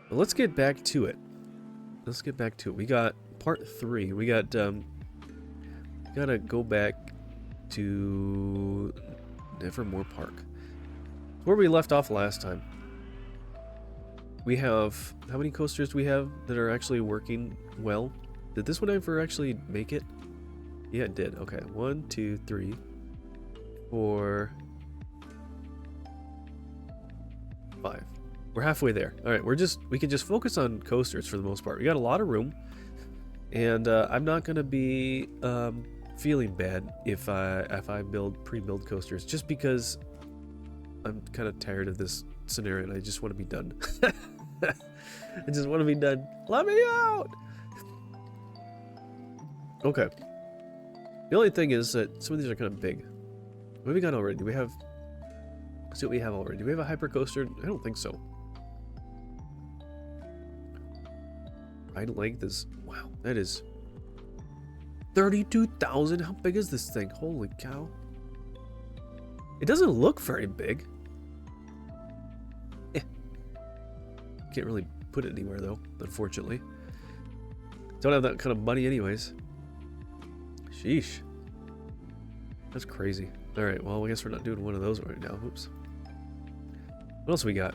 But let's get back to it. Let's get back to it. We got part 3. We got gotta go back to Nevermore Park, where we left off last time. We have, how many coasters do we have that are actually working well? Did this one ever actually make it? Yeah, it did. Okay, 1, 2, 3, 4, 5. We're halfway there. All right, we can just focus on coasters for the most part. We got a lot of room, and I'm not gonna be feeling bad if I pre-build coasters, just because I'm kind of tired of this scenario and I just want to be done. I just want to be done. Let me out! Okay. The only thing is that some of these are kind of big. What have we got already? Do we have... Let's see what we have already. Do we have a hyper coaster? I don't think so. Ride length is... Wow, that is... 32,000? How big is this thing? Holy cow. It doesn't look very big. Can't really put it anywhere though, unfortunately. Don't have that kind of money anyways. Sheesh. That's crazy. Alright, well I guess we're not doing one of those right now. Oops. What else we got?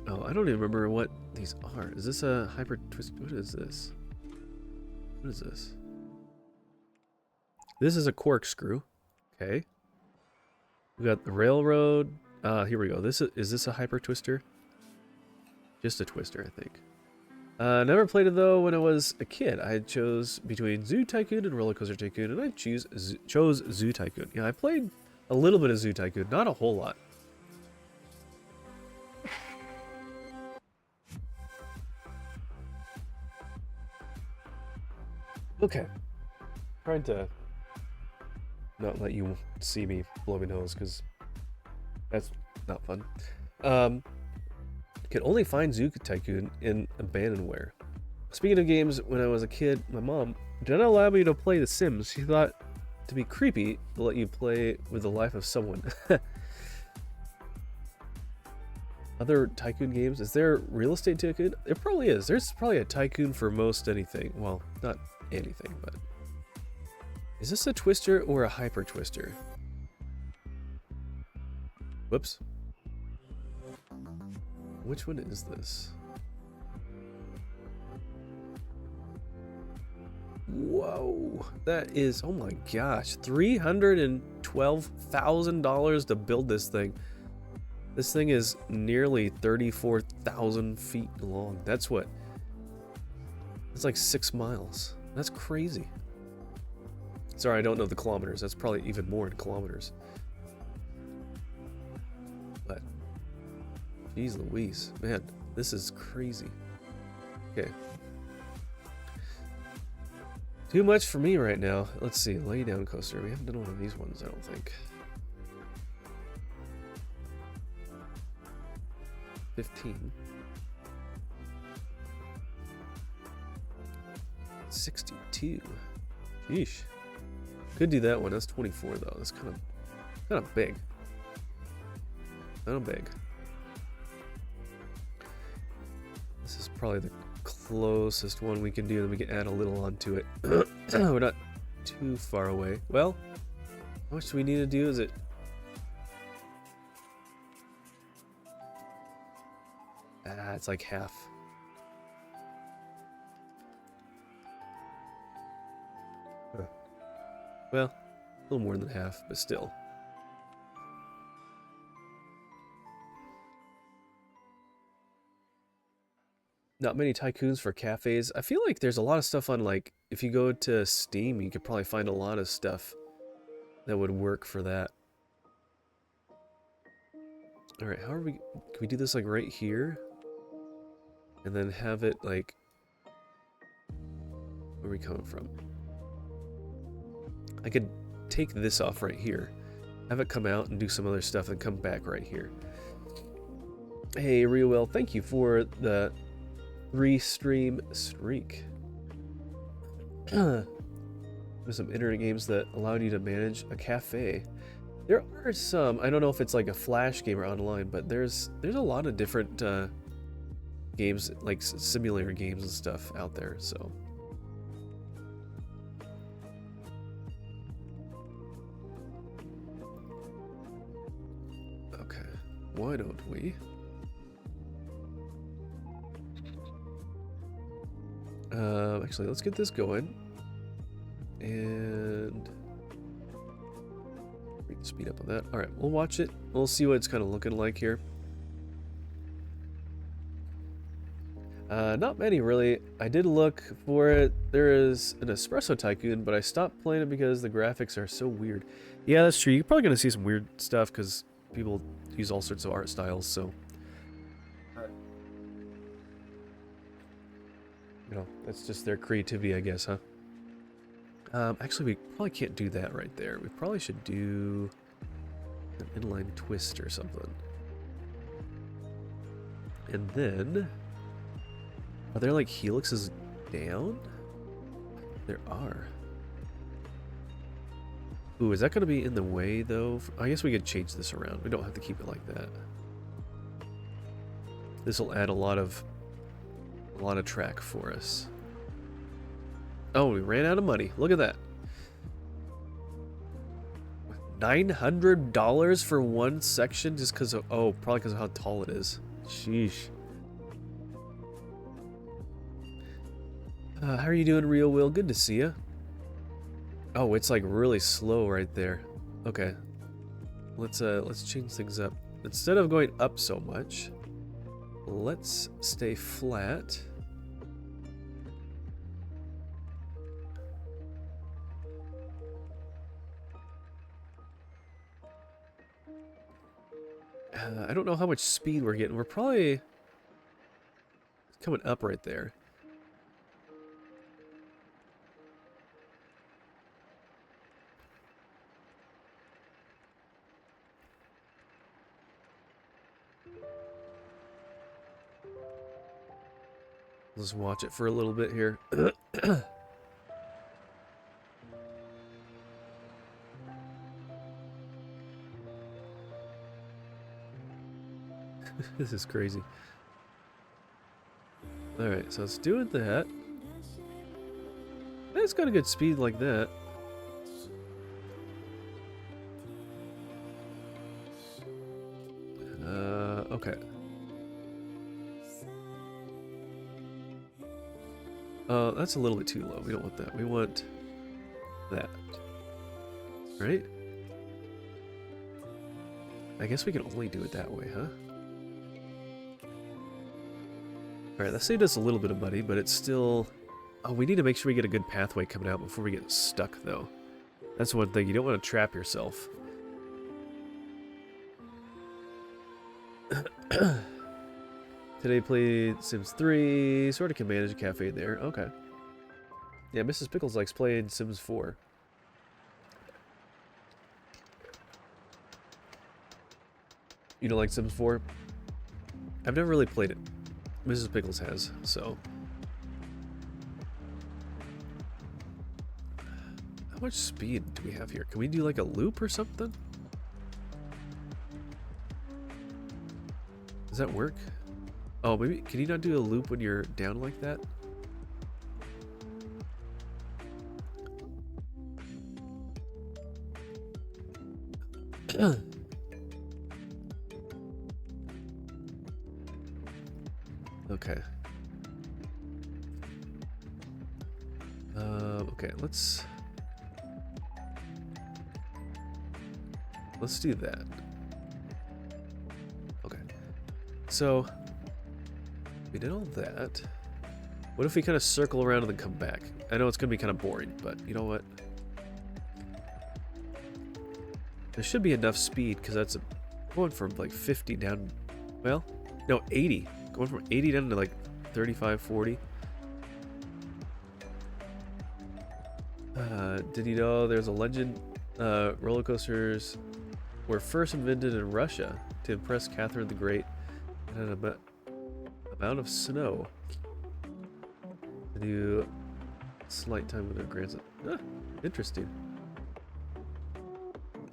Oh, I don't even remember what these are. Is this a hyper twist? What is this? What is this? This is a corkscrew. Okay. We got the railroad. Here we go. Is this a hyper twister? Just a twister, I think. Never played it though when I was a kid. I chose between Zoo Tycoon and Rollercoaster Tycoon, and I chose Zoo Tycoon. Yeah, I played a little bit of Zoo Tycoon, not a whole lot. Okay. Trying to not let you see me blow my nose, because that's not fun. Can only find Zoo Tycoon in abandonware. Speaking of games, when I was a kid, my mom did not allow me to play The Sims. She thought to be creepy to let you play with the life of someone. Other Tycoon games? Is there Real Estate Tycoon? There probably is. There's probably a Tycoon for most anything. Well, not anything, but... Is this a twister or a hyper twister? Whoops. Which one is this? Whoa, that is, oh my gosh, $312,000 to build this thing. This thing is nearly 34,000 feet long. That's what? It's like 6 miles. That's crazy. Sorry, I don't know the kilometers. That's probably even more in kilometers. But, geez Louise. Man, this is crazy. Okay. Too much for me right now. Let's see, lay down coaster. We haven't done one of these ones, I don't think. 15. 62. Sheesh. Could do that one. That's 24 though. That's kind of big. Kind of big. This is probably the closest one we can do, then we can add a little onto it. We're not too far away. Well, how much do we need to do? Is it... it's like half. Huh. Well, a little more than half, but still. Not many tycoons for cafes. I feel like there's a lot of stuff on, like, if you go to Steam, you could probably find a lot of stuff that would work for that. Alright, how are we... Can we do this, like, right here? And then have it, like... Where are we coming from? I could take this off right here. Have it come out and do some other stuff and come back right here. Hey, Rewell, thank you for the... 3-stream streak. There's some internet games that allowed you to manage a cafe. There are some. I don't know if it's like a flash game or online, but there's a lot of different games, like simulator games and stuff out there. So. Okay, why don't we? Actually, let's get this going. And speed up on that. All right, we'll watch it. We'll see what it's kind of looking like here. Not many, really. I did look for it. There is an Espresso Tycoon, but I stopped playing it because the graphics are so weird. Yeah, that's true. You're probably going to see some weird stuff because people use all sorts of art styles, so... You know, that's just their creativity, I guess, huh? Actually, we probably can't do that right there. We probably should do an inline twist or something. And then... Are there, like, helixes down? There are. Ooh, is that going to be in the way, though? I guess we could change this around. We don't have to keep it like that. This will add a lot of track for us. Oh, we ran out of money. Look at that. $900 for one section just because of... Oh, probably because of how tall it is. Sheesh. How are you doing, Real Will? Good to see you. Oh, it's like really slow right there. Okay. Let's change things up. Instead of going up so much, let's stay flat. I don't know how much speed we're getting. We're probably coming up right there. Let's watch it for a little bit here. This is crazy. Alright, so let's do that. It's got a good speed like that. Okay. That's a little bit too low. We don't want that. We want that. Right? I guess we can only do it that way, huh? Alright, that saved us a little bit of money, but it's still... Oh, we need to make sure we get a good pathway coming out before we get stuck, though. That's one thing. You don't want to trap yourself. Today played Sims 3. Sort of can manage a cafe there. Okay. Yeah, Mrs. Pickles likes playing Sims 4. You don't like Sims 4? I've never really played it. Mrs. Pickles has, so... How much speed do we have here? Can we do like a loop or something? Does that work? Oh, maybe... Can you not do a loop when you're down like that? Okay. Okay, let's do that. Okay. So, we did all that. What if we kind of circle around and then come back? I know it's going to be kind of boring, but you know what? There should be enough speed, because that's going from like 50 down, well, no, 80. Going from 80 down to like 35, 40. Did you know there's a legend? Roller coasters were first invented in Russia to impress Catherine the Great and an amount of snow. The Slight time with their grandson. Ah, interesting.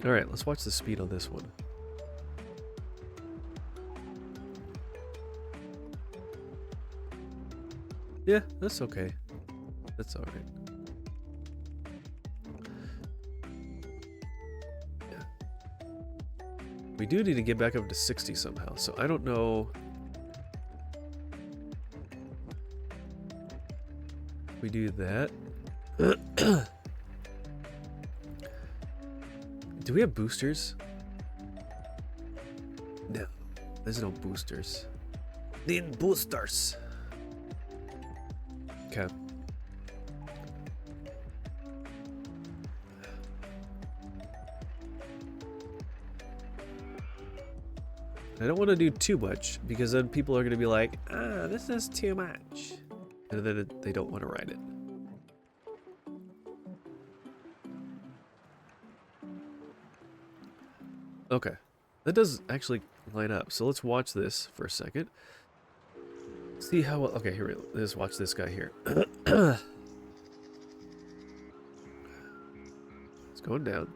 Alright, let's watch the speed on this one. Yeah, that's okay. That's alright. Yeah. We do need to get back up to 60 somehow, so I don't know. We do that. Do we have boosters? No, there's no boosters. Need boosters. Okay. I don't want to do too much because then people are going to be like, ah, this is too much. And then they don't want to ride it. Okay. That does actually line up. So let's watch this for a second. See how well. Okay, here we go. Let's watch this guy here. It's going down.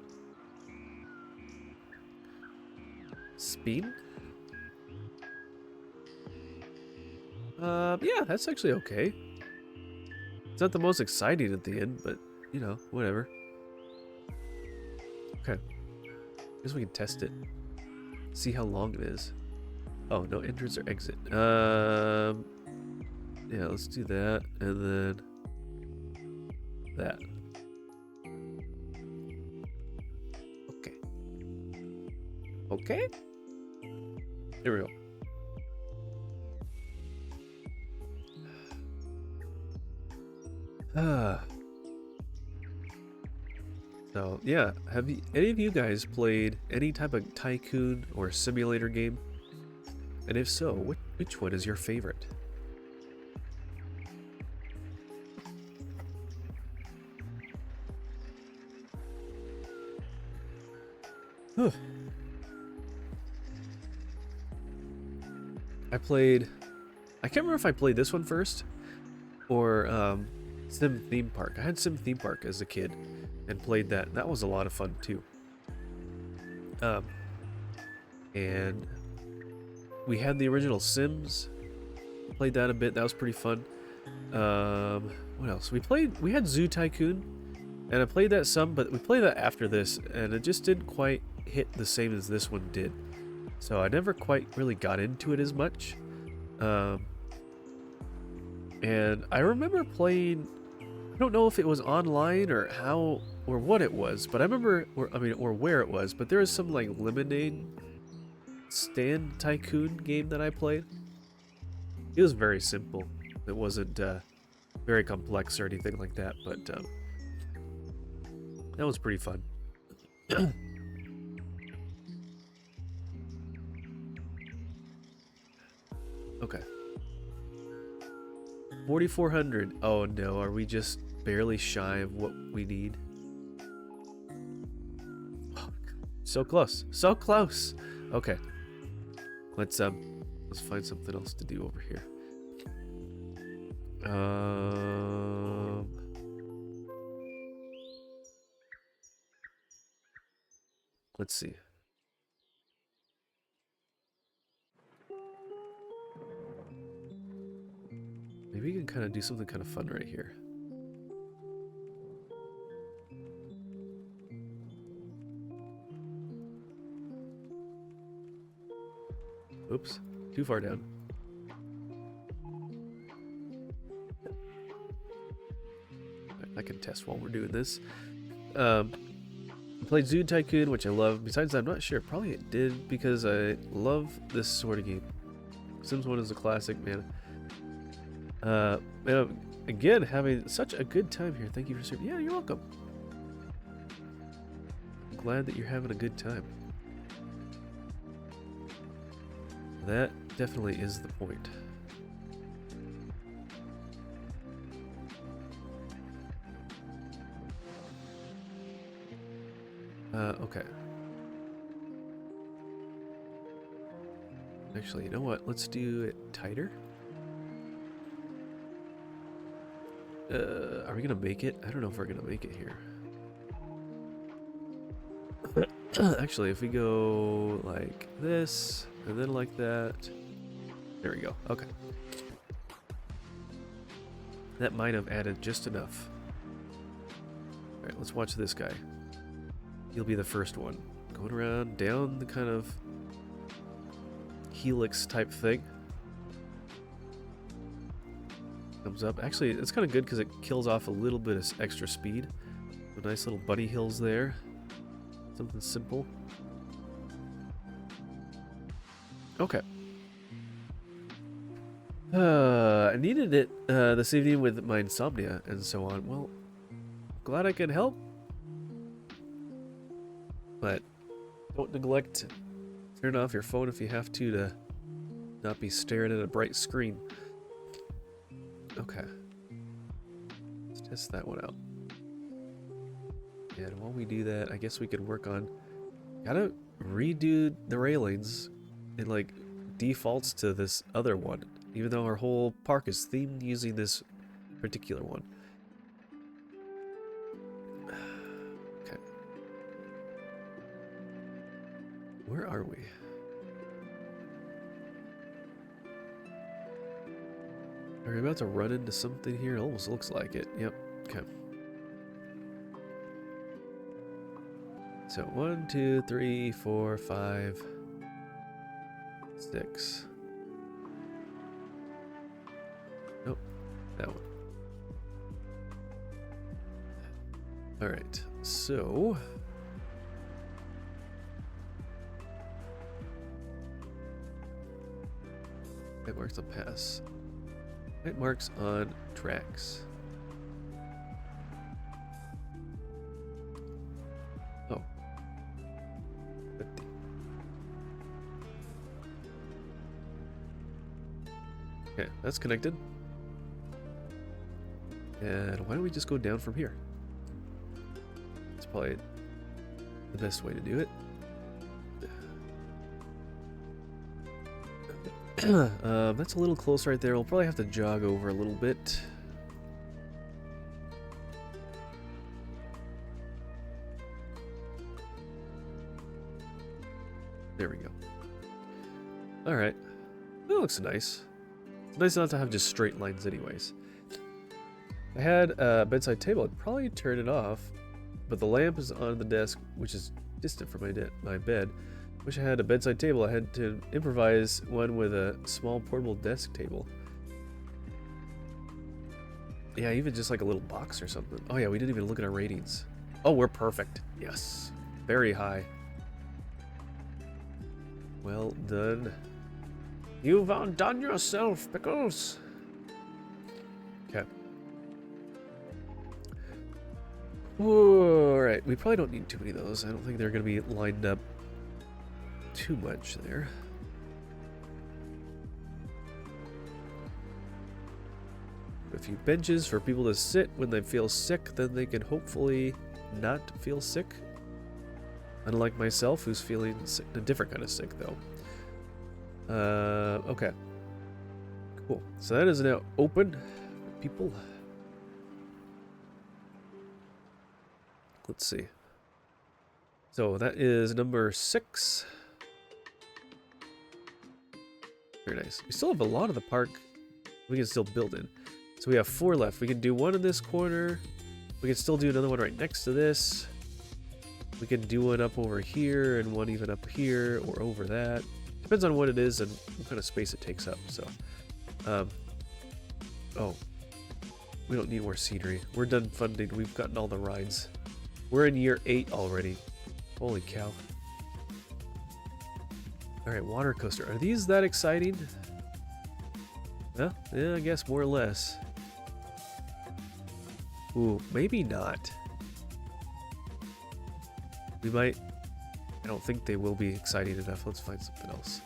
Speed? Yeah, that's actually okay. It's not the most exciting at the end, but, you know, whatever. Okay. Guess we can test it. See how long it is. Oh, no entrance or exit. Yeah, let's do that, and then that. Okay. Okay? Here we go. So, yeah, have any of you guys played any type of tycoon or simulator game? And if so, which one is your favorite? Huh. I can't remember if I played this one first or Sim Theme Park. I had Sim Theme Park as a kid and played that. That was a lot of fun too. And we had the original Sims. Played that a bit. That was pretty fun. What else? We had Zoo Tycoon, and I played that some, but we played that after this, and it just didn't quite hit the same as this one did. So I never quite really got into it as much. And I remember playing, I don't know if it was online or how or what it was, but I remember, or where it was, but there was some like lemonade stand tycoon game that I played. It was very simple. It wasn't very complex or anything like that, but that was pretty fun. Okay. 4,400. Oh no, are we just barely shy of what we need? Oh, so close. So close. Okay. Let's find something else to do over here. Let's see. Maybe we can kind of do something kind of fun right here. Oops, too far down. I can test while we're doing this. I played Zoo Tycoon, which I love. Besides, I'm not sure. Probably it did because I love this sort of game. Sims 1 is a classic, man. Again, having such a good time here. Thank you for serving. Yeah, you're welcome. I'm glad that you're having a good time. That definitely is the point. Okay. Actually, you know what? Let's do it tighter. Are we gonna make it? I don't know if we're gonna make it here. Actually, if we go like this, and then like that. There we go. Okay. That might have added just enough. Alright, let's watch this guy. He'll be the first one. Going around, down the kind of helix type thing. Comes up. Actually, it's kind of good because it kills off a little bit of extra speed. So nice little bunny hills there. Something simple. Okay. I needed it this evening with my insomnia and so on. Well, glad I can help. But don't neglect turn off your phone if you have to not be staring at a bright screen. Okay. Let's test that one out. And while we do that, I guess we could work on... Gotta redo the railings. It, like, defaults to this other one. Even though our whole park is themed using this particular one. Okay. Where are we? Are we about to run into something here? It almost looks like it. Yep. Okay. So 1, 2, 3, 4, 5, 6. Nope, that one. All right, so it marks on pass. It marks on tracks. Oh. 50. Okay, that's connected. And why don't we just go down from here? It's probably the best way to do it. That's a little close right there. We'll probably have to jog over a little bit. There we go. Alright. That looks nice. It's nice not to have just straight lines anyways. If I had a bedside table, I'd probably turn it off, but the lamp is on the desk, which is distant from my bed. Wish I had a bedside table. I had to improvise one with a small portable desk table. Yeah, even just like a little box or something. Oh yeah, we didn't even look at our ratings. Oh, we're perfect. Yes. Very high. Well done. You've outdone yourself, Pickles. Okay. Alright, we probably don't need too many of those. I don't think they're going to be lined up too much there. A few benches for people to sit when they feel sick, then they can hopefully not feel sick. Unlike myself, who's feeling sick, a different kind of sick though. Okay. Cool. So that is now open for people. Let's see. So that is number 6. Very nice. We still have a lot of the park we can still build in. So we have 4 left. We can do one in this corner. We can still do another one right next to this. We can do one up over here and one even up here or over that. Depends on what it is and what kind of space it takes up. So, oh, we don't need more scenery. We're done funding. We've gotten all the rides. We're in year 8 already. Holy cow. Alright, water coaster. Are these that exciting? Well, yeah, I guess more or less. Ooh, maybe not. We might... I don't think they will be exciting enough. Let's find something else.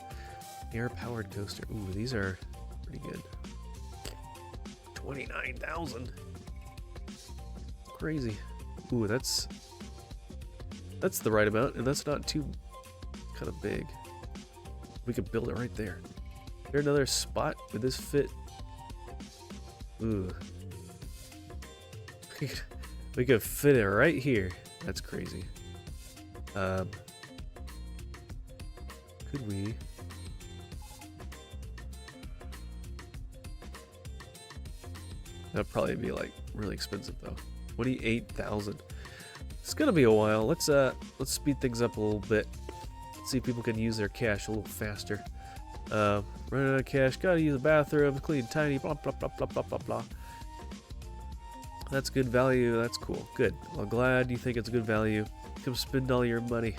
Air-powered coaster. Ooh, these are pretty good. 29,000. Crazy. Ooh, that's the right amount, and that's not too kind of big. We could build it right there. Is there another spot? Would this fit? Ooh. We could fit it right here. That's crazy. Could we? That'd probably be like really expensive though. 28,000. It's gonna be a while. Let's speed things up a little bit. Let's see if people can use their cash a little faster. Running out of cash. Gotta use the bathroom. Clean, tiny. Blah blah blah blah blah blah blah. That's good value. That's cool. Good. Well, glad you think it's good value. Come spend all your money.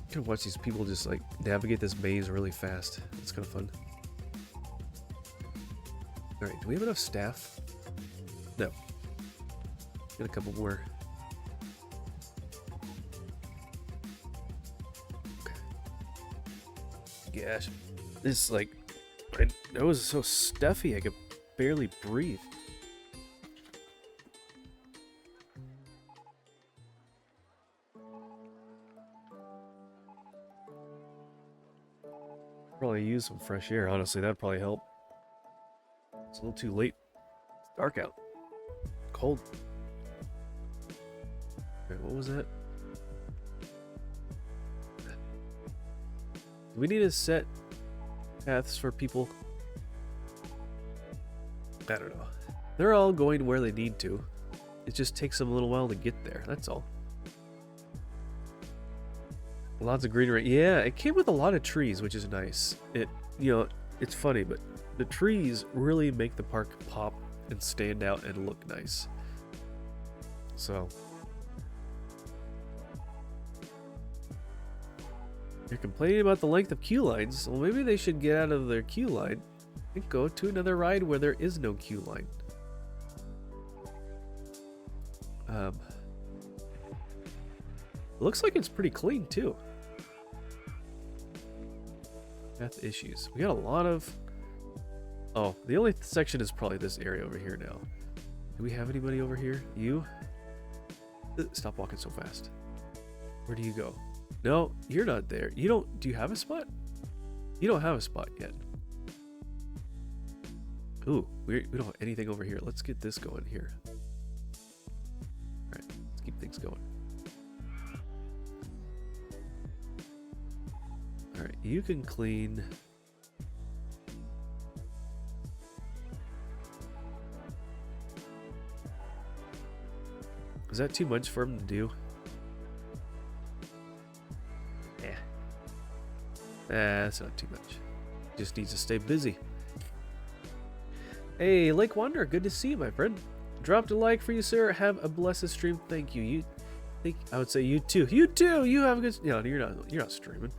I can watch these people just like navigate this maze really fast. It's kind of fun. All right. Do we have enough staff? No. Get a couple more. Okay. Gosh, this like. My nose is so stuffy I could barely breathe. Probably use some fresh air, honestly. That'd probably help. It's a little too late. It's dark out. Cold. Okay, what was that? Do we need to set paths for people? I don't know. They're all going where they need to. It just takes them a little while to get there. That's all. Lots of greenery. Yeah, it came with a lot of trees, which is nice. It's funny, but the trees really make the park pop and stand out and look nice. So you're complaining about the length of queue lines. Well, maybe they should get out of their queue line and go to another ride where there is no queue line. Looks like it's pretty clean too. Path issues. We got a lot of... Oh, the only section is probably this area over here now. Do we have anybody over here? You? Stop walking so fast. Where do you go? No, you're not there. You don't... Do you have a spot? You don't have a spot yet. Ooh, we don't have anything over here. Let's get this going here. Alright, let's keep things going. Alright, you can clean... Is that too much for him to do? Yeah. That's not too much. Just needs to stay busy. Hey, Lake Wanderer, good to see you, my friend. Dropped a like for you, sir. Have a blessed stream. Thank you. I would say you too. You too. You have a good. No, you're not streaming.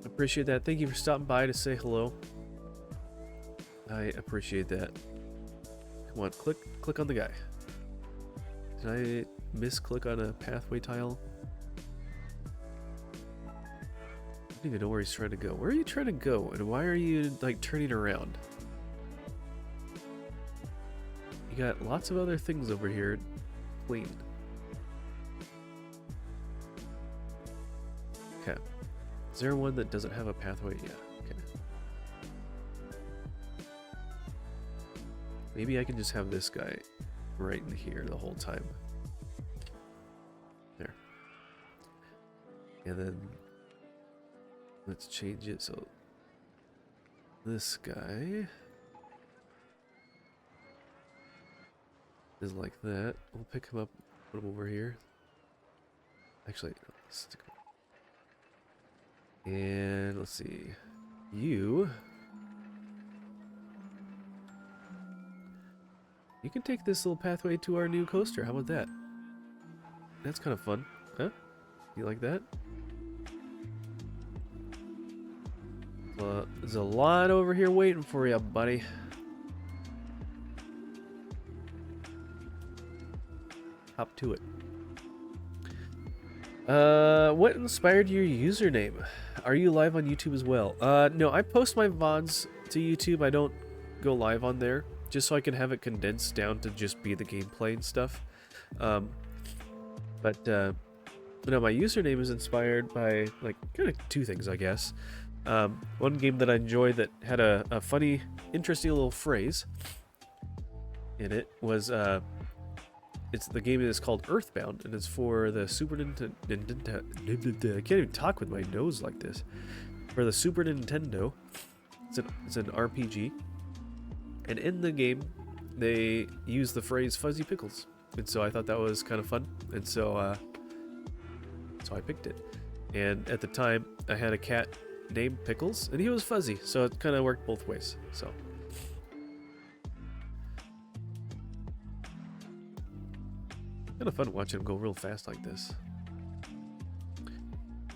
Appreciate that. Thank you for stopping by to say hello. I appreciate that. Come on, click on the guy. Did I misclick on a pathway tile? I don't even know where he's trying to go. Where are you trying to go? And why are you like turning around? You got lots of other things over here. Clean. Okay. Is there one that doesn't have a pathway? Yeah. Okay. Maybe I can just have this guy right in here the whole time. There. And then let's change it so this guy is like that. We'll pick him up, put him over here. Actually, no, let's stick him. And let's see. You can take this little pathway to our new coaster. How about that? That's kind of fun. Huh? You like that? There's a lot over here waiting for you, buddy. Hop to it. What inspired your username? Are you live on YouTube as well? No, I post my VODs to YouTube. I don't go live on there, just so I can have it condensed down to just be the gameplay and stuff. No, my username is inspired by like kind of two things, I guess. One game that I enjoyed that had a funny, interesting little phrase in it was the game is called Earthbound, and it's for the Super Nintendo. I can't even talk with my nose like this. For the Super Nintendo, it's an RPG, and in the game, they use the phrase "fuzzy pickles," and so I thought that was kind of fun, and so I picked it. And at the time, I had a cat named Pickles, and he was fuzzy, so it kind of worked both ways. So. Kind of fun watching him go real fast like this.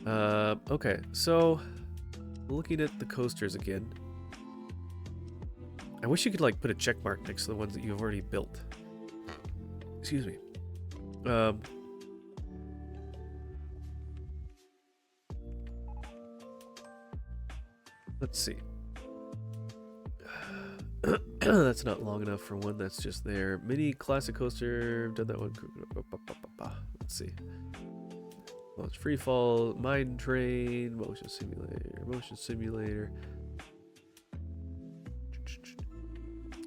Okay, so looking at the coasters again. I wish you could like put a check mark next to the ones that you've already built. Excuse me. Let's see. That's not long enough for one that's just there. Mini classic coaster, done that one. Let's see. Launch free fall, mine train, motion simulator.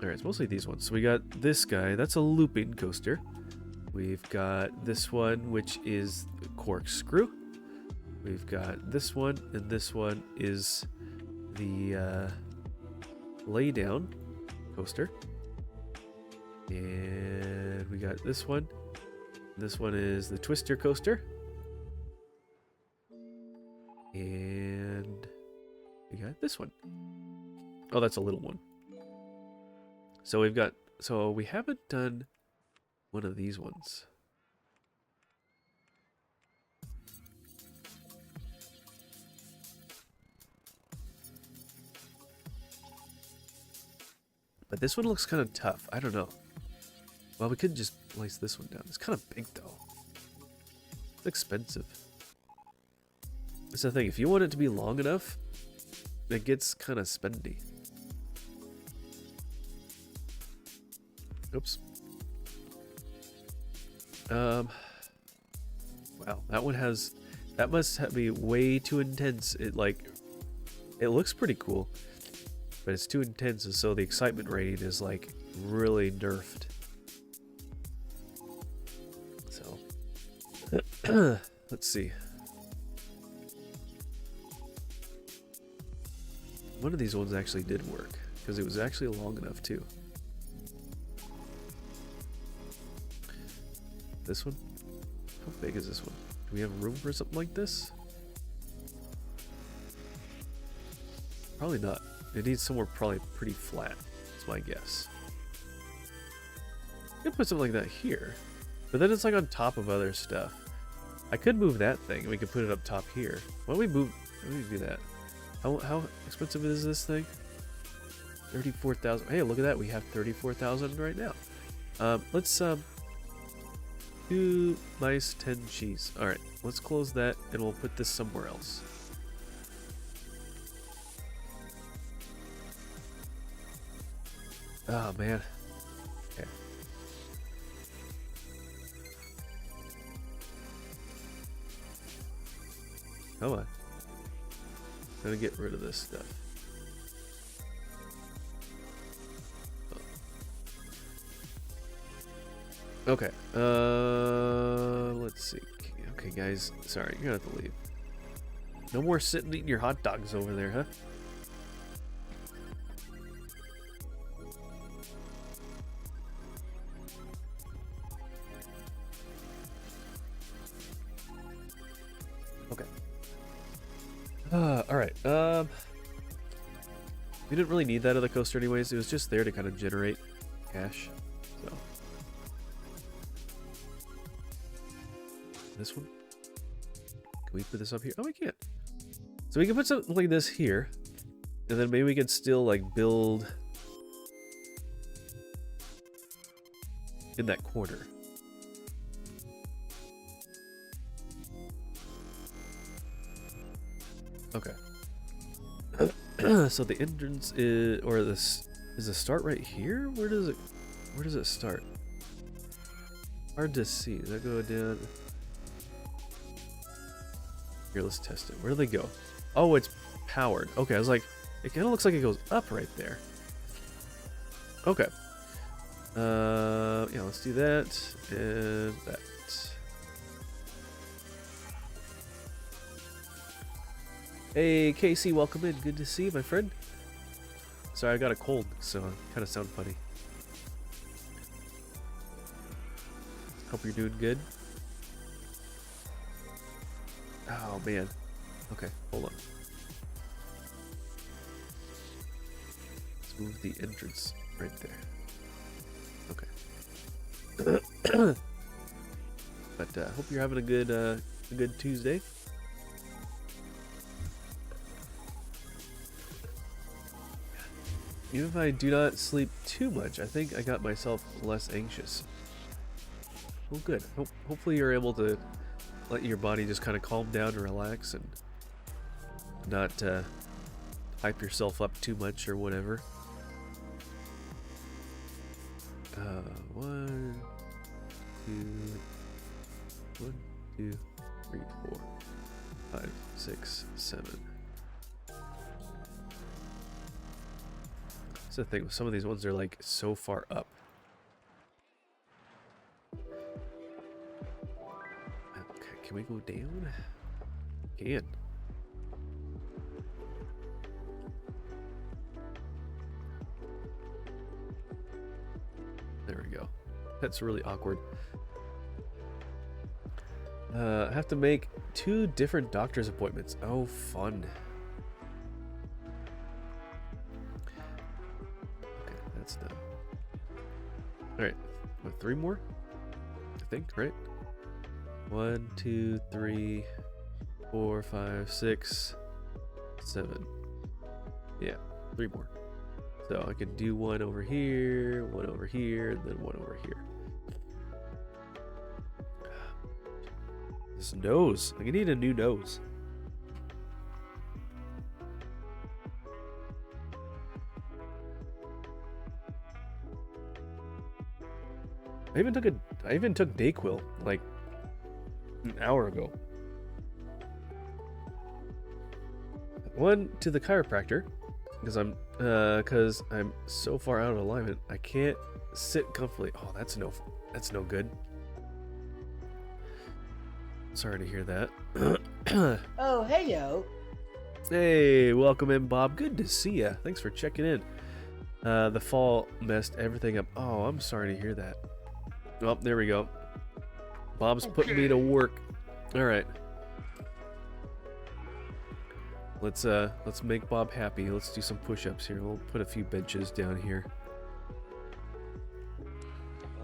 Alright, it's mostly these ones. So we got this guy, that's a looping coaster. We've got this one, which is corkscrew. We've got this one, and this one is the lay down coaster. And we got this one. This one is the twister coaster. And we got this one. Oh, that's a little one. So we haven't done one of these ones. But this one looks kind of tough. I don't know. Well, we could just place this one down. It's kind of big, though. It's expensive. That's the thing. If you want it to be long enough, it gets kind of spendy. Oops. Wow, that one has... That must be way too intense. It looks pretty cool. But it's too intense, and so the excitement rating is like really nerfed. So let's see. One of these ones actually did work because it was actually long enough too. This one? How big is this one? Do we have room for something like this? Probably not. It needs somewhere probably pretty flat. That's my guess. I could put something like that here, but then it's like on top of other stuff. I could move that thing and we could put it up top here. Why don't we move? Why don't we do that? How expensive is this thing? 34,000. Hey, look at that. We have 34,000 right now. Let's do mice 10 cheese. All right, let's close that and we'll put this somewhere else. Oh, man. Okay. Come on. I'm gonna get rid of this stuff. Okay. Let's see. Okay, guys. Sorry, you're gonna have to leave. No more sitting eating your hot dogs over there, huh? Alright, we didn't really need that other coaster anyways. It was just there to kind of generate cash. So this one, can we put this up here? Oh, we can't. So we can put something like this here, and then maybe we can still like build in that corner. Okay. So the entrance is, or this is the start right here? Where does it start? Hard to see. Does that go down? Here, let's test it. Where do they go? Oh, it's powered. Okay, I was like, it kind of looks like it goes up right there. Okay. Yeah, let's do that and that. Hey, Casey, welcome in. Good to see you, my friend. Sorry, I got a cold, so I kind of sound funny. Hope you're doing good. Oh, man. Okay, hold on. Let's move the entrance right there. Okay. But hope you're having a good Tuesday. Even if I do not sleep too much, I think I got myself less anxious. Well, good. Hopefully you're able to let your body just kind of calm down and relax and not hype yourself up too much or whatever. 1, 2, 3, 4, 5, 6, 7. That's the thing with some of these ones, they're like so far up. Okay, can we go down? Can. There we go. That's really awkward. I have to make 2 different doctor's appointments. Oh, fun. Okay, that's done. Alright, what, 3 more? I think, right? 1, 2, 3, 4, 5, 6, 7. Yeah, 3 more. So I could do 1 over here, 1 over here, and then 1 over here. This nose. I need a new nose. I even took Dayquil like an hour ago. Went to the chiropractor because I'm so far out of alignment. I can't sit comfortably. Oh, that's no good. Sorry to hear that. Oh, hey yo. Hey, welcome in, Bob. Good to see ya. Thanks for checking in. The fall messed everything up. Oh, I'm sorry to hear that. Oh, there we go. Bob's putting me to work. All right. Let's make Bob happy. Let's do some push-ups here. We'll put a few benches down here.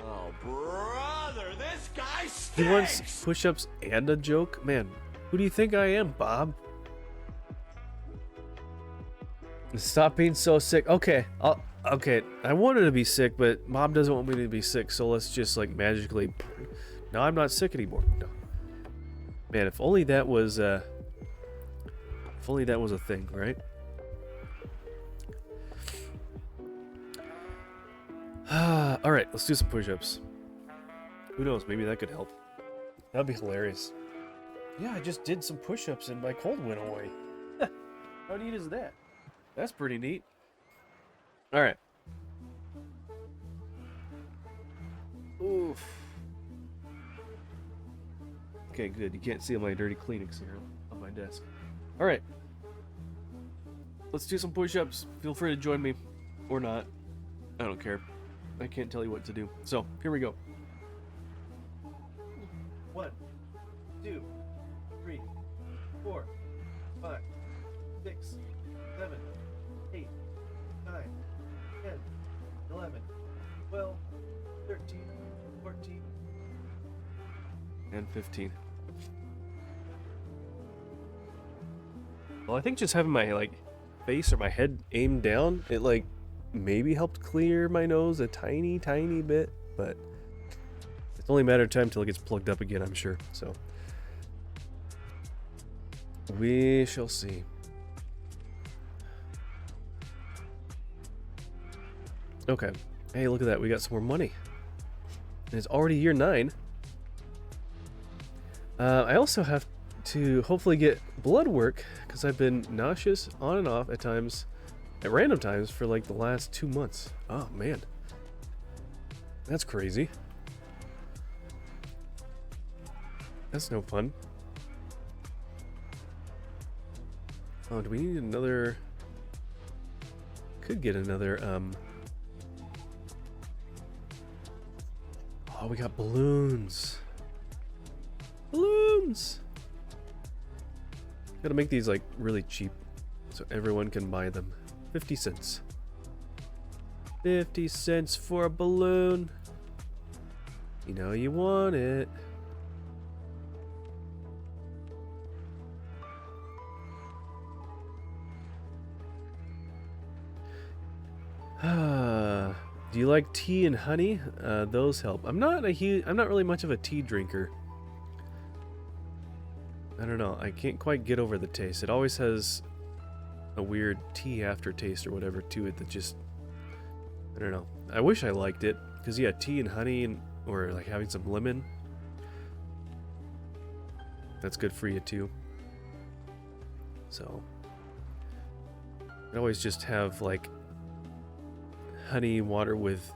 Oh, brother, this guy stinks! He wants push-ups and a joke? Man, who do you think I am, Bob? Stop being so sick. Okay, okay, I wanted to be sick, but Bob doesn't want me to be sick, so let's just like magically... No, I'm not sick anymore. No. Man, if only that was a thing, right? Alright, let's do some push-ups. Who knows, maybe that could help. That'd be hilarious. Yeah, I just did some push-ups and my cold went away. How neat is that? That's pretty neat. Alright. Oof. Okay, good. You can't see my dirty Kleenex here on my desk. Alright. Let's do some push-ups. Feel free to join me. Or not. I don't care. I can't tell you what to do. So, here we go. 1, 2, 3, 4, 5, 6, 7, 8, 9, 10, 11, 12, 13, 14, and 15. Well, I think just having my face or my head aimed down, it maybe helped clear my nose a tiny bit, but it's only a matter of time till it gets plugged up again, I'm sure. So we shall see. Okay. Hey, look at that. We got some more money. And it's already year 9. I also have to hopefully get blood work, because I've been nauseous on and off at times, at random times, for like the last 2 months. Oh man, that's crazy. That's no fun. Oh, do we need another? Could get another, oh, we got balloons. Balloons! Gotta make these like really cheap so everyone can buy them. 50 cents. 50 cents for a balloon. You know you want it. Do you like tea and honey? Those help. I'm not really much of a tea drinker. I don't know. I can't quite get over the taste. It always has a weird tea aftertaste or whatever to it that just, I don't know. I wish I liked it, because yeah, tea and honey, and or like having some lemon, that's good for you too. So I always just have like honey water with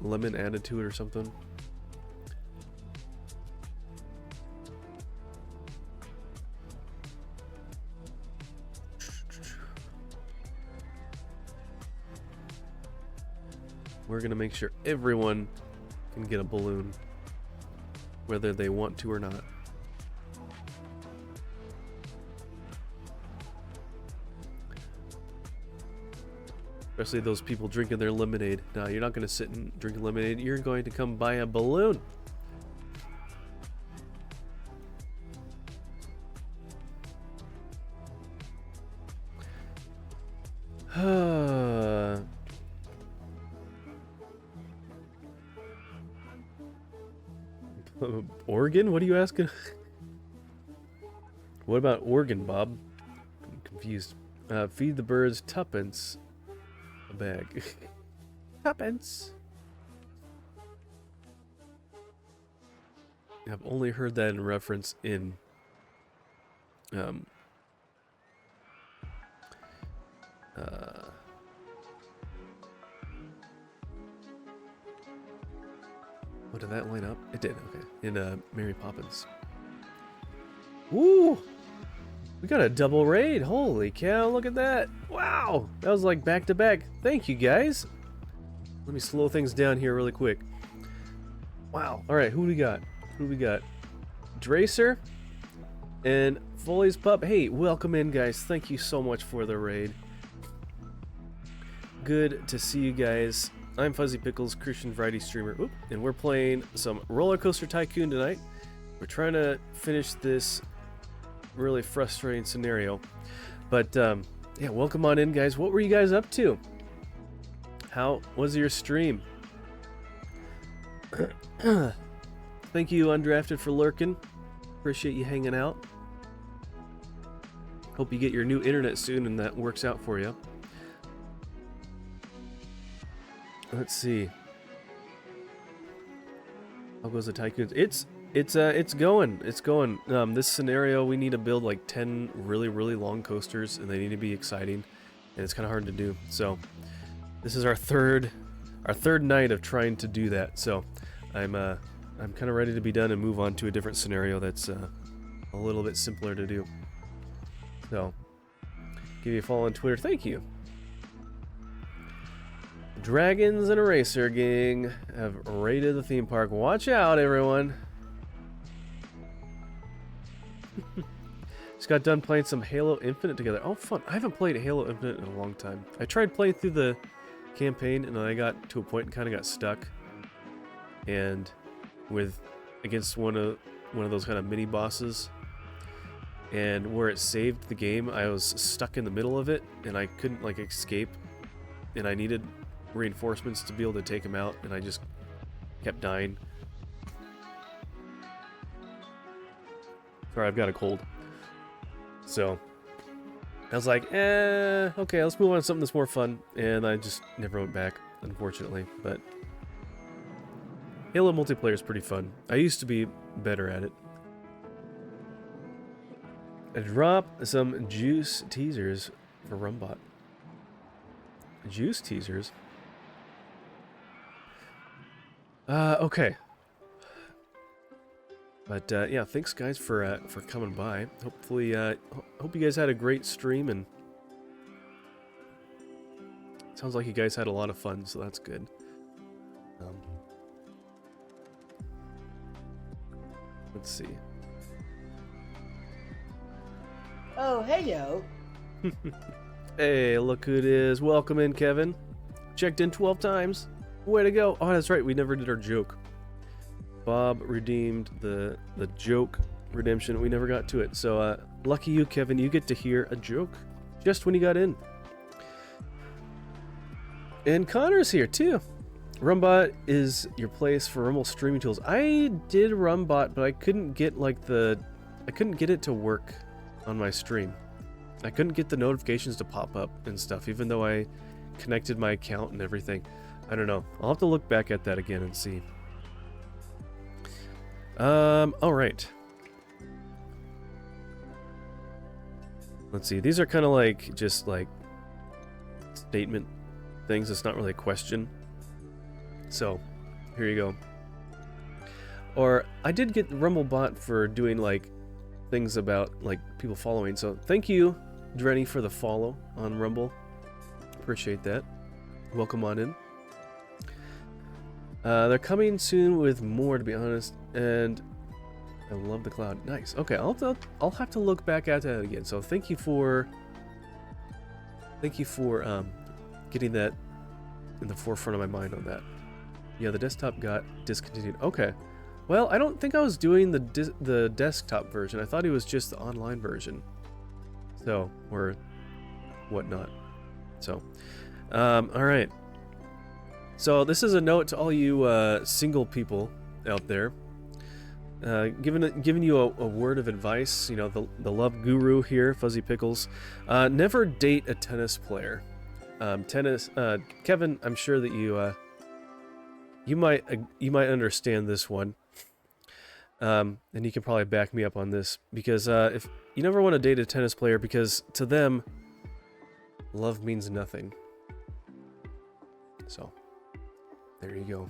lemon added to it or something. We're gonna make sure everyone can get a balloon, whether they want to or not. Especially those people drinking their lemonade. No, you're not gonna sit and drink lemonade. You're going to come buy a balloon. Oregon? What are you asking? What about Oregon, Bob? I'm confused. Feed the birds tuppence a bag. Tuppence. I've only heard that in reference in oh, did that line up? It did, okay. In Mary Poppins. Woo! We got a double raid. Holy cow, look at that. Wow! That was like back to back. Thank you, guys. Let me slow things down here really quick. Wow. Alright, who do we got? Who do we got? Dracer and Foley's Pup. Hey, welcome in, guys. Thank you so much for the raid. Good to see you guys. I'm Fuzzy Pickles, Christian Variety streamer, and we're playing some Rollercoaster Tycoon tonight. We're trying to finish this really frustrating scenario, but yeah, welcome on in, guys. What were you guys up to? How was your stream? Thank you, Undrafted, for lurking. Appreciate you hanging out. Hope you get your new internet soon and that works out for you. Let's see. How goes the Tycoons? It's going. It's going. This scenario, we need to build like 10 really long coasters, and they need to be exciting, and it's kind of hard to do. So this is our third night of trying to do that. So I'm kind of ready to be done and move on to a different scenario that's a little bit simpler to do. So give you a follow on Twitter. Thank you. Dragons and Eraser Gang have raided the theme park. Watch out, everyone. Just got done playing some Halo Infinite together. Oh, fun. I haven't played Halo Infinite in a long time. I tried playing through the campaign, and then I got to a point and kind of got stuck. And against one of those kind of mini bosses. And where it saved the game, I was stuck in the middle of it, and I couldn't like escape. And I needed reinforcements to be able to take him out, and I just kept dying. Sorry, I've got a cold. So I was like, okay, let's move on to something that's more fun, and I just never went back, unfortunately. But Halo multiplayer is pretty fun. I used to be better at it. Drop some juice teasers for Rumbot. Juice teasers? Okay. But yeah, thanks guys for coming by. Hopefully, hope you guys had a great stream, and sounds like you guys had a lot of fun, so that's good. Let's see. Oh, hey yo. Hey, look who it is. Welcome in, Kevin. Checked in 12 times. Way to go. Oh, that's right. We never did our joke. Bob redeemed the joke redemption. We never got to it. So, lucky you, Kevin. You get to hear a joke just when you got in. And Connor's here, too. Rumbot is your place for Rumble streaming tools. I did Rumbot, but I couldn't get, like, I couldn't get it to work on my stream. I couldn't get the notifications to pop up and stuff, even though I connected my account and everything. I don't know. I'll have to look back at that again and see. Alright. Let's see. These are kind of like, just like, statement things. It's not really a question. So, here you go. Or, I did get Rumblebot for doing, like, things about, like, people following. So, thank you, Drenny, for the follow on Rumble. Appreciate that. Welcome on in. They're coming soon with more, to be honest, and I love the cloud. Nice. Okay, I'll have to look back at that again. So thank you for getting that in the forefront of my mind on that. Yeah, the desktop got discontinued. Okay. Well, I don't think I was doing the desktop version. I thought it was just the online version. So, or whatnot. So, all right. So this is a note to all you single people out there. Giving you a word of advice. You know, the love guru here, Fuzzy Pickles. Never date a tennis player. Kevin, I'm sure that you might understand this one. And you can probably back me up on this, because if you never want to date a tennis player, because to them, love means nothing. So, there you go.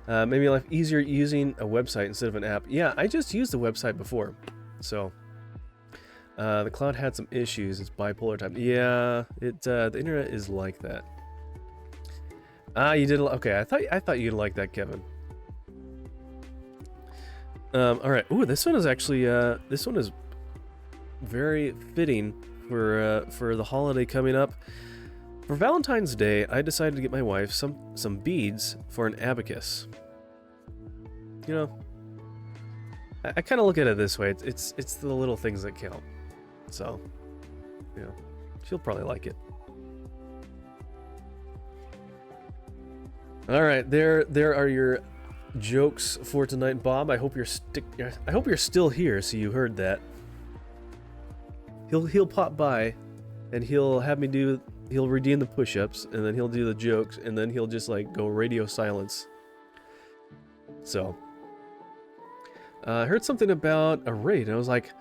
Maybe life easier using a website instead of an app. Yeah, I just used the website before. So, the cloud had some issues. It's bipolar time. Yeah, the internet is like that. Ah, you did. Okay, I thought you'd like that, Kevin. All right. Ooh, this one is actually this one is very fitting for the holiday coming up. For Valentine's Day, I decided to get my wife some beads for an abacus. You know, I kind of look at it this way. It's the little things that count. So, you know, she'll probably like it. All right, there are your jokes for tonight, Bob. I hope you're still here, so you heard that. He'll pop by, and he'll redeem the push-ups, and then he'll do the jokes, and then he'll just like go radio silence. So, I heard something about a raid, and I was like,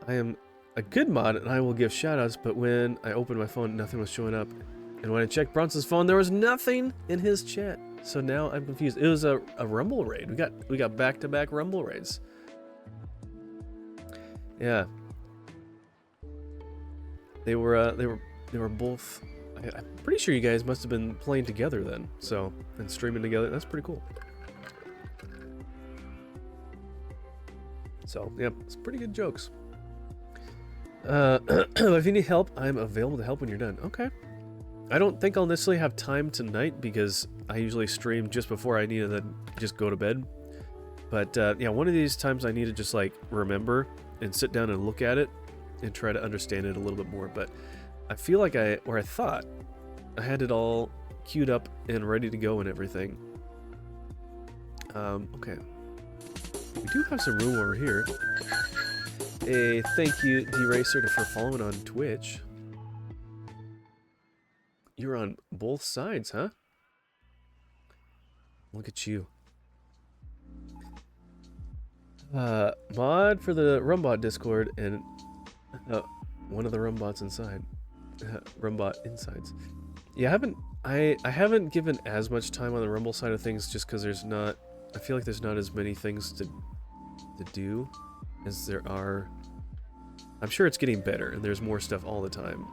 I am a good mod, and I will give shoutouts. But when I opened my phone, nothing was showing up, and when I checked Bronson's phone, there was nothing in his chat. So now I'm confused. It was a Rumble raid. We got back-to-back Rumble raids. Yeah. They were both. I'm pretty sure you guys must have been playing together then. So, and streaming together. That's pretty cool. So yeah, it's pretty good jokes. If you need help, I'm available to help when you're done. Okay. I don't think I'll necessarily have time tonight, because I usually stream just before I need to then just go to bed. But yeah, one of these times I need to just like remember and sit down and look at it and try to understand it a little bit more. But I feel like I thought I had it all queued up and ready to go and everything. Okay. We do have some room over here. Hey, thank you, D-Racer, for following on Twitch. You're on both sides, huh? Look at you. Mod for the Rumbot Discord and one of the Rumbots inside. Rumbot insides. Yeah, I haven't given as much time on the Rumble side of things just because I feel like there's not as many things to do as there are. I'm sure it's getting better and there's more stuff all the time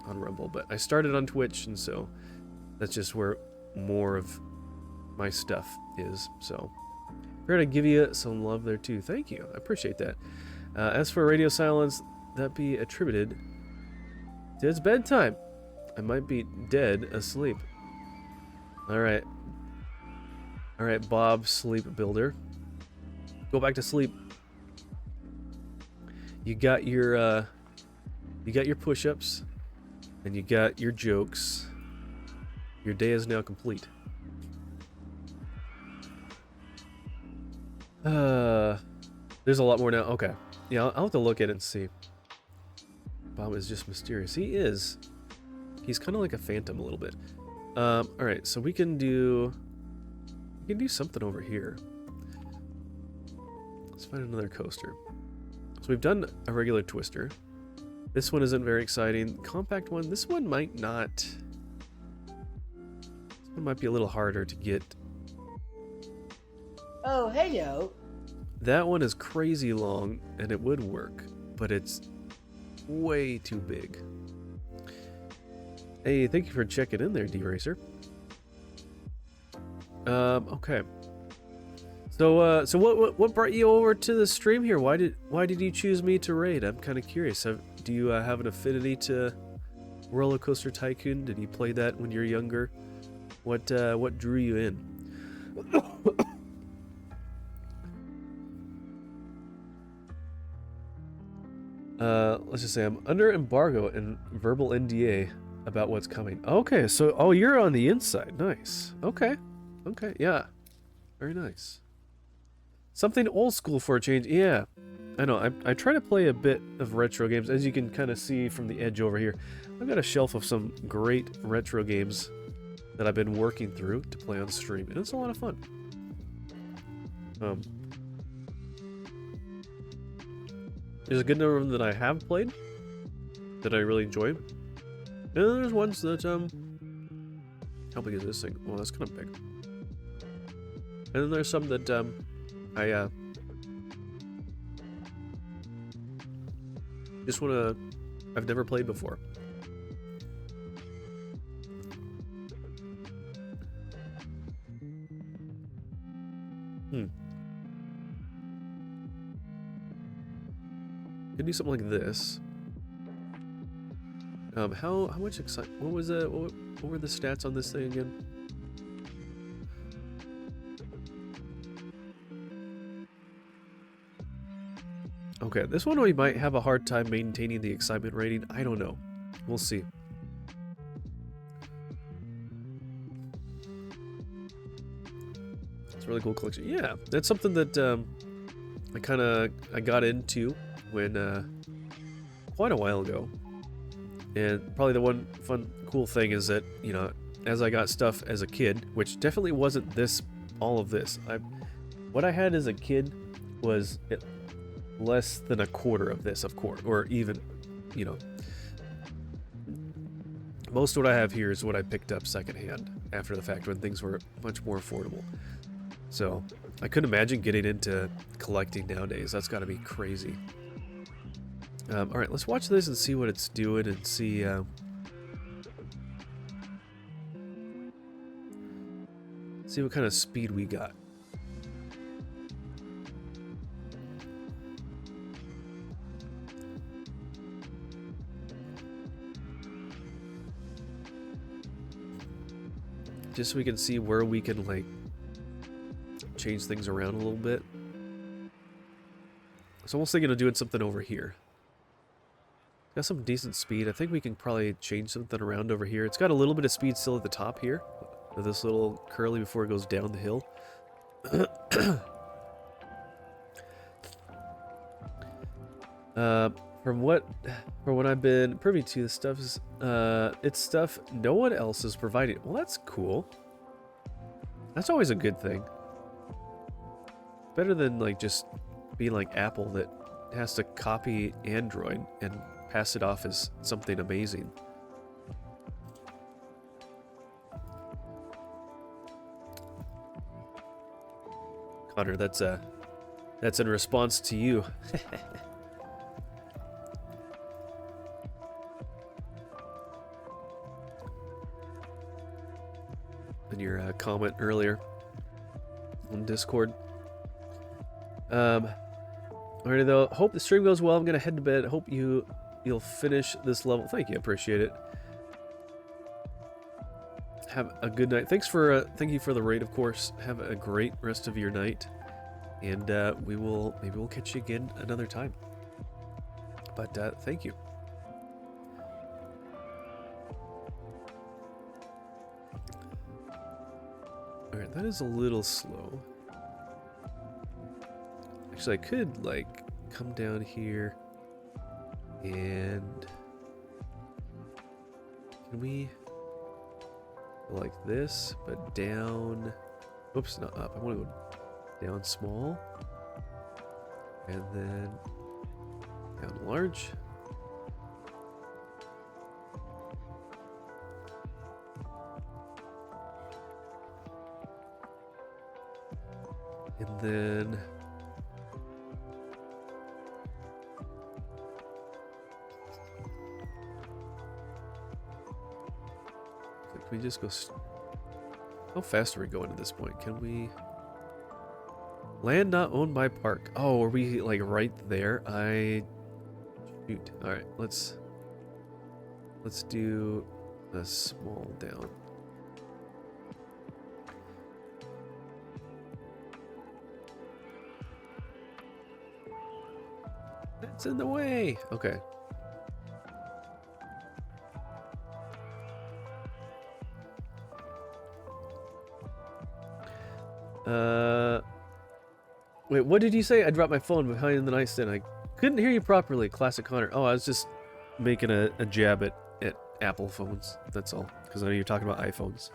on Rumble, but I started on Twitch and so that's just where more of my stuff is. So we're gonna give you some love there too. Thank you, I appreciate that. As for radio silence, that be attributed to its bedtime. I might be dead asleep. Alright, Bob Sleep Builder, go back to sleep. You got your push-ups and you got your jokes. Your day is now complete. There's a lot more now. Okay. Yeah, I'll have to look at it and see. Bob is just mysterious. He is. He's kind of like a phantom a little bit. Alright, so we can do something over here. Let's find another coaster. So we've done a regular twister. This one isn't very exciting. Compact one, this one might not. This one might be a little harder to get. Oh, hey, yo. That one is crazy long, and it would work, but it's way too big. Hey, thank you for checking in there, D-Racer. Okay. So, what brought you over to the stream here? Why did you choose me to raid? I'm kind of curious. Do you have an affinity to Rollercoaster Tycoon? Did you play that when you were younger? What drew you in? Let's just say I'm under embargo and verbal NDA about what's coming. Okay, so you're on the inside. Nice. Okay, yeah, very nice. Something old school for a change. Yeah, I know. I try to play a bit of retro games, as you can kind of see from the edge over here. I've got a shelf of some great retro games that I've been working through to play on stream, and it's a lot of fun. There's a good number of them that I have played that I really enjoy. And there's ones that, how big is this thing? Well, that's kind of big. And then there's some that, just wanna, I've never played before. Could do something like this. How much what was that? What were the stats on this thing again? Okay, this one we might have a hard time maintaining the excitement rating. I don't know. We'll see. It's a really cool collection. Yeah, that's something that I got into when quite a while ago. And probably the one cool thing is that, you know, as I got stuff as a kid, which definitely wasn't all of this. What I had as a kid was less than a quarter of this, of course, or even, you know, most of what I have here is what I picked up secondhand after the fact when things were much more affordable. So I couldn't imagine getting into collecting nowadays. That's got to be crazy. All right, let's watch this and see what it's doing and see what kind of speed we got. Just so we can see where we can, like, change things around a little bit. So I'm almost thinking of doing something over here. Got some decent speed. I think we can probably change something around over here. It's got a little bit of speed still at the top here, with this little curly before it goes down the hill. From what I've been privy to, the stuff is it's stuff no one else is providing. Well, that's cool. That's always a good thing. Better than, like, just being like Apple that has to copy Android and pass it off as something amazing. Connor, that's in response to you. In your comment earlier on Discord. Alrighty though, hope the stream goes well. I'm gonna head to bed. Hope you'll finish this level. Thank you, appreciate it. Have a good night. Thank you for the raid, of course. Have a great rest of your night, and maybe we'll catch you again another time. But thank you. All right, that is a little slow. Actually, I could like come down here and can we go like this, but down? Oops, not up. I want to go down small and then down large. And then can we just go? How fast are we going at this point? Can we? Land not owned by park. Oh, are we like right there? Shoot. All right, let's do a small down. That's in the way. Okay. Wait, what did you say? I dropped my phone behind the nightstand. I couldn't hear you properly. Classic Connor. Oh, I was just making a jab at Apple phones. That's all. Because I know you're talking about iPhones.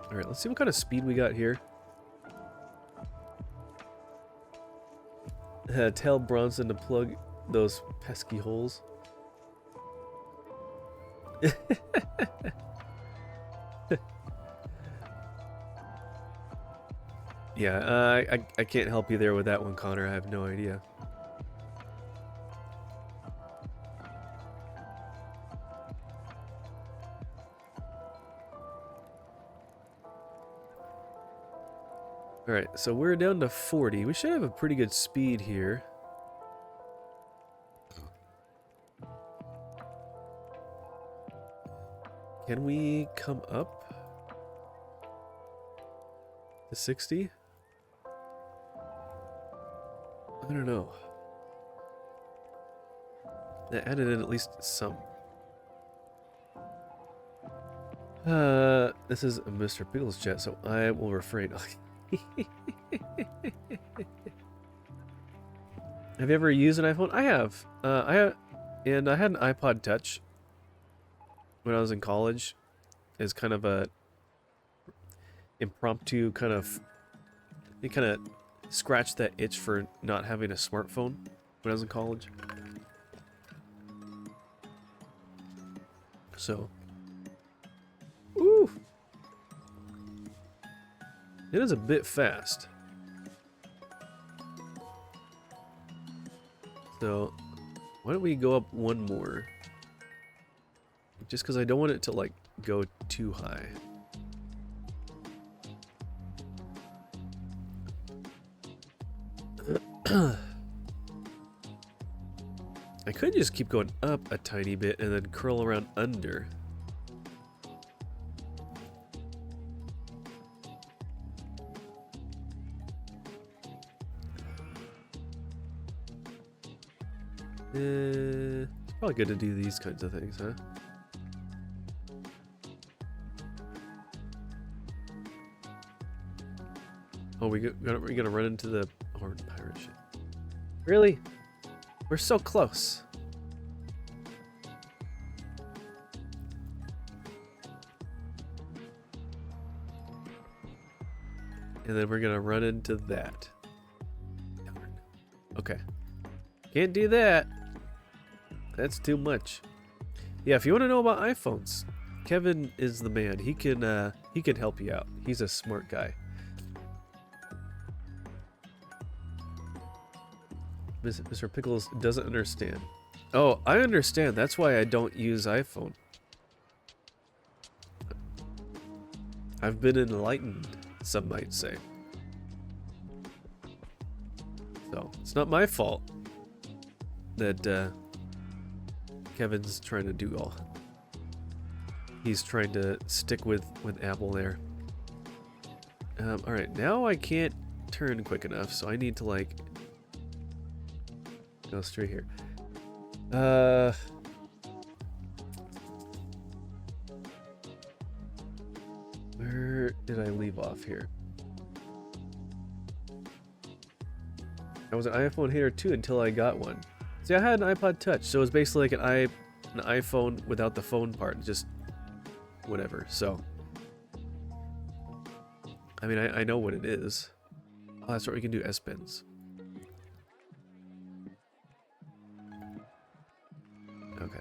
Alright, let's see what kind of speed we got here. Tell Bronson to plug those pesky holes. Yeah, I can't help you there with that one, Connor. I have no idea. Alright, so we're down to 40. We should have a pretty good speed here. Can we come up to 60? I don't know. That added in at least some. This is Mr. Pickle's chat, so I will refrain. Have you ever used an iPhone? I have. And I had an iPod Touch when I was in college. As kind of a impromptu kind of. It kind of scratched that itch for not having a smartphone when I was in college. So. Ooh. It is a bit fast. So, why don't we go up one more? Just because I don't want it to, like, go too high. I could just keep going up a tiny bit and then curl around under. It's probably good to do these kinds of things, huh? Oh, we're gonna run into the horned pirate ship. Really? We're so close. And then we're gonna run into that. Darn. Okay. Can't do that. That's too much. Yeah, if you want to know about iPhones, Kevin is the man. He can help you out. He's a smart guy. Mr. Pickles doesn't understand. Oh, I understand. That's why I don't use iPhone. I've been enlightened, some might say. So, it's not my fault that Kevin's trying to do all. He's trying to stick with Apple there. Alright, now I can't turn quick enough, so I need to, like, go straight here. Where did I leave off here? I was an iPhone hater too until I got one. See, I had an iPod Touch, so it was basically like an iPhone without the phone part, just whatever. So, I mean, I know what it is. Oh, that's what we can do. S-Pens. Okay.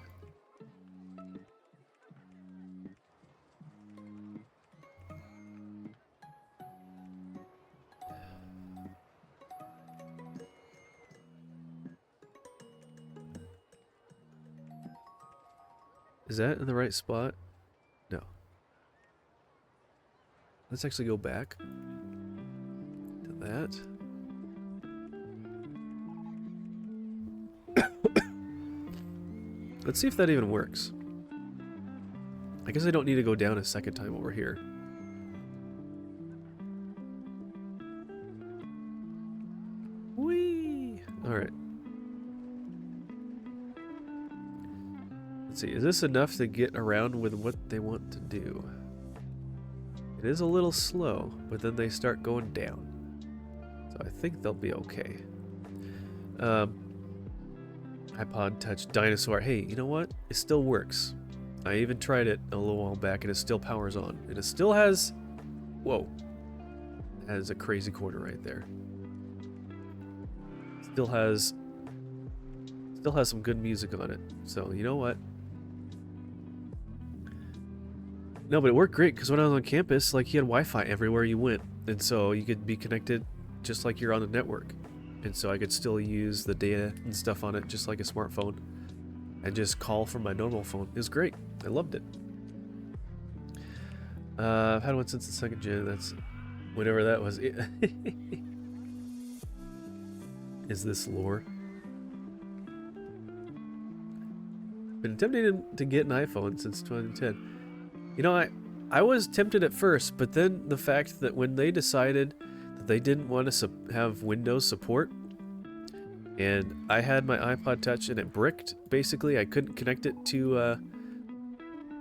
Is that in the right spot? No. Let's actually go back to that. Let's see if that even works. I guess I don't need to go down a second time over here. Whee! Alright. Let's see, is this enough to get around with what they want to do? It is a little slow, but then they start going down. So I think they'll be okay. iPod Touch Dinosaur. Hey, you know what? It still works. I even tried it a little while back and it still powers on. And it still has... Whoa. Has a crazy quarter right there. Still has some good music on it. So, you know what? No, but it worked great because when I was on campus, like, you had Wi-Fi everywhere you went. And so you could be connected just like you're on the network. And so I could still use the data and stuff on it just like a smartphone. And just call from my normal phone. It was great. I loved it. I've had one since the 2nd gen. That's whatever that was. Is this lore? Been tempted to get an iPhone since 2010. You know, I was tempted at first, but then the fact that when they decided that they didn't want to have Windows support, and I had my iPod Touch and it bricked, basically I couldn't connect it to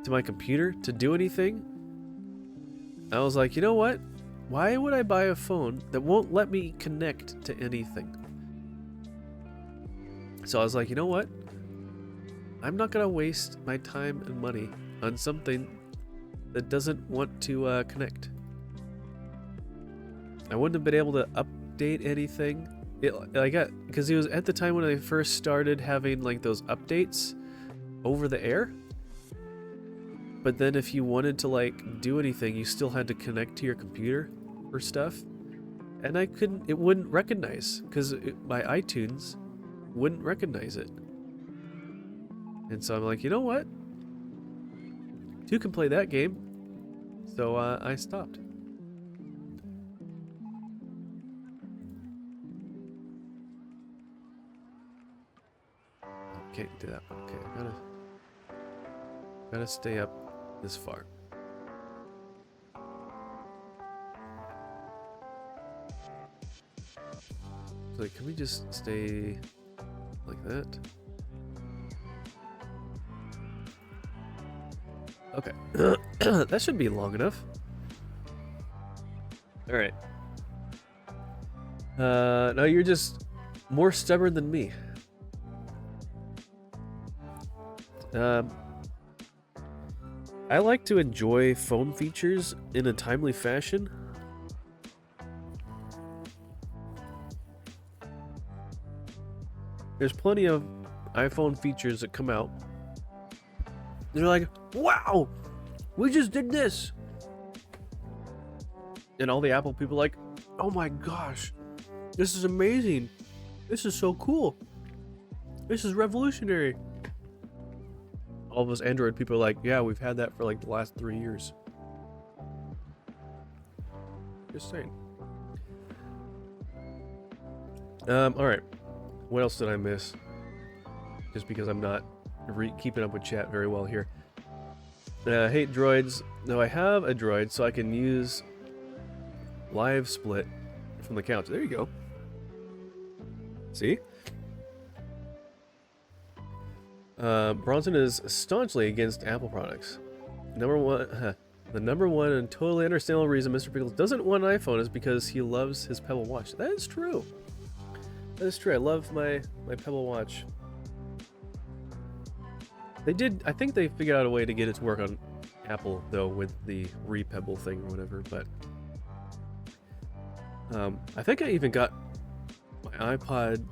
my computer to do anything. I was like, you know what? Why would I buy a phone that won't let me connect to anything? So I was like, you know what? I'm not going to waste my time and money on something that doesn't want to connect. I wouldn't have been able to update anything. Because it was at the time when I first started having like those updates over the air. But then if you wanted to like do anything, you still had to connect to your computer for stuff. And I couldn't, it wouldn't recognize because my iTunes wouldn't recognize it. And so I'm like, you know what? Two can play that game. So I stopped. Can't do that. Okay, I gotta stay up this far. So can we just stay like that? Okay. That should be long enough. Alright. No, you're just more stubborn than me. I like to enjoy phone features in a timely fashion. There's plenty of iPhone features that come out. They're like, wow, we just did this. And all the Apple people are like, oh my gosh, this is amazing. This is so cool. This is revolutionary. All of us Android people are like, yeah, we've had that for like the last 3 years. Just saying. Alright. What else did I miss? Just because I'm not keeping up with chat very well here. Hate droids. No, I have a droid, so I can use live split from the couch. There you go. See? Bronson is staunchly against Apple products. The number one and totally understandable reason Mr. Pickles doesn't want an iPhone is because he loves his Pebble Watch. That is true. That is true. I love my Pebble Watch. I think they figured out a way to get it to work on Apple, though, with the Re-Pebble thing or whatever, but... I think I even got my iPod...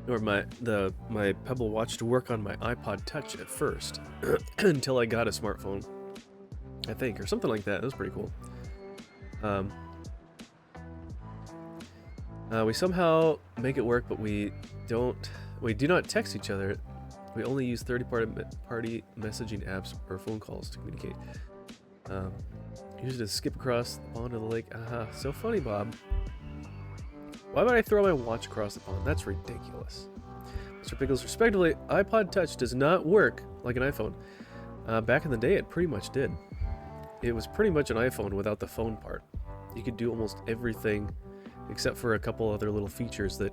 or my Pebble Watch to work on my iPod Touch at first, until I got a smartphone, I think, or something like that. It was pretty cool. We somehow make it work, but we do not text each other. We only use third-party messaging apps or phone calls to communicate. Use it to skip across the pond to the lake. So funny, Bob. Why would I throw my watch across the pond? That's ridiculous. Mr. Pickles, respectively, iPod Touch does not work like an iPhone. Back in the day, it pretty much did. It was pretty much an iPhone without the phone part. You could do almost everything except for a couple other little features that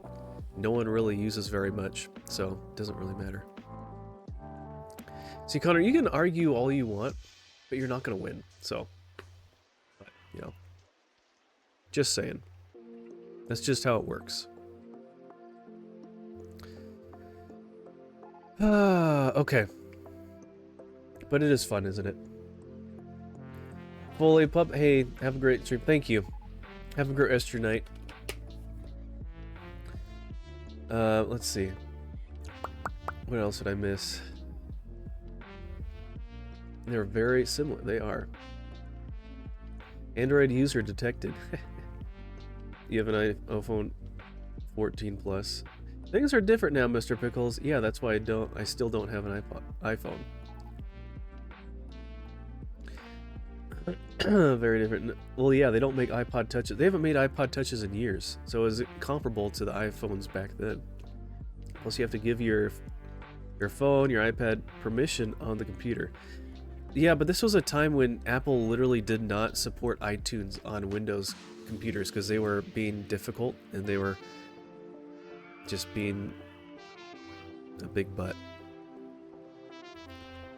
no one really uses very much, so it doesn't really matter. See, Connor, you can argue all you want, but you're not going to win, so, but, you know, just saying. That's just how it works. Okay. But it is fun, isn't it? Fully Pup, hey, have a great stream. Thank you. Have a great rest of your night. Let's see. What else did I miss? They're very similar. They are. Android user detected. You have an iPhone 14 Plus. Things are different now, Mr. Pickles. Yeah, that's why I still don't have an iPhone. Very different. Well, yeah, they don't make iPod Touches. They haven't made iPod Touches in years. So is it comparable to the iPhones back then? Plus, you have to give your phone, your iPad permission on the computer. Yeah, but this was a time when Apple literally did not support iTunes on Windows computers because they were being difficult and they were just being a big butt.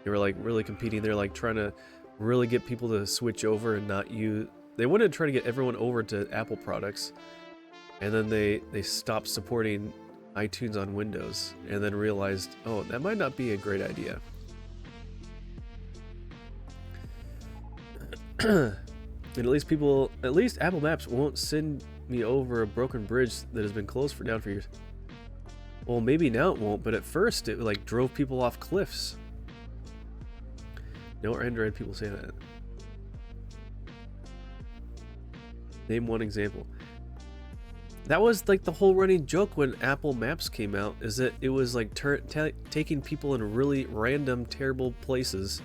They were like really competing. They're like trying to really get people to switch over and not use... They wanted to try to get everyone over to Apple products, and then they stopped supporting iTunes on Windows, and then realized, oh, that might not be a great idea. And at least Apple Maps won't send me over a broken bridge that has been closed down for years. Well, maybe now it won't, but at first it like drove people off cliffs. No Android people say that. Name one example. That was like the whole running joke when Apple Maps came out, is that it was like taking people in really random, terrible places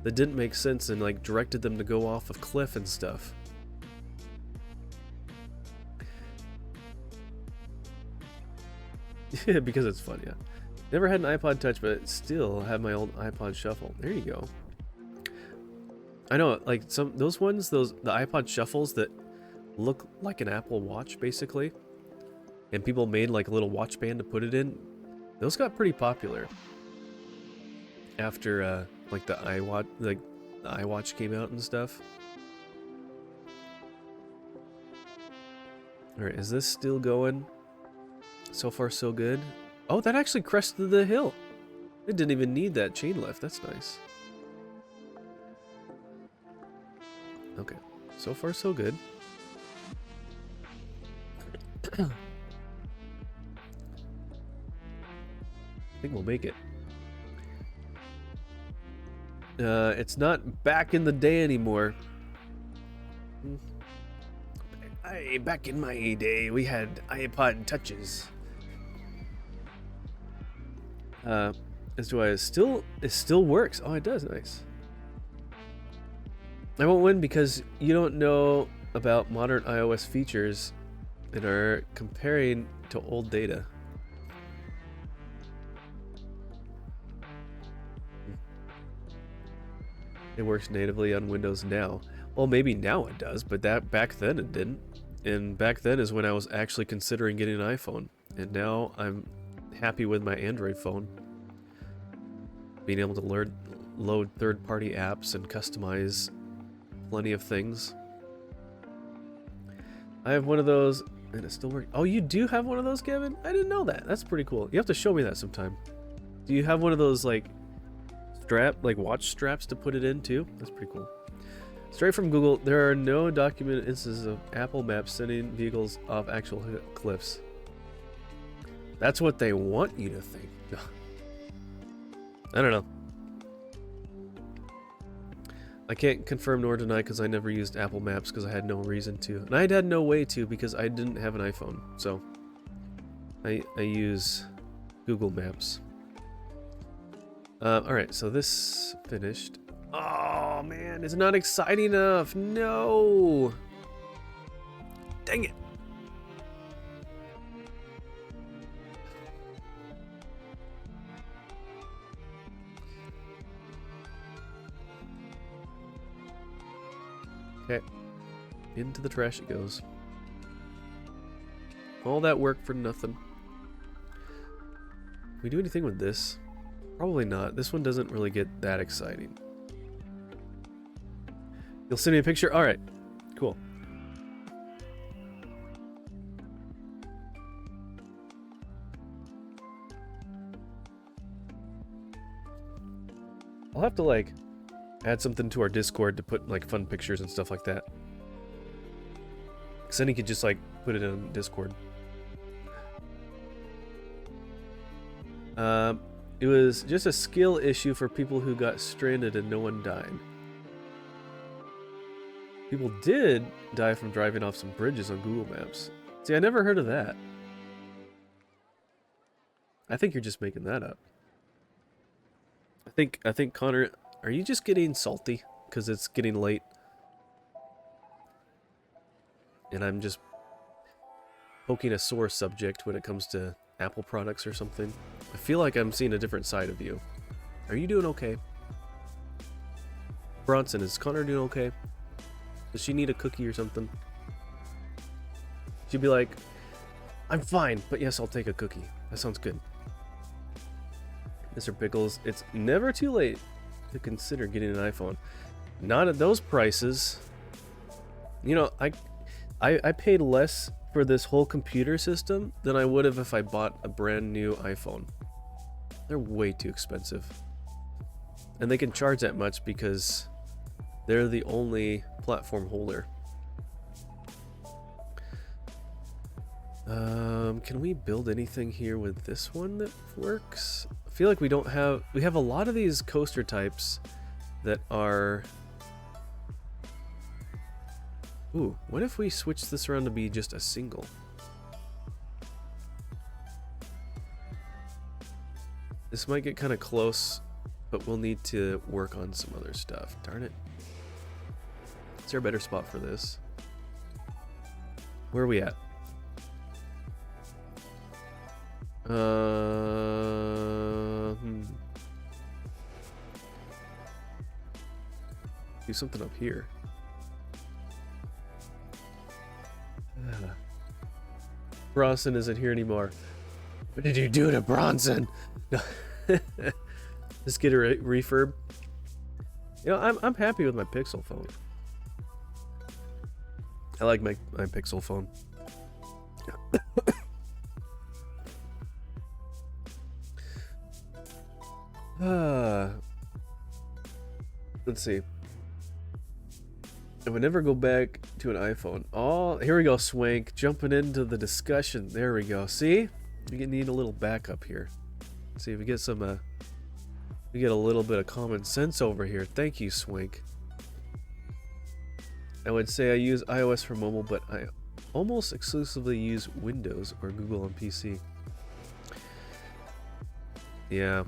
that didn't make sense and like directed them to go off a cliff and stuff. Yeah, because it's fun, yeah. Never had an iPod Touch, but still have my old iPod Shuffle. There you go. I know, like those the iPod Shuffles that look like an Apple Watch, basically, and people made like a little watch band to put it in. Those got pretty popular after like the iWatch came out and stuff. Alright, is this still going? So far, so good. Oh, that actually crested the hill. It didn't even need that chain lift. That's nice. Okay, so far, so good. I think we'll make it. It's not back in the day anymore. Back in my day, we had iPod touches. As do I. It still works. Oh, it does. Nice. I won't win because you don't know about modern iOS features and are comparing to old data. It works natively on Windows now. Well, maybe now it does, but that back then it didn't. And back then is when I was actually considering getting an iPhone. And now I'm happy with my Android phone. Being able to load third-party apps and customize plenty of things. I have one of those, and it still works. Oh, you do have one of those, Kevin? I didn't know that. That's pretty cool. You have to show me that sometime. Do you have one of those, like watch straps to put it in, too? That's pretty cool. Straight from Google, there are no documented instances of Apple Maps sending vehicles off actual cliffs. That's what they want you to think. I don't know. I can't confirm nor deny because I never used Apple Maps because I had no reason to. And I had no way to because I didn't have an iPhone. So I use Google Maps. Alright, so this finished. Oh man, it's not exciting enough. No. Dang it. Okay, into the trash it goes. All that work for nothing. Can we do anything with this? Probably not. This one doesn't really get that exciting. You'll send me a picture? Alright, cool. I'll have to like add something to our Discord to put like fun pictures and stuff like that. Cause then you could just like put it in Discord. It was just a skill issue for people who got stranded and no one died. People did die from driving off some bridges on Google Maps. See, I never heard of that. I think you're just making that up. I think Connor, are you just getting salty because it's getting late? And I'm just poking a sore subject when it comes to Apple products or something. I feel like I'm seeing a different side of you. Are you doing okay? Bronson, is Connor doing okay? Does she need a cookie or something? She'd be like, I'm fine, but yes, I'll take a cookie. That sounds good. Mr. Pickles, it's never too late to consider getting an iPhone. Not at those prices. You know, I paid less for this whole computer system than I would have if I bought a brand new iPhone. They're way too expensive. And they can charge that much because they're the only platform holder. Can we build anything here with this one that works? I feel like we have a lot of these coaster types that are... Ooh, what if we switch this around to be just a single? This might get kind of close, but we'll need to work on some other stuff. Darn it. Is there a better spot for this? Where are we at? Do something up here. Bronson isn't here anymore. What did you do to Bronson? No. Just get a refurb. You know, I'm happy with my Pixel phone. I like my Pixel phone. Let's see. I would never go back to an iPhone. Oh, here we go, Swank. Jumping into the discussion. There we go. See? We need a little backup here. Let's see if we get some, we get a little bit of common sense over here. Thank you, Swank. I would say I use iOS for mobile, but I almost exclusively use Windows or Google on PC. Yeah.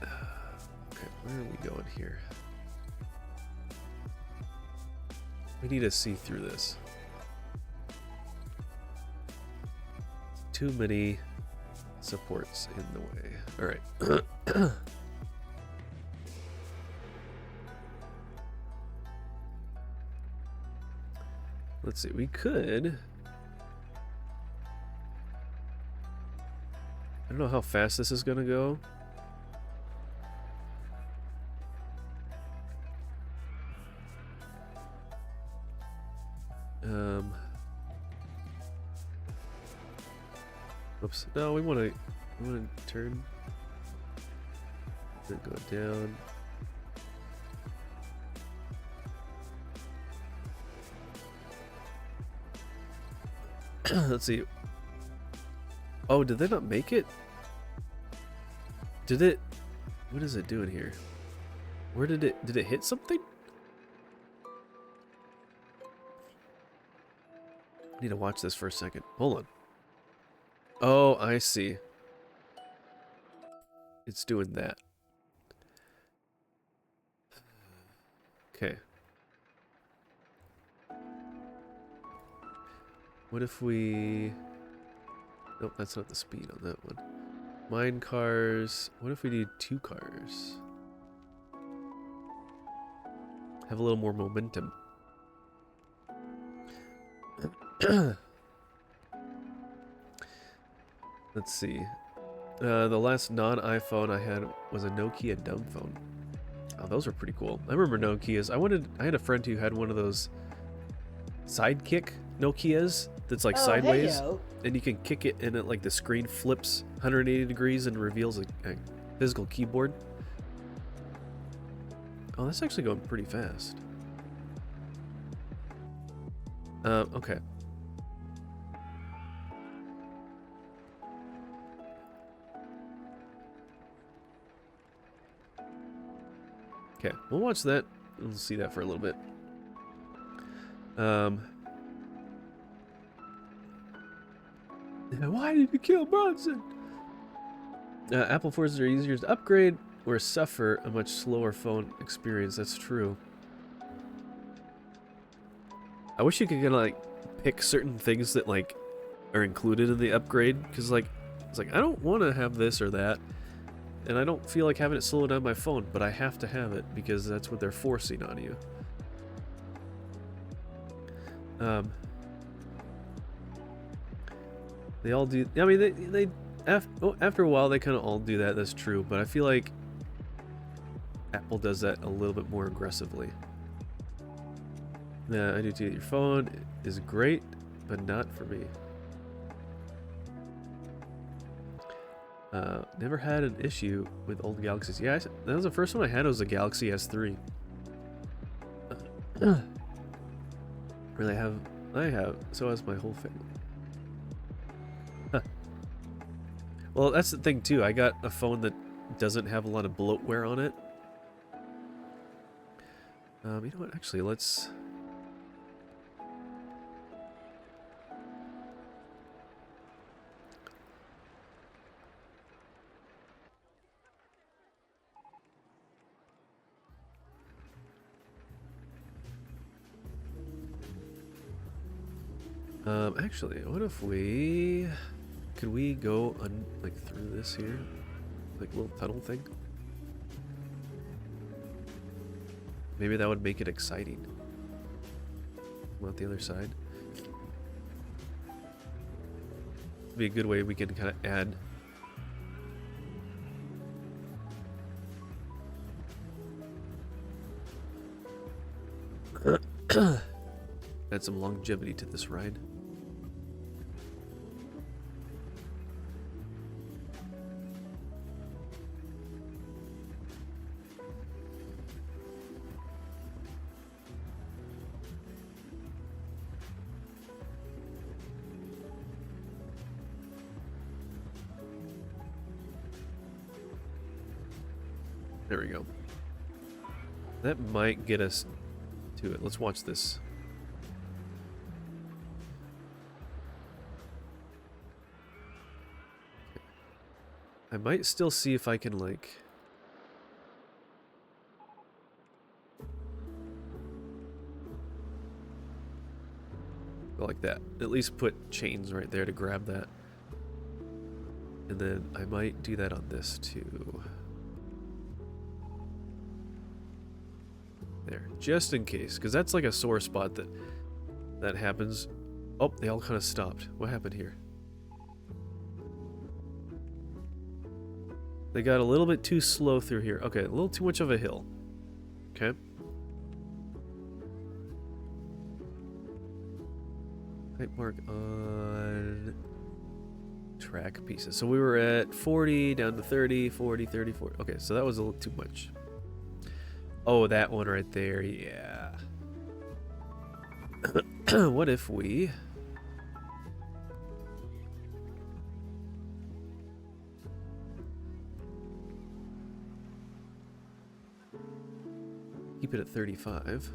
Okay, where are we going here? We need to see through this. Too many supports in the way. All right. Let's see. We could. I don't know how fast this is gonna go. Oops. No, we want to turn. Then go down. Let's see. Oh, did they not make it? Did it? What is it doing here? Where did it hit something? I need to watch this for a second. Hold on. Oh, I see. It's doing that. Okay. What if we... Nope, that's not the speed on that one. Mine cars. What if we do 2 cars? Have a little more momentum. Let's see. The last non-iPhone I had was a Nokia dumb phone. Oh, those were pretty cool. I remember Nokias. I had a friend who had one of those sidekick Nokias that's like sideways, Hey-yo. and you can kick it and it like the screen flips 180 degrees and reveals a physical keyboard. Oh, that's actually going pretty fast. Okay. Okay, we'll watch that. We'll see that for a little bit. Why did you kill Bronson? Apple forces are easier to upgrade or suffer a much slower phone experience. That's true. I wish you could kind of like pick certain things that like are included in the upgrade, because like it's like I don't want to have this or that, and I don't feel like having it slow down my phone, but I have to have it because that's what they're forcing on you. They all do. I mean, they after a while they kind of all do that. That's true, but I feel like Apple does that a little bit more aggressively. I do too. Your phone is great, but not for me. Never had an issue with old Galaxies. Yeah, that was the first one I had. Was a Galaxy S3. Really I have. So has my whole family. Huh. Well, that's the thing too. I got a phone that doesn't have a lot of bloatware on it. You know what? Actually, let's. Actually, what if we... Could we go like through this here? Like little tunnel thing? Maybe that would make it exciting. Want the other side? Be a good way we can kind of add... add some longevity to this ride. There we go. That might get us to it. Let's watch this. I might still see if I can, like... go like that. At least put chains right there to grab that. And then I might do that on this too. There, just in case, because that's like a sore spot that happens. Oh, they all kind of stopped. What happened here? They got a little bit too slow through here. Okay, a little too much of a hill. Okay. Type mark on track pieces. So we were at 40, down to 30, 40, 30, 40. Okay, so that was a little too much. Oh, that one right there, yeah. What if we... keep it at 35.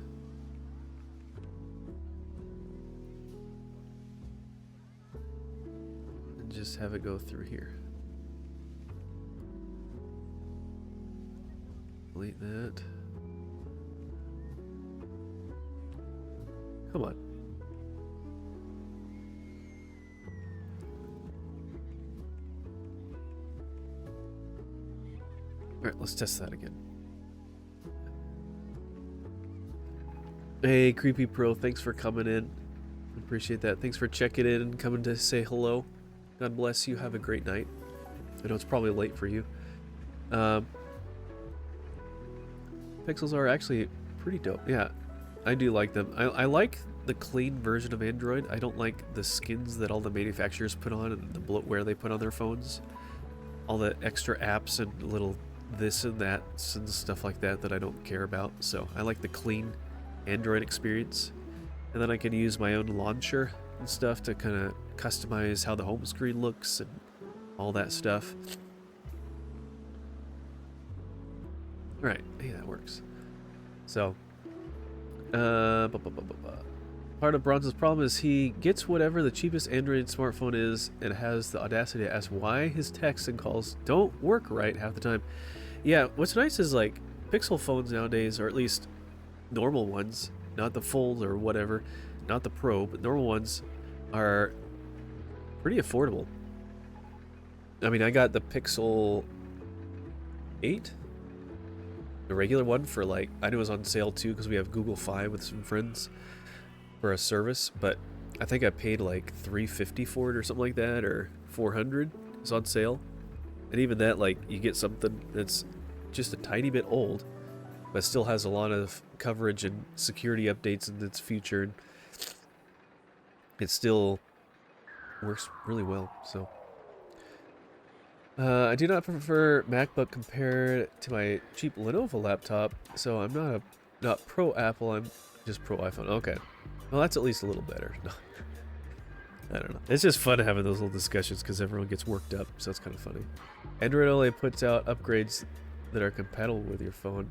And just have it go through here. Delete that. Come on. Alright, let's test that again. Hey, Creepy Pro, thanks for coming in. Appreciate that. Thanks for checking in and coming to say hello. God bless you. Have a great night. I know it's probably late for you. Pixels are actually pretty dope. Yeah, I do like them. I like the clean version of Android. I don't like the skins that all the manufacturers put on and the bloatware they put on their phones. All the extra apps and little this and that and stuff like that that I don't care about. So I like the clean Android experience. And then I can use my own launcher and stuff to kind of customize how the home screen looks and all that stuff. Alright, hey, that works. So, part of Bronze's problem is he gets whatever the cheapest Android smartphone is and has the audacity to ask why his texts and calls don't work right half the time. Yeah, what's nice is like Pixel phones nowadays, or at least normal ones, not the Fold or whatever, not the Pro, but normal ones are pretty affordable. I mean, I got the Pixel 8, the regular one, for like, I knew it was on sale too because we have Google Fi with some friends for a service, but I think I paid like $350 for it or something like that, or $400. It's on sale. And even that, like, you get something that's just a tiny bit old, but still has a lot of coverage and security updates in its future. It still works really well. So I do not prefer MacBook compared to my cheap Lenovo laptop, so I'm not pro Apple, I'm just pro iPhone. Okay, well, that's at least a little better. I don't know. It's just fun having those little discussions because everyone gets worked up, so it's kind of funny. Android only puts out upgrades that are compatible with your phone.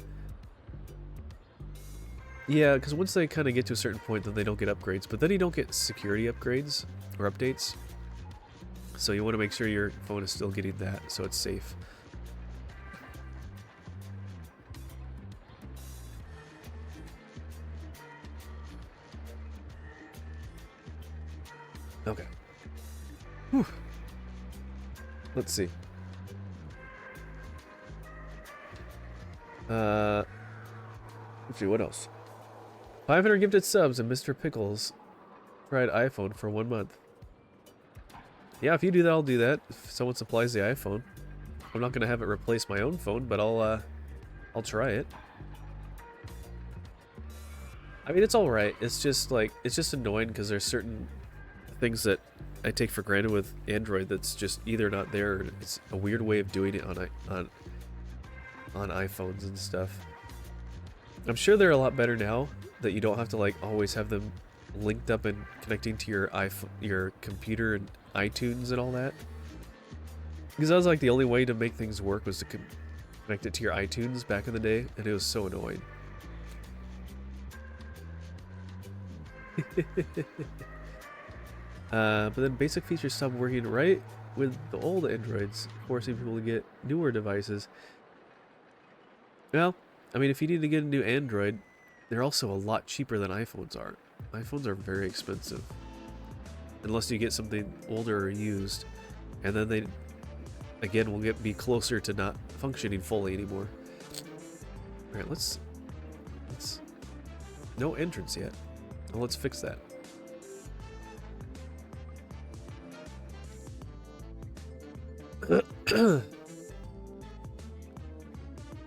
Yeah, because once they kind of get to a certain point, then they don't get upgrades. But then you don't get security upgrades or updates. So you want to make sure your phone is still getting that, so it's safe. Okay. Whew. Let's see. Let's see, what else? 500 gifted subs and Mr. Pickles tried iPhone for 1 month. Yeah, if you do that, I'll do that. If someone supplies the iPhone. I'm not going to have it replace my own phone, but I'll try it. I mean, it's alright. It's just like, it's just annoying because there's certain things that I take for granted with Android that's just either not there, or it's a weird way of doing it on iPhones and stuff. I'm sure they're a lot better now that you don't have to like always have them linked up and connecting to your iPhone, your computer and iTunes and all that. Because that was like the only way to make things work was to connect it to your iTunes back in the day, and it was so annoying. But then basic features stopped working right with the old Androids, forcing people to get newer devices. Well, I mean, if you need to get a new Android, they're also a lot cheaper than iPhones are. iPhones are very expensive. Unless you get something older or used. And then they, again, will be closer to not functioning fully anymore. Alright, let's... No entrance yet. Well, let's fix that.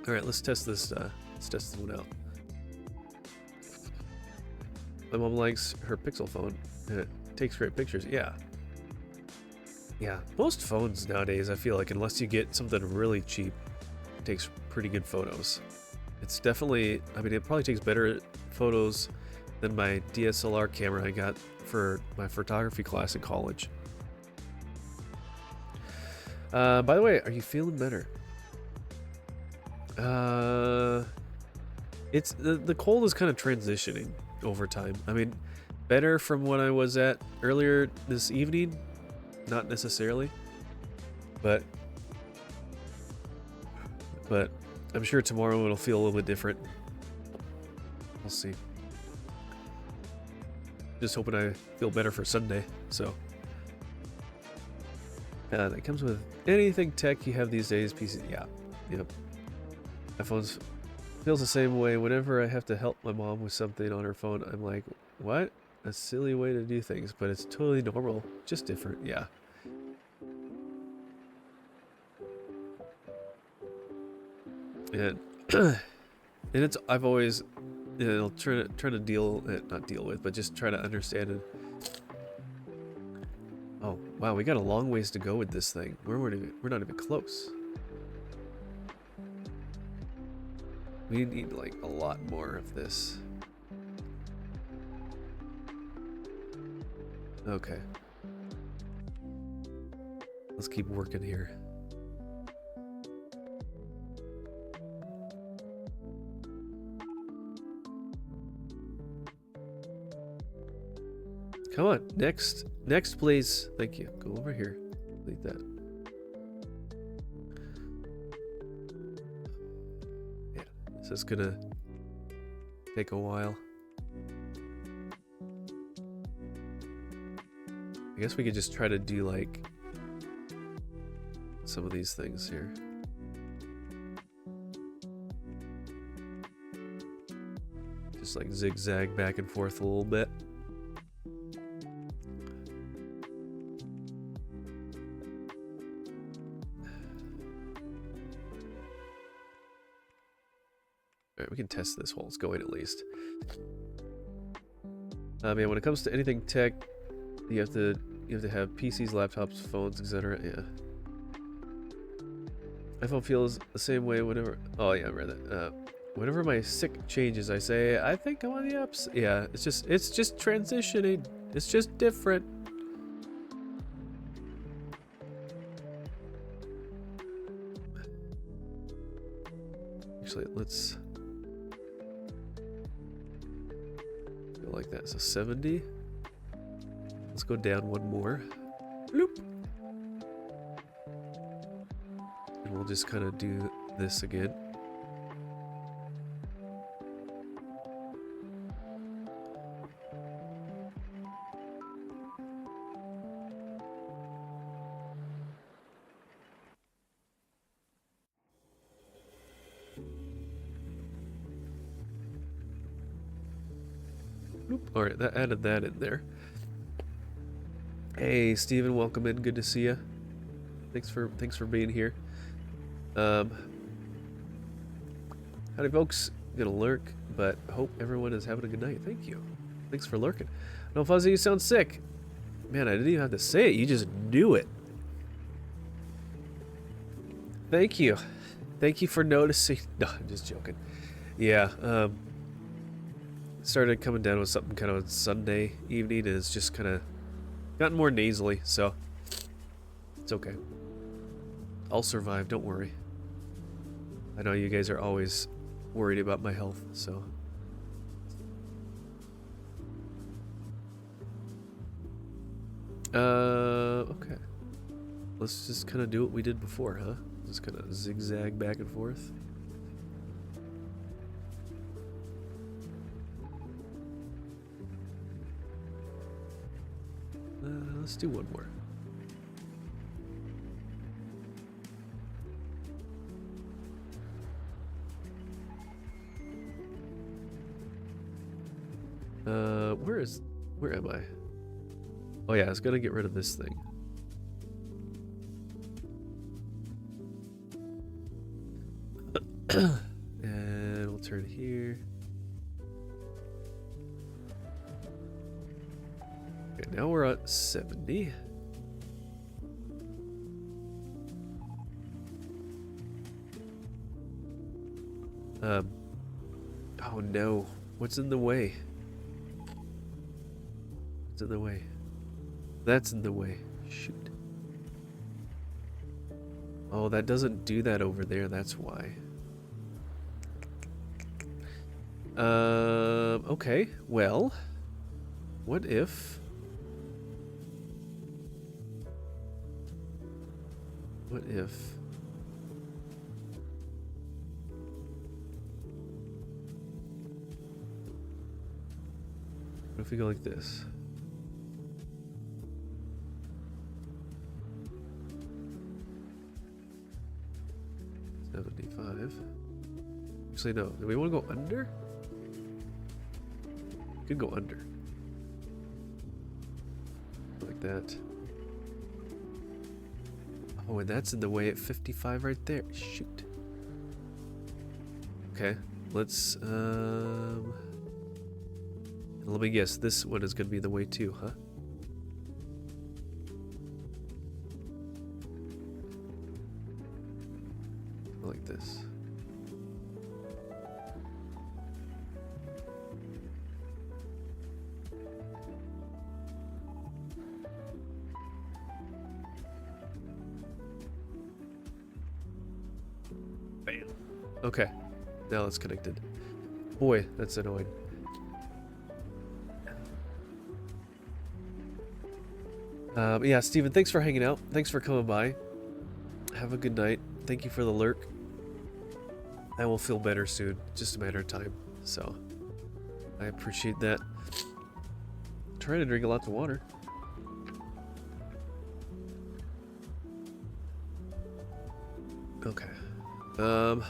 Alright, let's test this one out. My mom likes her Pixel phone, and it takes great pictures. Yeah. Yeah, most phones nowadays, I feel like, unless you get something really cheap, it takes pretty good photos. It's definitely, I mean, it probably takes better photos than my DSLR camera I got for my photography class in college. By the way, are you feeling better? It's the cold is kind of transitioning over time. I mean, better from what I was at earlier this evening, not necessarily, but I'm sure tomorrow it'll feel a little bit different. We'll see. Just hoping I feel better for Sunday. So that comes with anything tech you have these days. PC, yeah, yep. iPhones feels the same way. Whenever I have to help my mom with something on her phone, I'm like, what? A silly way to do things, but it's totally normal, just different. Yeah. And and it's I've always, you know, try to not deal with, but just try to understand it. Oh wow, we got a long ways to go with this thing. We're not even close. We need like a lot more of this. Okay. Let's keep working here. Come on, next please. Thank you. Go over here. Delete that. Yeah, this is gonna take a while. I guess we could just try to do like some of these things here. Just like zigzag back and forth a little bit. Alright, we can test this while it's going at least. Yeah, when it comes to anything tech, you have to have PCs, laptops, phones, etc. Yeah. iPhone feels the same way whenever. Oh yeah, I read that. Whenever my sick changes, I say I think I'm on the ups. Yeah, it's just transitioning. It's just different. Actually, let's go like that. So 70. Let's go down one more. Bloop. And we'll just kind of do this again. Bloop. All right, that added that in there. Hey, Steven, welcome in. Good to see you. Thanks for being here. Howdy, folks. Gonna lurk, but hope everyone is having a good night. Thank you. Thanks for lurking. No, Fuzzy, you sound sick. Man, I didn't even have to say it. You just knew it. Thank you. Thank you for noticing. No, I'm just joking. Yeah. Started coming down with something kind of Sunday evening, and it's just kind of gotten more nasally, so it's okay. I'll survive, don't worry. I know you guys are always worried about my health, so. Okay. Let's just kind of do what we did before, huh? Just kind of zigzag back and forth. Let's do one more. Where am I? Oh yeah, I was gonna get rid of this thing. And we'll turn here. Okay, now we're at 70. Oh no, what's in the way? What's in the way? That's in the way. Shoot. Oh, that doesn't do that over there, that's why. Okay, well, what if... What if... What if we go like this? Actually, no. Do we want to go under? We could go under. Like that. Oh, and that's in the way at 55 right there. Shoot. Okay, let's, let me guess. This one is going to be the way too, huh? Like this. Bam. Okay, now it's connected. Boy, that's annoying. Yeah, Steven, thanks for hanging out. Thanks for coming by. Have a good night. Thank you for the lurk. I will feel better soon. Just a matter of time. So, I appreciate that. I'm trying to drink lots of water. Okay. Alright,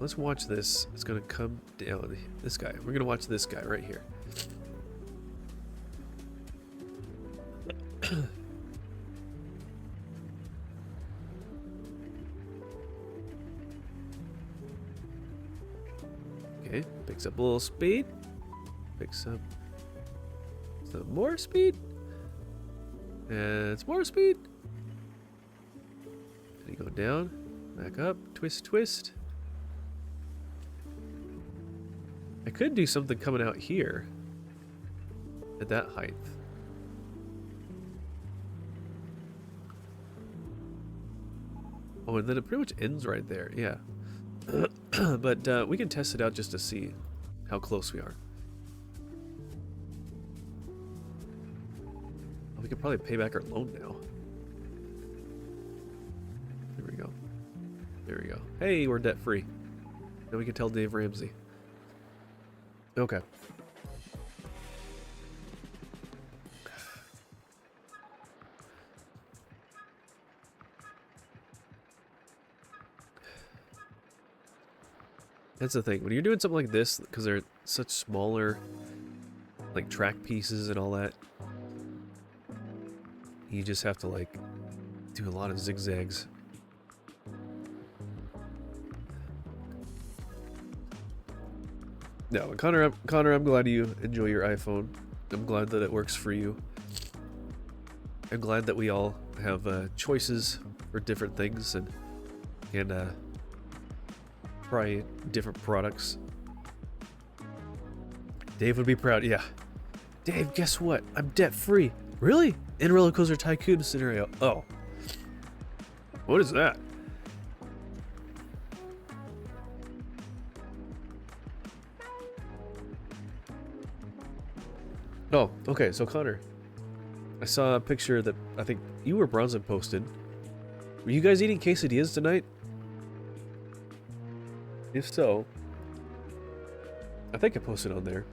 let's watch this. It's gonna come down. This guy. We're gonna watch this guy right here. Okay, picks up a little speed. Picks up some more speed. And it's more speed. And you go down, back up, twist, twist. I could do something coming out here at that height. Oh, and then it pretty much ends right there, yeah. But we can test it out just to see how close we are. Oh, we could probably pay back our loan now. There we go. There we go. Hey, we're debt free. Now we can tell Dave Ramsey. Okay. That's the thing. When you're doing something like this, because they're such smaller, like, track pieces and all that, you just have to, like, do a lot of zigzags. No, Connor, I'm glad you enjoy your iPhone. I'm glad that it works for you. I'm glad that we all have choices for different things and try different products. Dave would be proud. Yeah. Dave, guess what? I'm debt free. Really? In Rollercoaster Tycoon scenario. Oh. What is that? Oh, okay. So Connor, I saw a picture that I think you or Bronson posted. Were you guys eating quesadillas tonight? If so, I think I posted on there.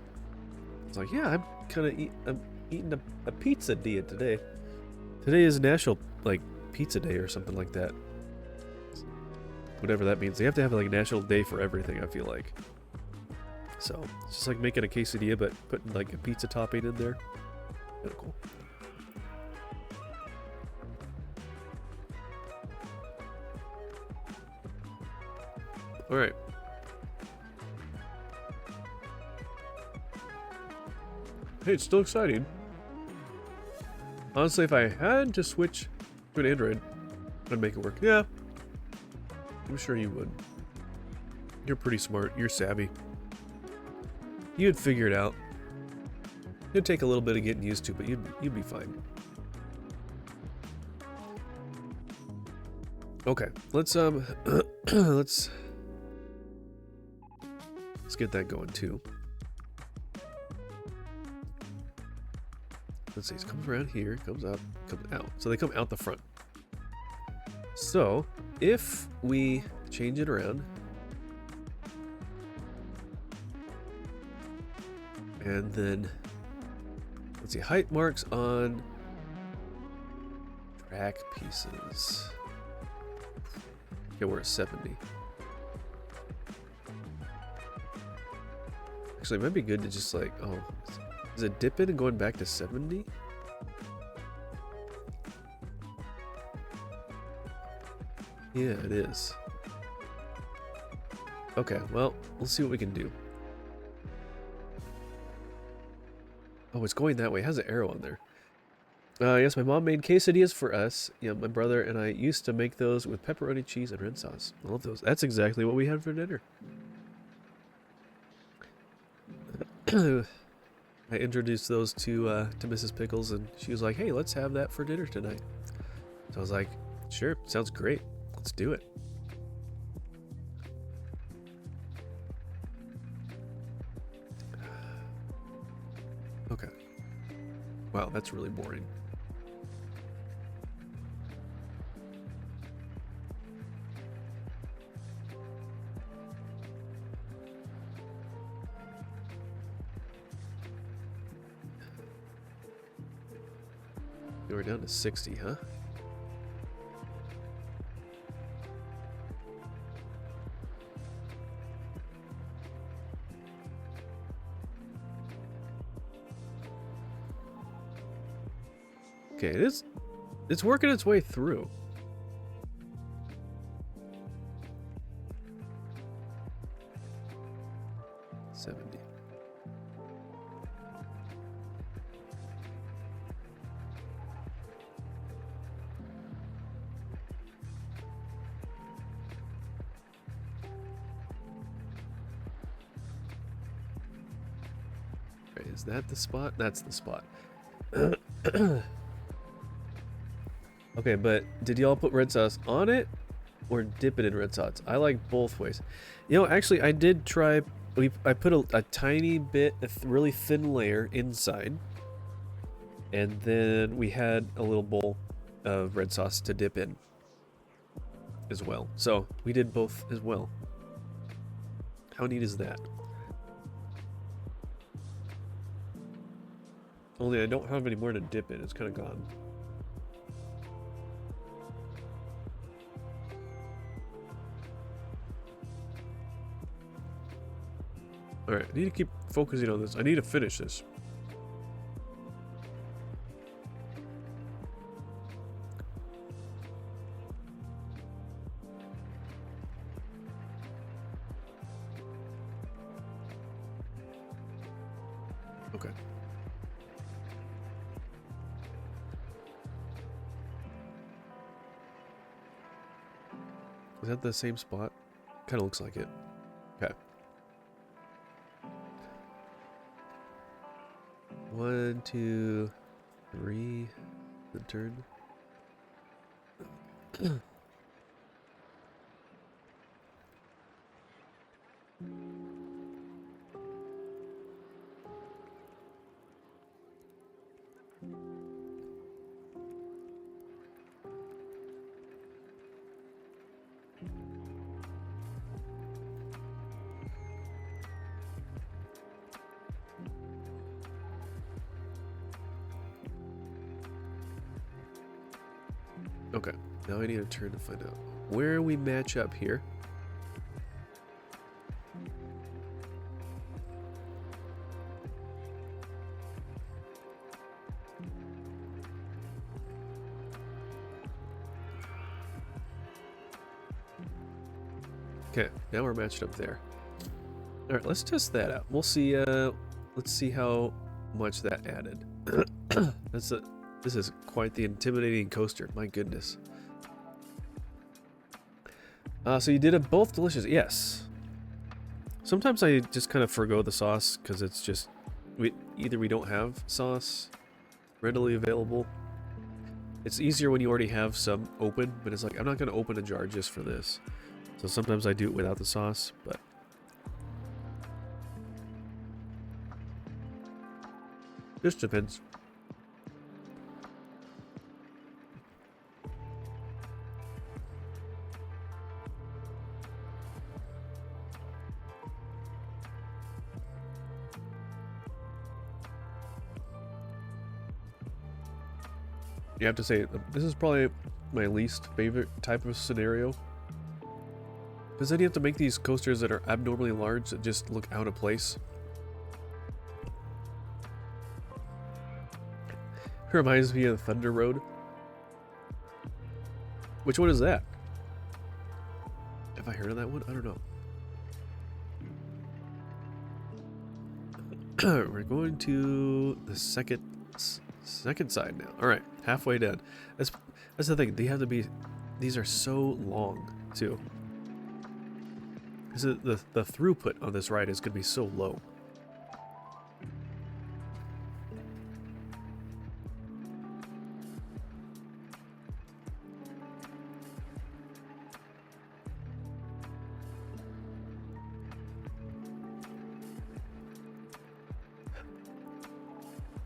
It's like, yeah, I'm eating a pizza dia today. Today is National like Pizza Day or something like that. Whatever that means. They have to have like a national day for everything, I feel like. So it's just like making a quesadilla but putting like a pizza topping in there. Kinda cool. Alright. Hey, it's still exciting. Honestly, if I had to switch to an Android, I'd make it work. Yeah. I'm sure you would. You're pretty smart. You're savvy. You'd figure it out. It'd take a little bit of getting used to, but you'd be fine. Okay, let's let's get that going too. Let's see, it comes around here, comes up, comes out. So they come out the front. So if we change it around, and then let's see, height marks on track pieces. Okay, we're at 70. Actually, it might be good to just like, oh, is it dipping and going back to 70? Yeah, it is. Okay, well, we'll see what we can do. Oh, it's going that way. It has an arrow on there. Yes, my mom made quesadillas for us. Yeah, my brother and I used to make those with pepperoni, cheese, and red sauce. I love those. That's exactly what we had for dinner. I introduced those to Mrs. Pickles, and she was like, "Hey, let's have that for dinner tonight." So I was like, "Sure, sounds great. Let's do it." Okay. Wow, that's really boring. We're down to 60, huh? Okay, it's working its way through. Is that the spot? That's the spot. Okay, but did y'all put red sauce on it or dip it in red sauce? I like both ways. You know, actually, I did try. I put a tiny bit, really thin layer inside, and then we had a little bowl of red sauce to dip in as well. So we did both as well. How neat is that? Only I don't have any more to dip in. It's kind of gone. Alright, I need to keep focusing on this. I need to finish this. Okay. Is that the same spot? Kind of looks like it. Okay. 1, 2, 3. The turn. Okay, now I need to turn to find out where we match up here. Okay, now we're matched up there. All right, let's test that out. We'll see. Let's see how much that added. This is quite the intimidating coaster. My goodness. So you did it both delicious. Yes. Sometimes I just kind of forgo the sauce because it's just either we don't have sauce readily available. It's easier when you already have some open, but it's like I'm not going to open a jar just for this. So sometimes I do it without the sauce, but just depends. You have to say, this is probably my least favorite type of scenario. Because then you have to make these coasters that are abnormally large that just look out of place. It reminds me of Thunder Road. Which one is that? Have I heard of that one? I don't know. We're going to the second side now. All right, halfway done. That's the thing. They have to be. These are so long too. Because the throughput on this ride is going to be so low.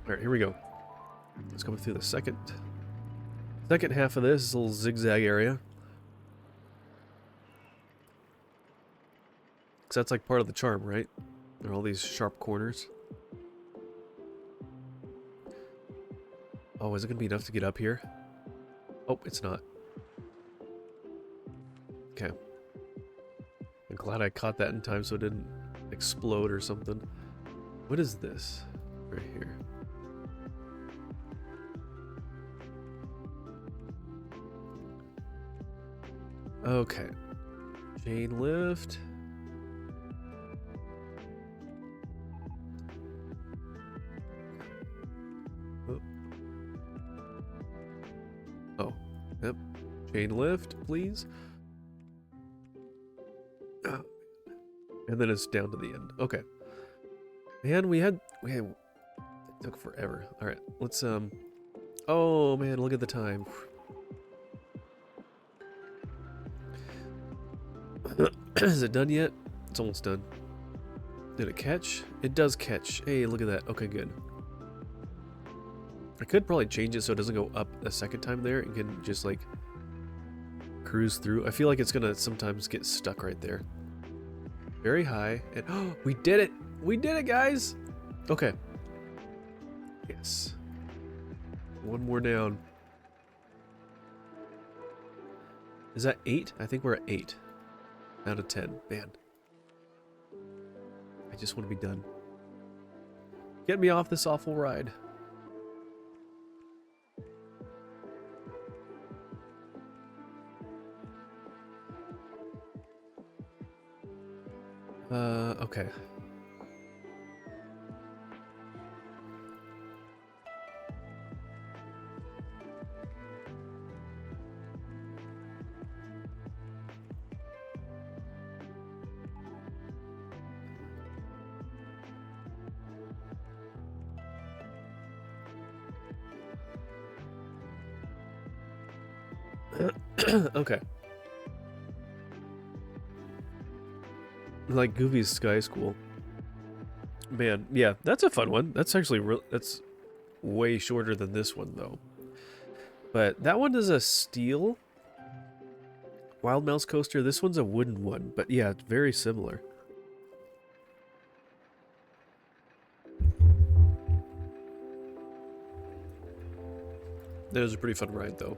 All right, here we go. Let's go through the second half of this little zigzag area. Because that's like part of the charm, right? There are all these sharp corners. Oh, is it going to be enough to get up here? Oh, it's not. Okay. I'm glad I caught that in time so it didn't explode or something. What is this? Right here. Okay. Chain lift. Oh. Yep. Chain lift, please. And then it's down to the end. Okay. Man, we had it took forever. All right. Let's oh man, look at the time. Is it done yet? It's almost done. Did it catch? It does catch. Hey, look at that. Okay, good. I could probably change it so it doesn't go up a second time there and can just like cruise through. I feel like it's gonna sometimes get stuck right there. Very high. And oh, we did it! We did it, guys! Okay. Yes. One more down. Is that 8? I think we're at 8. Out of 10. Man. I just want to be done. Get me off this awful ride. Okay. Okay. Like Goofy's Sky School. Man, yeah, that's a fun one. That's actually that's way shorter than this one though. But that one is a steel Wild Mouse coaster. This one's a wooden one, but yeah, it's very similar. That was a pretty fun ride though.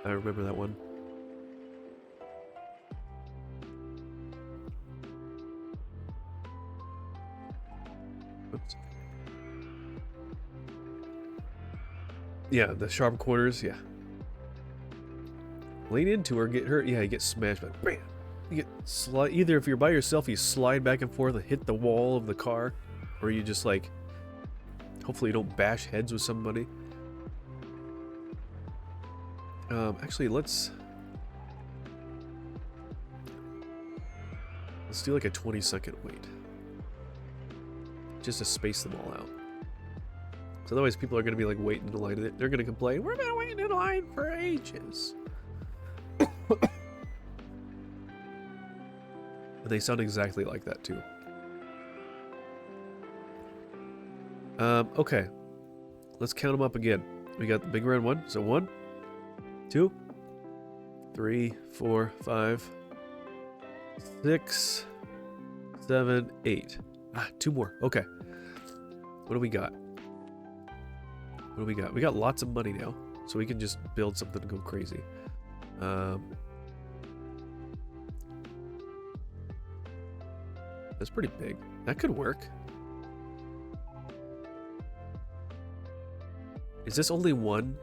I remember that one. Oops. Yeah, the sharp corners, yeah. Lean into her, get hurt, yeah, you get smashed, but bam! You get either if you're by yourself, you slide back and forth and hit the wall of the car, or you just like, hopefully you don't bash heads with somebody. Actually, let's do like a 20-second wait. Just to space them all out. So otherwise people are going to be like waiting in line. They're going to complain, we're been waiting in line for ages. And they sound exactly like that too. Okay. Let's count them up again. We got the big round one. So 1, 2, 3, 4, 5, 6, 7, 8. Ah, 2 more. Okay. What do we got? What do we got? We got lots of money now, so we can just build something to go crazy. That's pretty big. That could work. Is this only one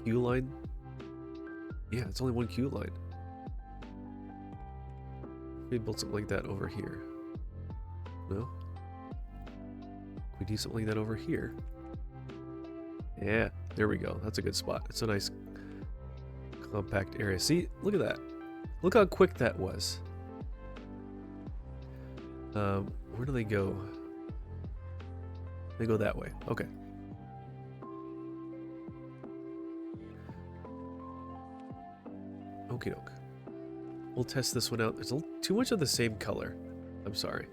queue line? Yeah, it's only one queue line. We build something like that over here. No? We do something like that over here. Yeah, there we go. That's a good spot. It's a nice compact area. See, look at that. Look how quick that was. Where do they go? They go that way. Okay. Okie doke. We'll test this one out. There's too much of the same color. I'm sorry.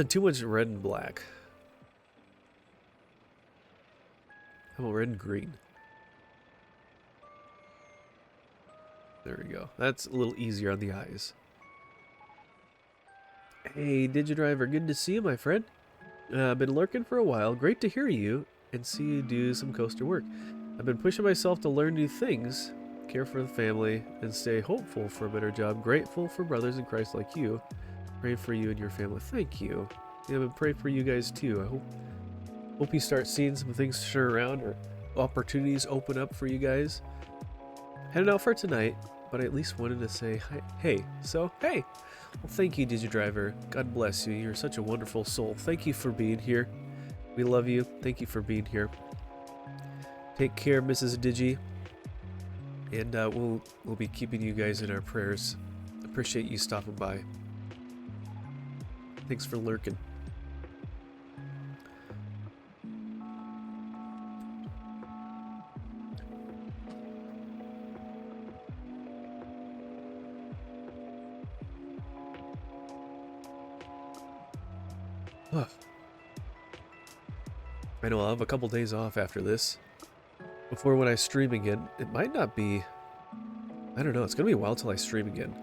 Too much red and black. How about red and green? There we go. That's a little easier on the eyes. Hey, Digidriver, good to see you, my friend. I've been lurking for a while. Great to hear you and see you do some coaster work. I've been pushing myself to learn new things, care for the family, and stay hopeful for a better job. Grateful for brothers in Christ like you. Pray for you and your family. Thank you. Yeah, but pray for you guys too. I hope you start seeing some things turn around or opportunities open up for you guys. Heading out for tonight, but I at least wanted to say hi. Hey. So, hey. Well, thank you, Digidriver. God bless you. You're such a wonderful soul. Thank you for being here. We love you. Thank you for being here. Take care, Mrs. Digi. And we'll be keeping you guys in our prayers. Appreciate you stopping by. Thanks for lurking. I know I'll have a couple days off after this. Before when I stream again, it might not be... I don't know, it's gonna be a while till I stream again.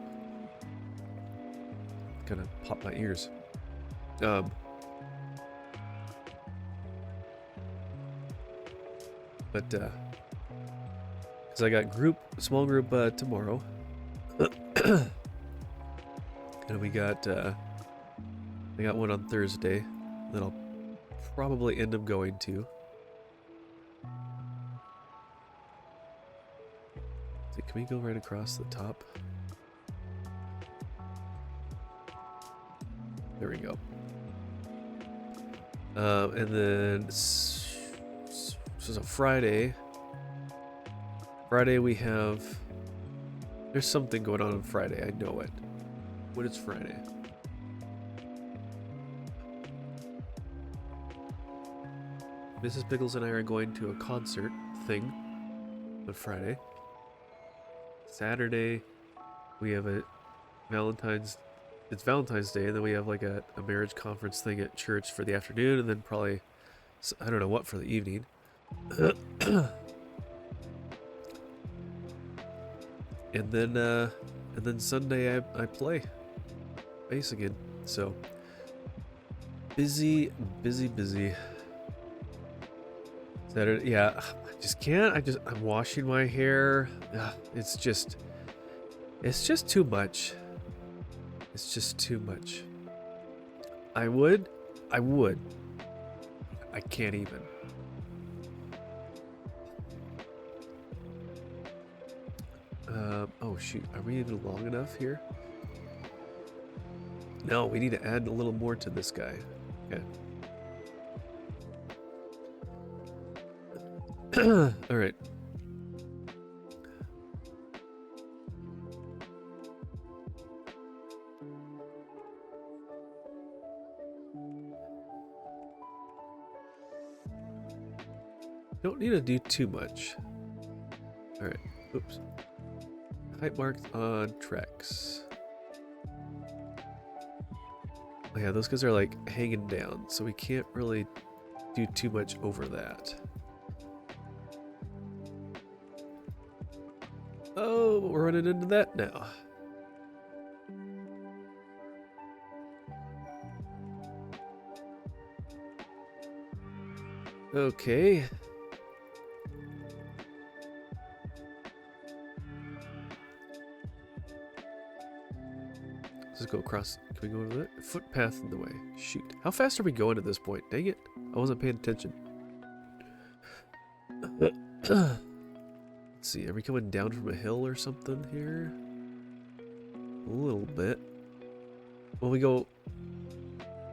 Gonna pop my ears. Because I got small group tomorrow. And we got one on Thursday that I'll probably end up going to. See, can we go right across the top? There we go. And then so Friday. Friday we have. There's something going on Friday. I know it. What is Friday? Mrs. Pickles and I are going to a concert thing on Friday. Saturday, we have a it's Valentine's Day, and then we have like a marriage conference thing at church for the afternoon, and then probably, I don't know what, for the evening. And then Sunday I play bass again. So Busy, busy, busy. Saturday, yeah. I just can't. I'm washing my hair. It's just too much. It's just too much. I would. I can't even. Oh shoot, are we even long enough here? No, we need to add a little more to this guy. Okay. All right. Don't need to do too much. All right. Oops. Height marks on tracks. Oh yeah, those guys are like hanging down, so we can't really do too much over that. Oh, we're running into that now. Okay. Let's go across. Can we go over that? Footpath in the way. Shoot. How fast are we going at this point? Dang it. I wasn't paying attention. Let's see. Are we coming down from a hill or something here? A little bit. Well, we go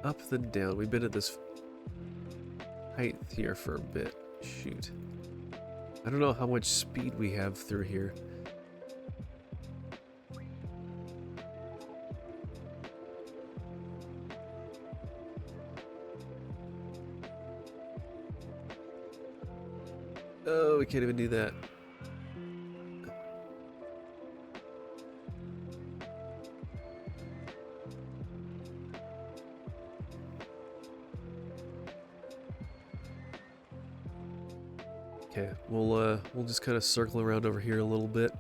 up then down. We've been at this height here for a bit. Shoot. I don't know how much speed we have through here. Oh, we can't even do that. Okay, we'll just kind of circle around over here a little bit.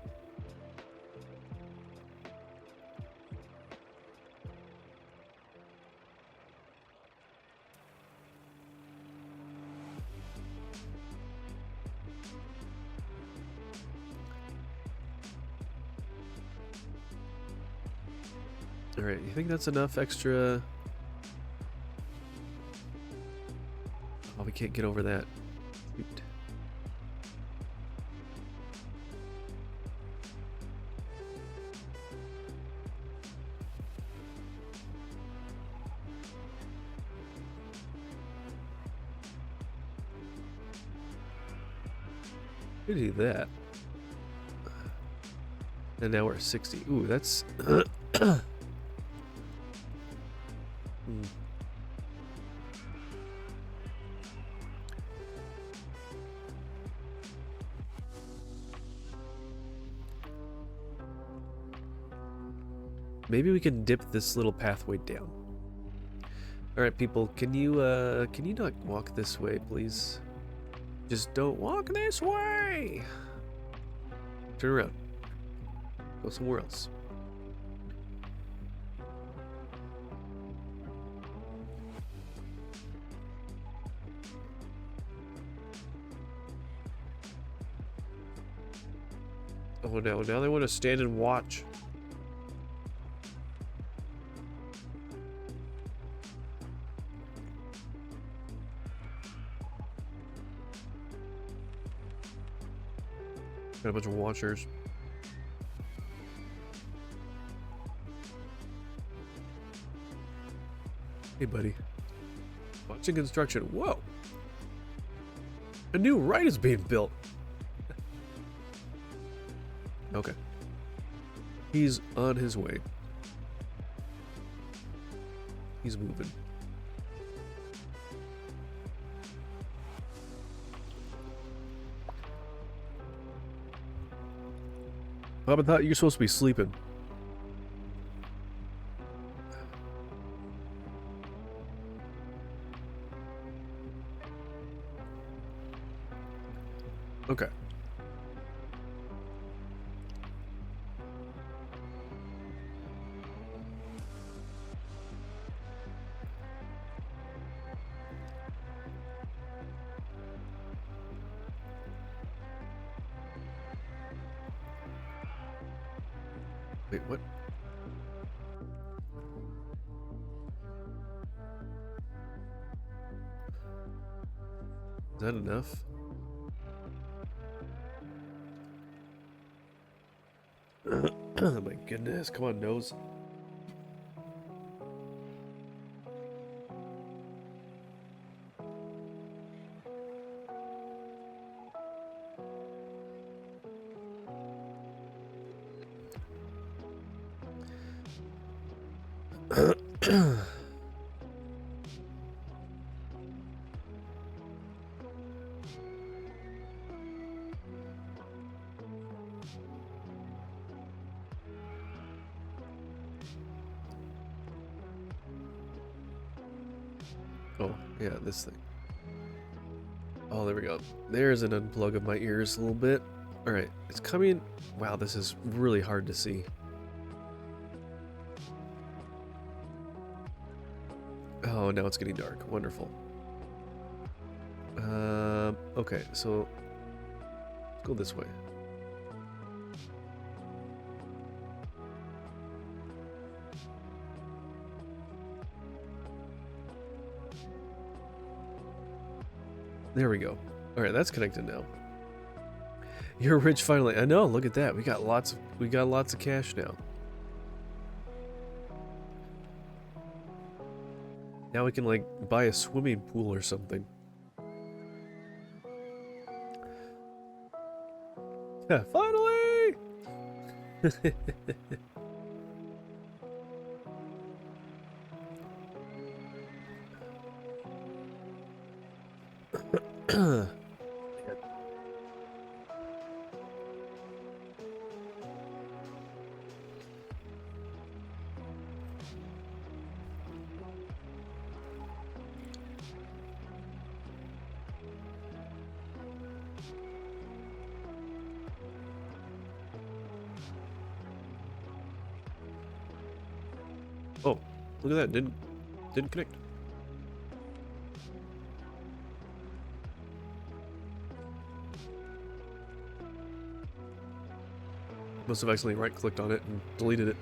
All right, you think that's enough extra? Oh, we can't get over that. Shoot. We do that. And now we're at 60. Ooh, that's... Maybe we can dip this little pathway down. All right, people, can you not walk this way, please? Just don't walk this way. Turn around. Go somewhere else. Oh no, now they want to stand and watch. Got a bunch of watchers. Hey, buddy. Watching construction. Whoa! A new ride is being built. Okay. He's on his way. He's moving. Bob, I thought you were supposed to be sleeping. Okay. Wait, what? Is that enough? Oh my goodness, come on, nose. Oh, yeah, this thing. Oh, there we go. There's an unplug of my ears a little bit. Alright, it's coming. Wow, this is really hard to see. Oh, now it's getting dark. Wonderful. Okay, so let's go this way. There we go. Alright, that's connected now. You're rich finally. I know, look at that. We got lots of cash now. Now we can like buy a swimming pool or something. Yeah, finally! Oh, look at that. Didn't connect. Must have accidentally right-clicked on it and deleted it.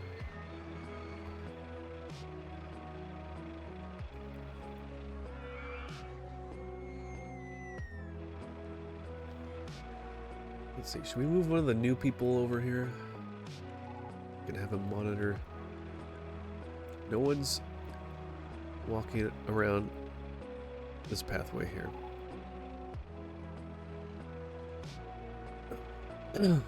Let's see. Should we move one of the new people over here? Gonna have him monitor. No one's walking around this pathway here. Okay.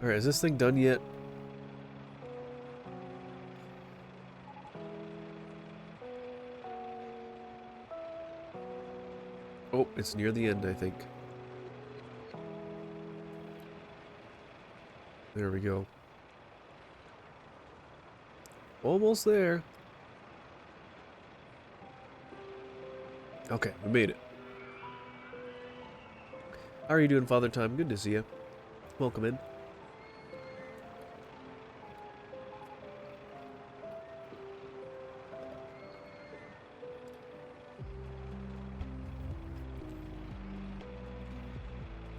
Alright, is this thing done yet? Oh, it's near the end, I think. There we go. Almost there. Okay, we made it. How are you doing, Father Time? Good to see you. Welcome in.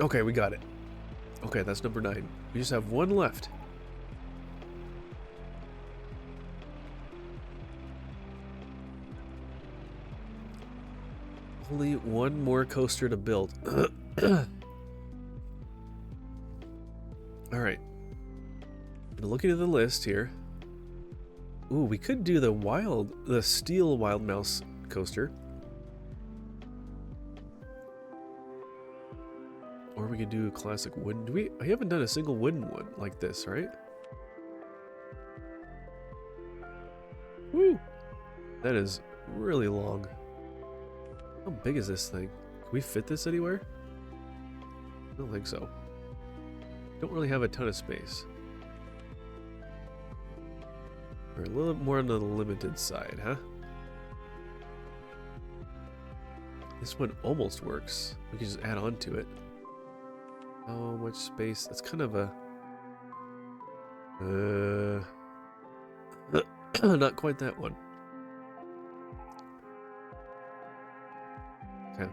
Okay, we got it. Okay, that's number 9. We just have one left. Only one more coaster to build. Alright. Looking at the list here. Ooh, we could do the steel Wild Mouse coaster. Or we could do a classic wooden. I haven't done a single wooden one like this, right? Woo! That is really long. How big is this thing? Can we fit this anywhere? I don't think so. Don't really have a ton of space. We're a little more on the limited side, huh? This one almost works. We can just add on to it. How much space? It's kind of a... not quite that one. Okay.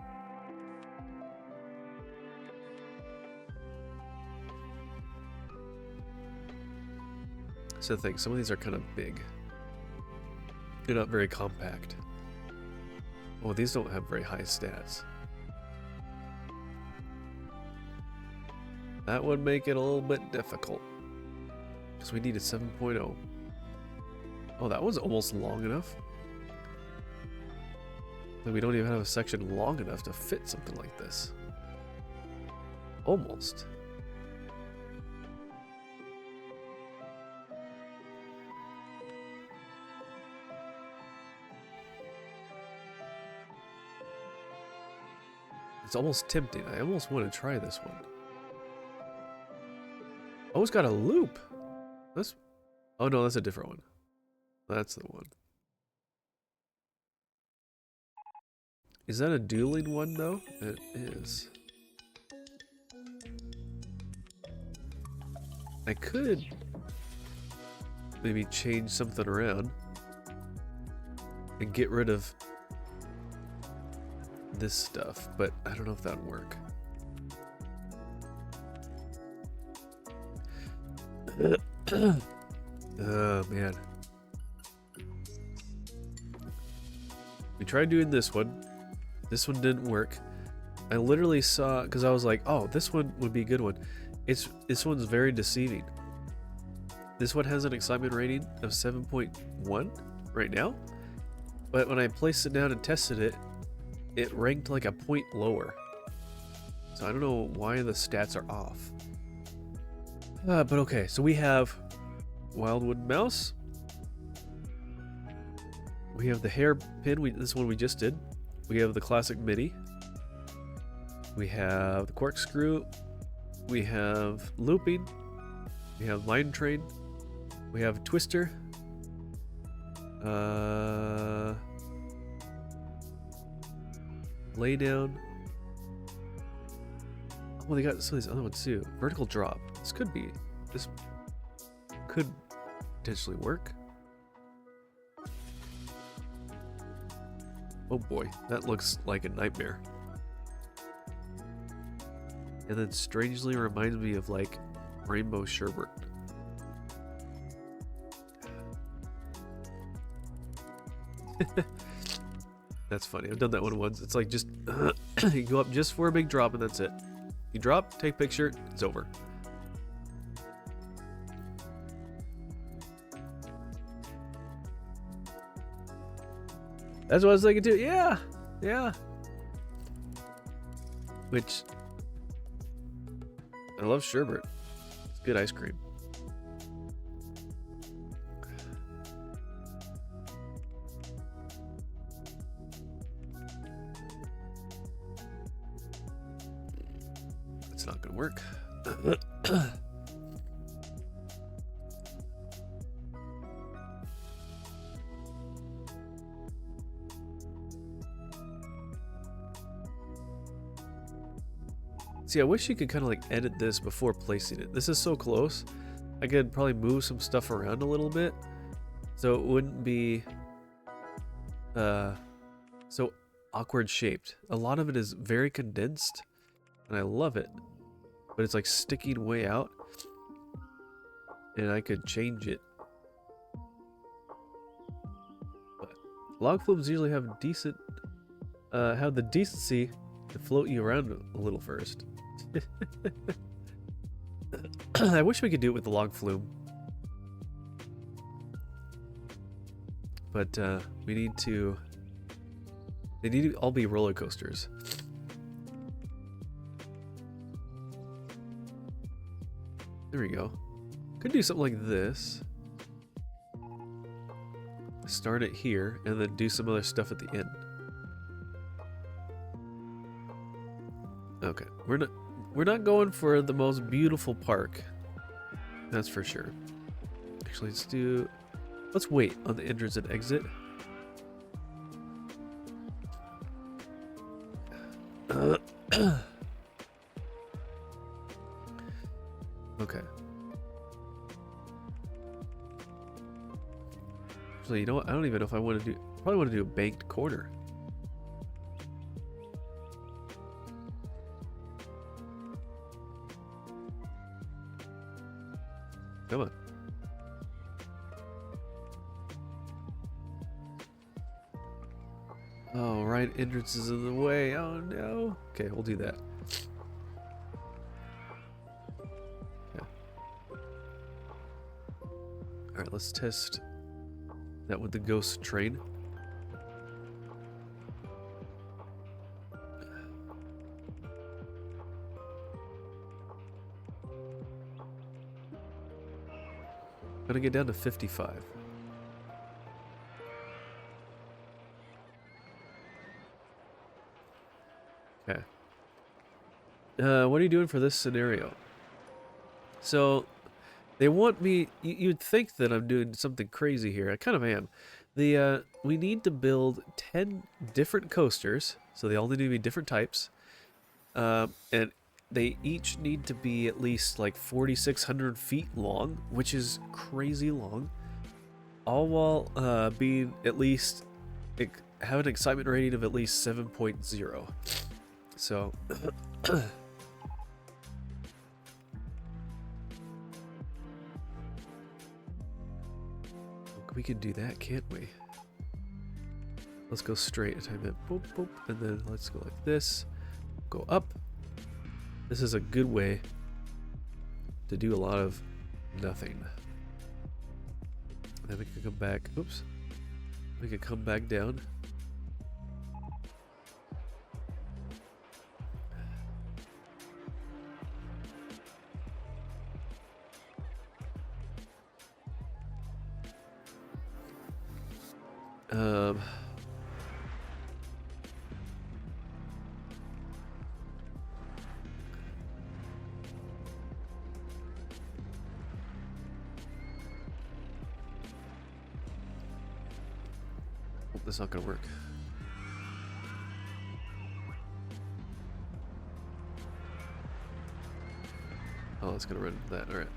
So I think some of these are kind of big. They're not very compact. Oh, these don't have very high stats. That would make it a little bit difficult. Because we need a 7.0. Oh, that was almost long enough. Like we don't even have a section long enough to fit something like this. Almost. It's almost tempting. I almost want to try this one. Oh, it's got a loop. That's... Oh no, that's a different one. That's the one. Is that a dueling one though? It is. I could maybe change something around and get rid of this stuff, but I don't know if that'd work. Oh man. We tried doing this one. This one didn't work. I literally saw, because I was like, oh, this one would be a good one. This one's very deceiving. This one has an excitement rating of 7.1 right now. But when I placed it down and tested it, it ranked like a point lower. So I don't know why the stats are off. But okay, so we have Wildwood Mouse. We have the hairpin, this one we just did. We have the classic mini. We have the corkscrew. We have looping. We have line train. We have twister. Lay down. Oh, they got some of these other ones too. Vertical drop. This could potentially work. Oh boy, that looks like a nightmare. And then strangely reminds me of like rainbow sherbet. That's funny. I've done that one once. It's like just you go up just for a big drop and that's it. You drop, take a picture, it's over. That's what I was thinking too. Yeah, yeah. Which I love sherbet. It's good ice cream. It's not gonna work. See, I wish you could kind of like edit this before placing it. This is so close. I could probably move some stuff around a little bit so it wouldn't be so awkward shaped. A lot of it is very condensed and I love it, but it's like sticking way out and I could change it. But log flumes usually have the decency to float you around a little first. I wish we could do it with the log flume. But they need to all be roller coasters. There we go. Could do something like this. Start it here and then do some other stuff at the end. Okay, we're not going for the most beautiful park. That's for sure. Actually, let's wait on the entrance and exit. Okay. Actually, you know what? I don't even know if I want to do. Probably want to do a banked corner. Come on. Oh, right entrance is in the way. Oh no. Okay, we'll do that. Yeah. Alright, let's test that with the ghost train. Gonna get down to 55. Okay. What are you doing for this scenario? So, they want me... You'd think that I'm doing something crazy here. I kind of am. We need to build 10 different coasters. So they all need to be different types. And they each need to be at least like 4,600 feet long, which is crazy long. All while being at least... have an excitement rating of at least 7.0. So... we can do that, can't we? Let's go straight. Time it, boop, boop, and then let's go like this. Go up. This is a good way to do a lot of nothing. Then we can come back. Oops. We can come back down. Oh, that's not gonna work. Oh, it's gonna run that. All right.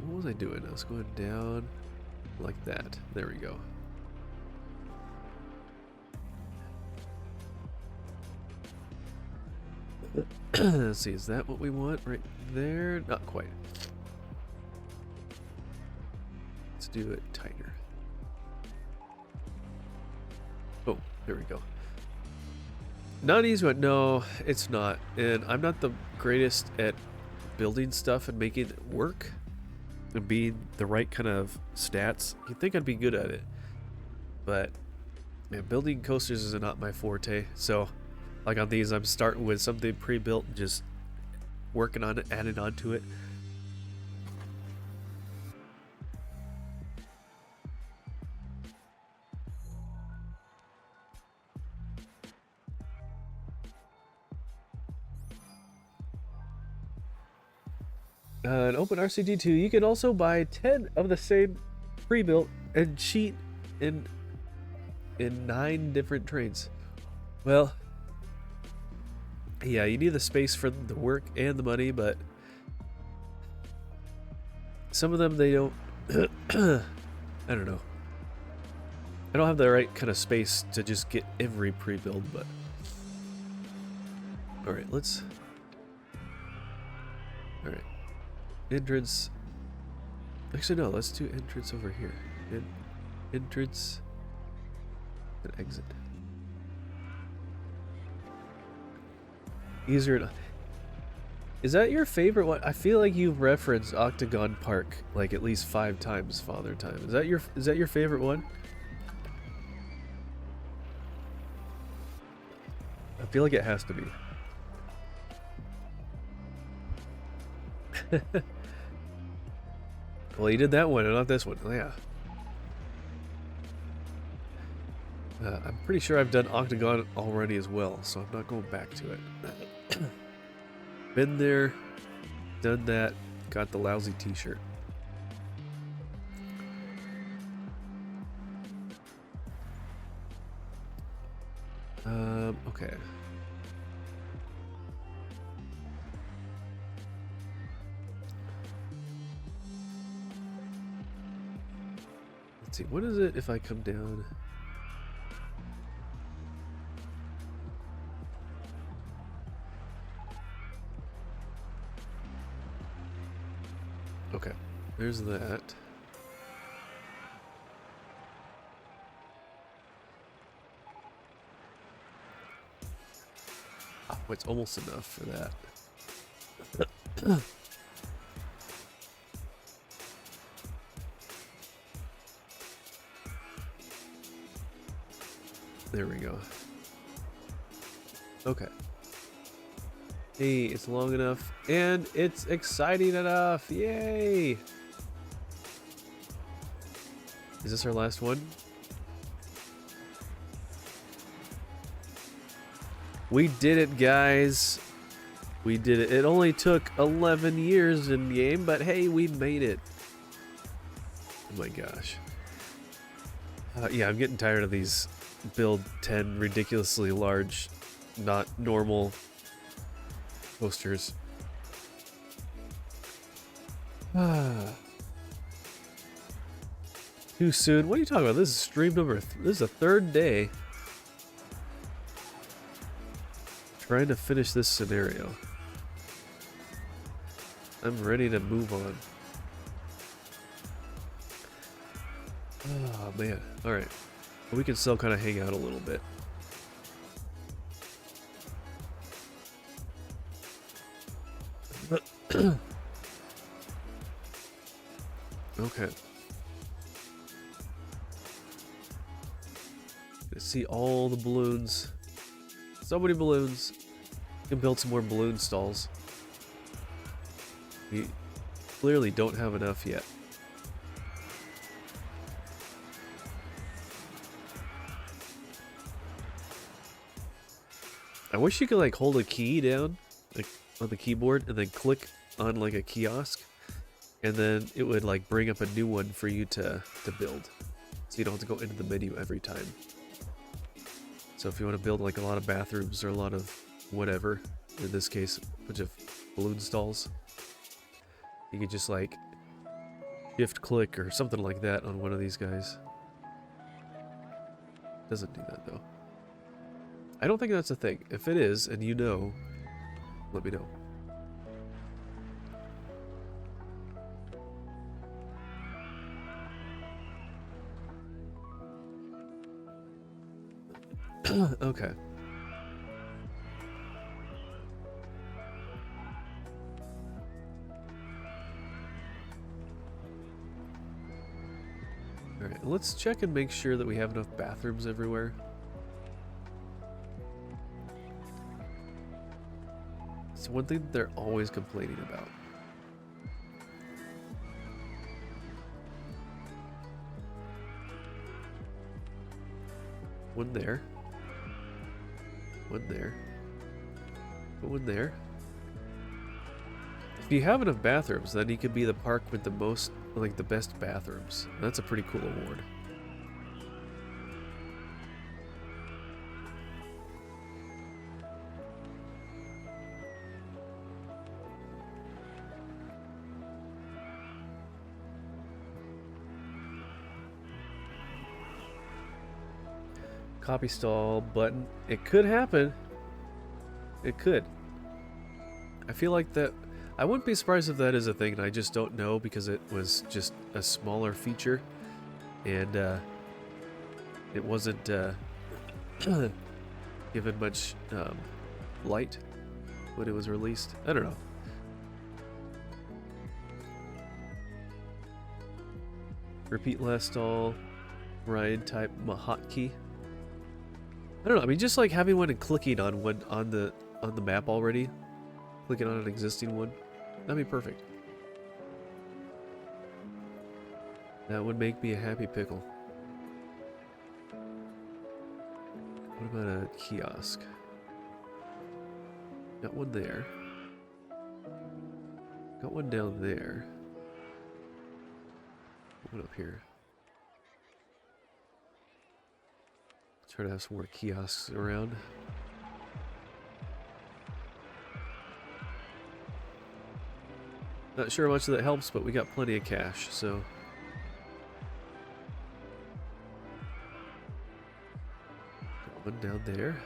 What was I doing? I was going down like that. There we go. Let's see, is that what we want right there? Not quite. Let's do it tighter. Oh, there we go. Not easy one. No, it's not. And I'm not the greatest at building stuff and making it work and being the right kind of stats. You'd think I'd be good at it, but man, building coasters is not my forte. So like on these, I'm starting with something pre-built and just working on it, adding on to it. An open RCD2, you can also buy 10 of the same pre-built and cheat in 9 different trains. Well, yeah, you need the space for the work and the money, but some of them they don't. I don't know. I don't have the right kind of space to just get every pre-build, but all right, let's. All right. Entrance. Actually, no. Let's do entrance over here. Entrance and exit. Easier. Is that your favorite one? I feel like you've referenced Octagon Park like at least 5 times, Father Time. Is that your favorite one? I feel like it has to be. Well, you did that one and not this one. Oh, yeah. I'm pretty sure I've done Octagon already as well, so I'm not going back to it. Been there, done that, got the lousy t-shirt. Okay. Let's see, what is it if I come down? Okay, there's that. Oh, it's almost enough for that. There we go. Okay. Hey, it's long enough, and it's exciting enough! Yay! Is this our last one? We did it, guys! We did it. It only took 11 years in game, but hey, we made it. Oh my gosh. Yeah, I'm getting tired of these build 10 ridiculously large, not normal posters. Too soon? What are you talking about? This is stream number. This is the third day. Trying to finish this scenario. I'm ready to move on. Oh man. Alright. We can still kind of hang out a little bit. Okay. Gonna see all the balloons. So many balloons. We can build some more balloon stalls. We clearly don't have enough yet. I wish you could like hold a key down like on the keyboard and then click on like a kiosk, and then it would like bring up a new one for you to build, so you don't have to go into the menu every time. So if you want to build like a lot of bathrooms or a lot of whatever, in this case a bunch of balloon stalls, you could just like shift click or something like that on one of these guys. Doesn't do that though. I don't think that's a thing. If it is, and you know, let me know. Okay. Alright, let's check and make sure that we have enough bathrooms everywhere. It's one thing that they're always complaining about. One there. One there. Put one there. If you have enough bathrooms, then you can be the park with the most, like the best bathrooms. That's a pretty cool award. Copy stall button. It could happen. It could. I feel like that. I wouldn't be surprised if that is a thing, and I just don't know because it was just a smaller feature, and it wasn't given much light when it was released. I don't know. Repeat last stall. Ride type hotkey. I don't know. I mean, just like having one and clicking on one on the map already, clicking on an existing one, that'd be perfect. That would make me a happy pickle. What about a kiosk? Got one there. Got one down there. One up here. Try to have some more kiosks around. Not sure how much that helps, but we got plenty of cash, so. Got one down there.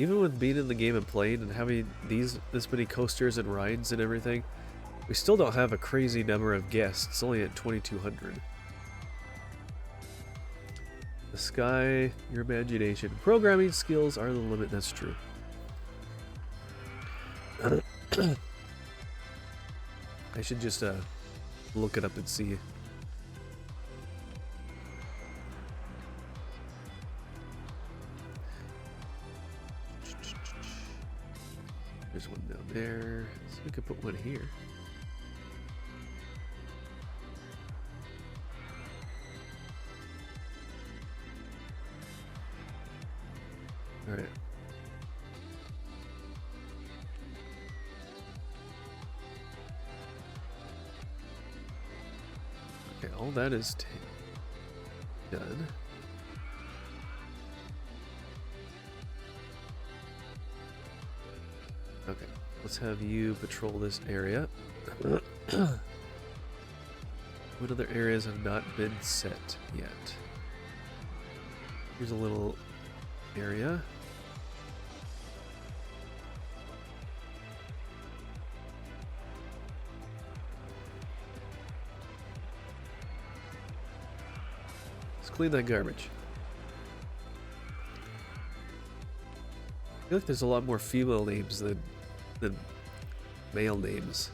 even with being in the game and playing and having this many coasters and rides and everything, we still don't have a crazy number of guests. It's only at 2,200. The sky, your imagination. Programming skills are the limit, that's true. I should just look it up and see. There's one down there. So we could put one here. All right. Okay, all that is done. Okay, let's have you patrol this area. What other areas have not been set yet? Here's a little area. Let's clean that garbage. I feel like there's a lot more female names than male names.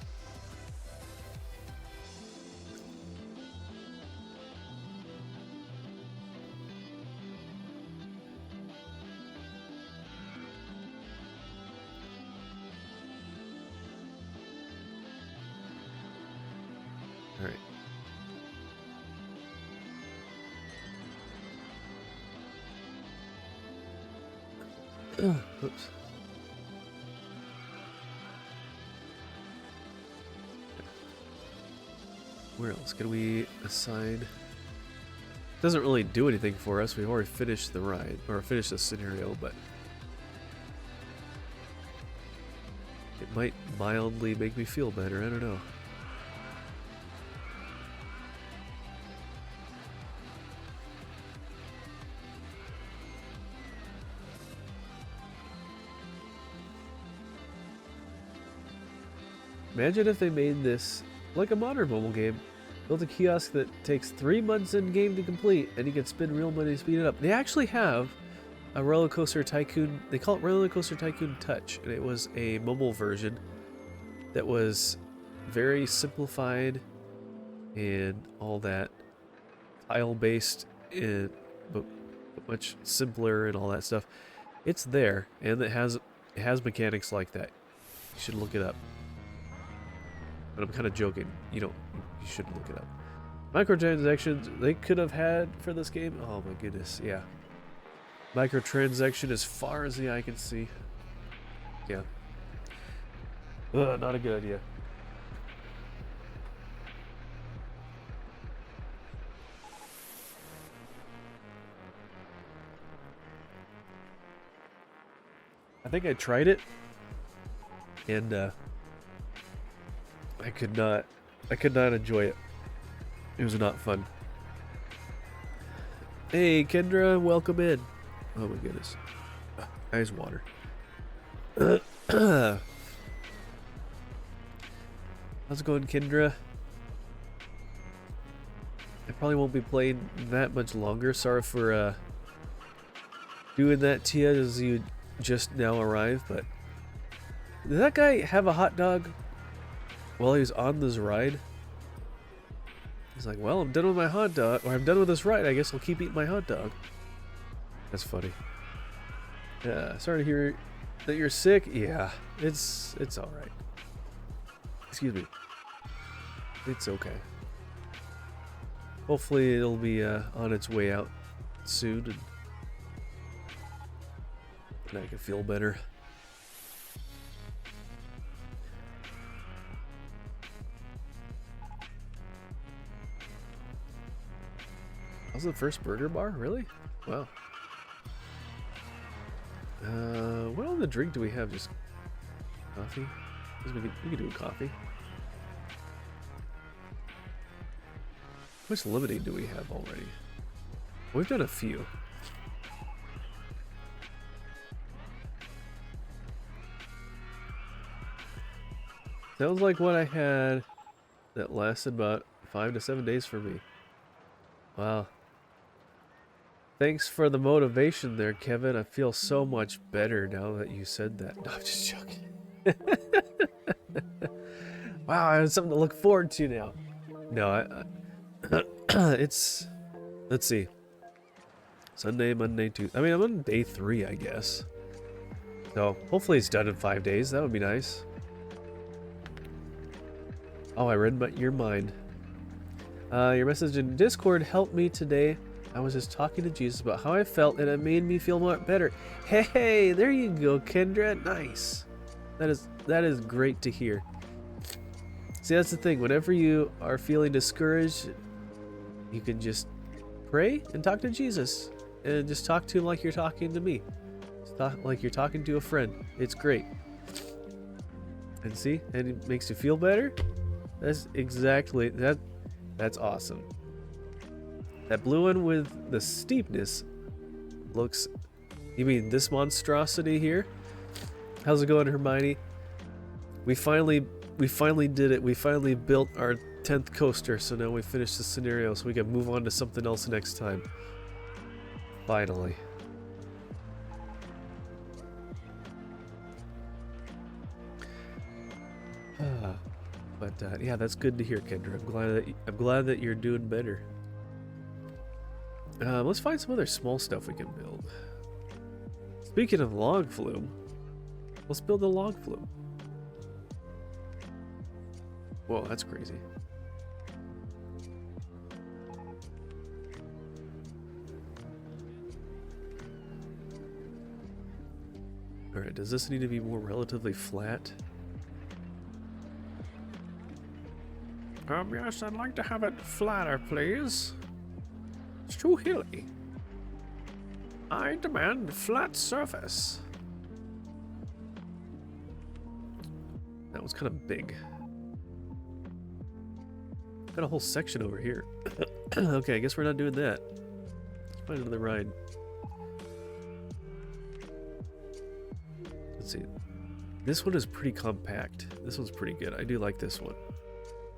All right. Oops. Where else can we assign? Doesn't really do anything for us. We've already finished the ride, or finished the scenario, but it might mildly make me feel better. I don't know. Imagine if they made this like a modern mobile game. Built a kiosk that takes 3 months in game to complete, and you can spend real money to speed it up. They actually have a Rollercoaster Tycoon. They call it Rollercoaster Tycoon Touch, and it was a mobile version that was very simplified and all that, tile-based, but much simpler and all that stuff. It's there, and it has mechanics like that. You should look it up. But I'm kind of joking. You shouldn't look it up. Microtransactions they could have had for this game. Oh my goodness, yeah. Microtransaction as far as the eye can see. Yeah. Not a good idea. I think I tried it, and I could not enjoy it. It was not fun. Hey Kendra, welcome in. Oh my goodness. Eyes water. How's it going, Kendra? I probably won't be playing that much longer. Sorry for doing that to you as you just now arrived, but did that guy have a hot dog while he was on this ride? He's like, well, I'm done with my hot dog, or I'm done with this ride. I guess I'll keep eating my hot dog. That's funny. Yeah, sorry to hear that you're sick. Yeah, it's all right. Excuse me. It's okay. Hopefully it'll be on its way out soon, and I can feel better. That was the first burger bar? Really? Wow. What other drink do we have? Just coffee? We could do a coffee. How much lemonade do we have already? We've done a few. Sounds like what I had that lasted about 5 to 7 days for me. Wow. Thanks for the motivation there, Kevin. I feel so much better now that you said that. No, I'm just joking. Wow, I have something to look forward to now. No, it's... Let's see. Sunday, Monday, Tuesday. I mean, I'm on day 3, I guess. So, hopefully it's done in 5 days. That would be nice. Oh, I read your mind. Your message in Discord helped me today. I was just talking to Jesus about how I felt, and it made me feel more better. Hey, there you go, Kendra. Nice. That is great to hear. See, that's the thing. Whenever you are feeling discouraged, you can just pray and talk to Jesus, and just talk to him like you're talking to me. Like you're talking to a friend. It's great. And see, and it makes you feel better. That's exactly that. That's awesome. That blue one with the steepness looks... You mean this monstrosity here? How's it going, Hermione? We finally did it. We finally built our 10th coaster, so now we finished the scenario, so we can move on to something else next time. Finally. But yeah, that's good to hear, Kendra. I'm glad that you're doing better. Let's find some other small stuff we can build. Speaking of log flume, let's build a log flume. Whoa, that's crazy. Alright, does this need to be more relatively flat? Yes, I'd like to have it flatter, please. It's too hilly. I demand flat surface. That was kind of big. Got a whole section over here. Okay, I guess we're not doing that. Let's find another ride. Let's see. This one is pretty compact. This one's pretty good. I do like this one.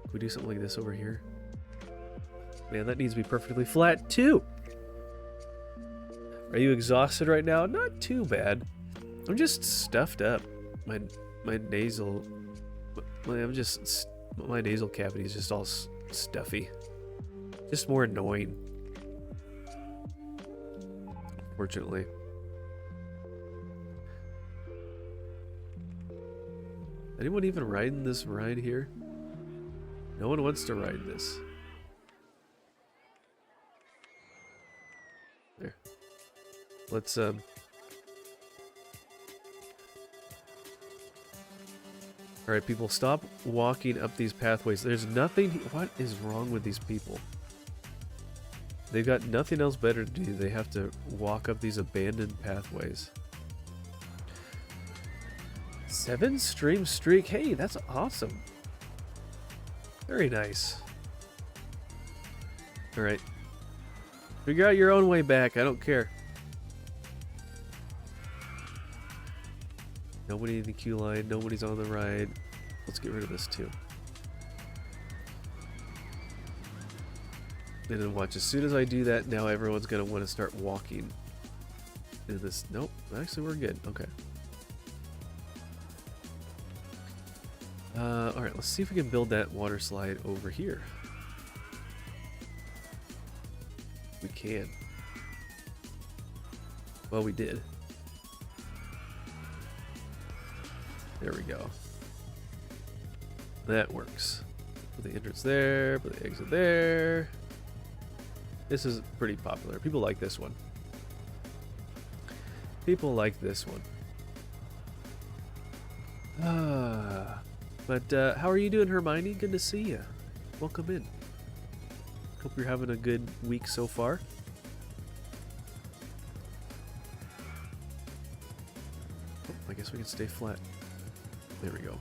Can we do something like this over here? Man, that needs to be perfectly flat too. Are you exhausted right now? Not too bad. I'm just stuffed up. My nasal... My nasal cavity is just all stuffy. Just more annoying. Fortunately. Anyone even riding this ride here? No one wants to ride this. There. Let's Alright, people, stop walking up these pathways. There's nothing... What is wrong with these people? They've got nothing else better to do. They have to walk up these abandoned pathways. 7 stream streak. Hey, that's awesome. Very nice. Alright. Figure out your own way back. I don't care. Nobody in the queue line. Nobody's on the ride. Let's get rid of this too. And then watch. As soon as I do that, now everyone's going to want to start walking into this. Nope. Actually, we're good. Okay. Alright, let's see if we can build that water slide over here. We can. Well, we did. There we go. That works. Put the entrance there, put the exit there. This is pretty popular. People like this one. People like this one. But how are you doing, Hermione? Good to see you. Welcome in. Hope you're having a good week so far. Oh, I guess we can stay flat. There we go.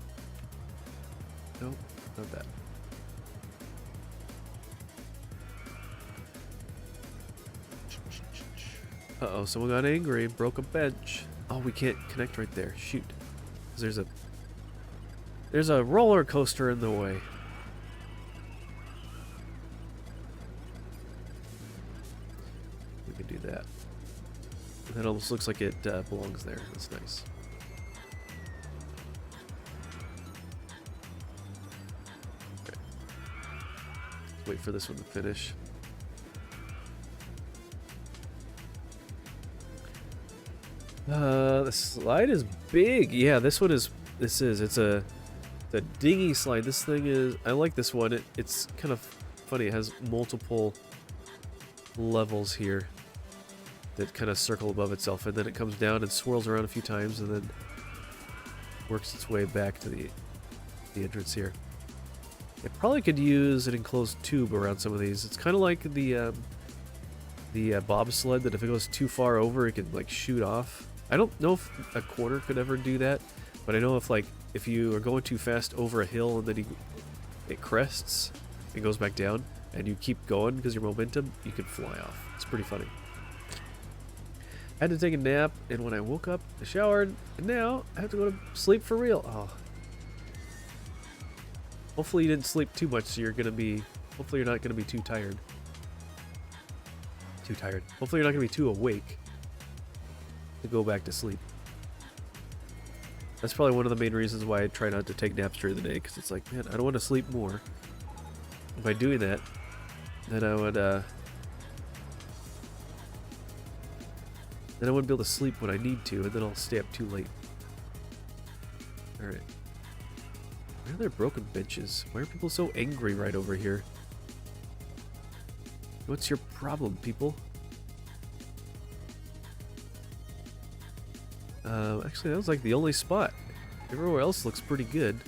Nope, not that. Uh-oh, someone got angry, broke a bench. Oh, we can't connect right there. Shoot. There's There's a roller coaster in the way. We can do that. That almost looks like it belongs there. That's nice. Okay. Wait for this one to finish. The slide is big. Yeah, this one is. It's a dinghy slide. This thing is. I like this one. It's kind of funny. It has multiple levels here that kind of circle above itself, and then it comes down and swirls around a few times, and then works its way back to the entrance here. It probably could use an enclosed tube around some of these. It's kind of like the bobsled, that if it goes too far over, it can like shoot off. I don't know if a corner could ever do that, but I know if you are going too fast over a hill and then it crests and goes back down, and you keep going because your momentum, you can fly off. It's pretty funny. I had to take a nap, and when I woke up, I showered, and now I have to go to sleep for real. Oh. Hopefully you didn't sleep too much, so hopefully you're not gonna be too tired. Hopefully you're not gonna be too awake to go back to sleep. That's probably one of the main reasons why I try not to take naps during the day, because it's like, man, I don't want to sleep more. By doing that, then I would then I wouldn't be able to sleep when I need to, and then I'll stay up too late. Alright. Why are there broken benches? Why are people so angry right over here? What's your problem, people? Actually, that was like the only spot. Everywhere else looks pretty good.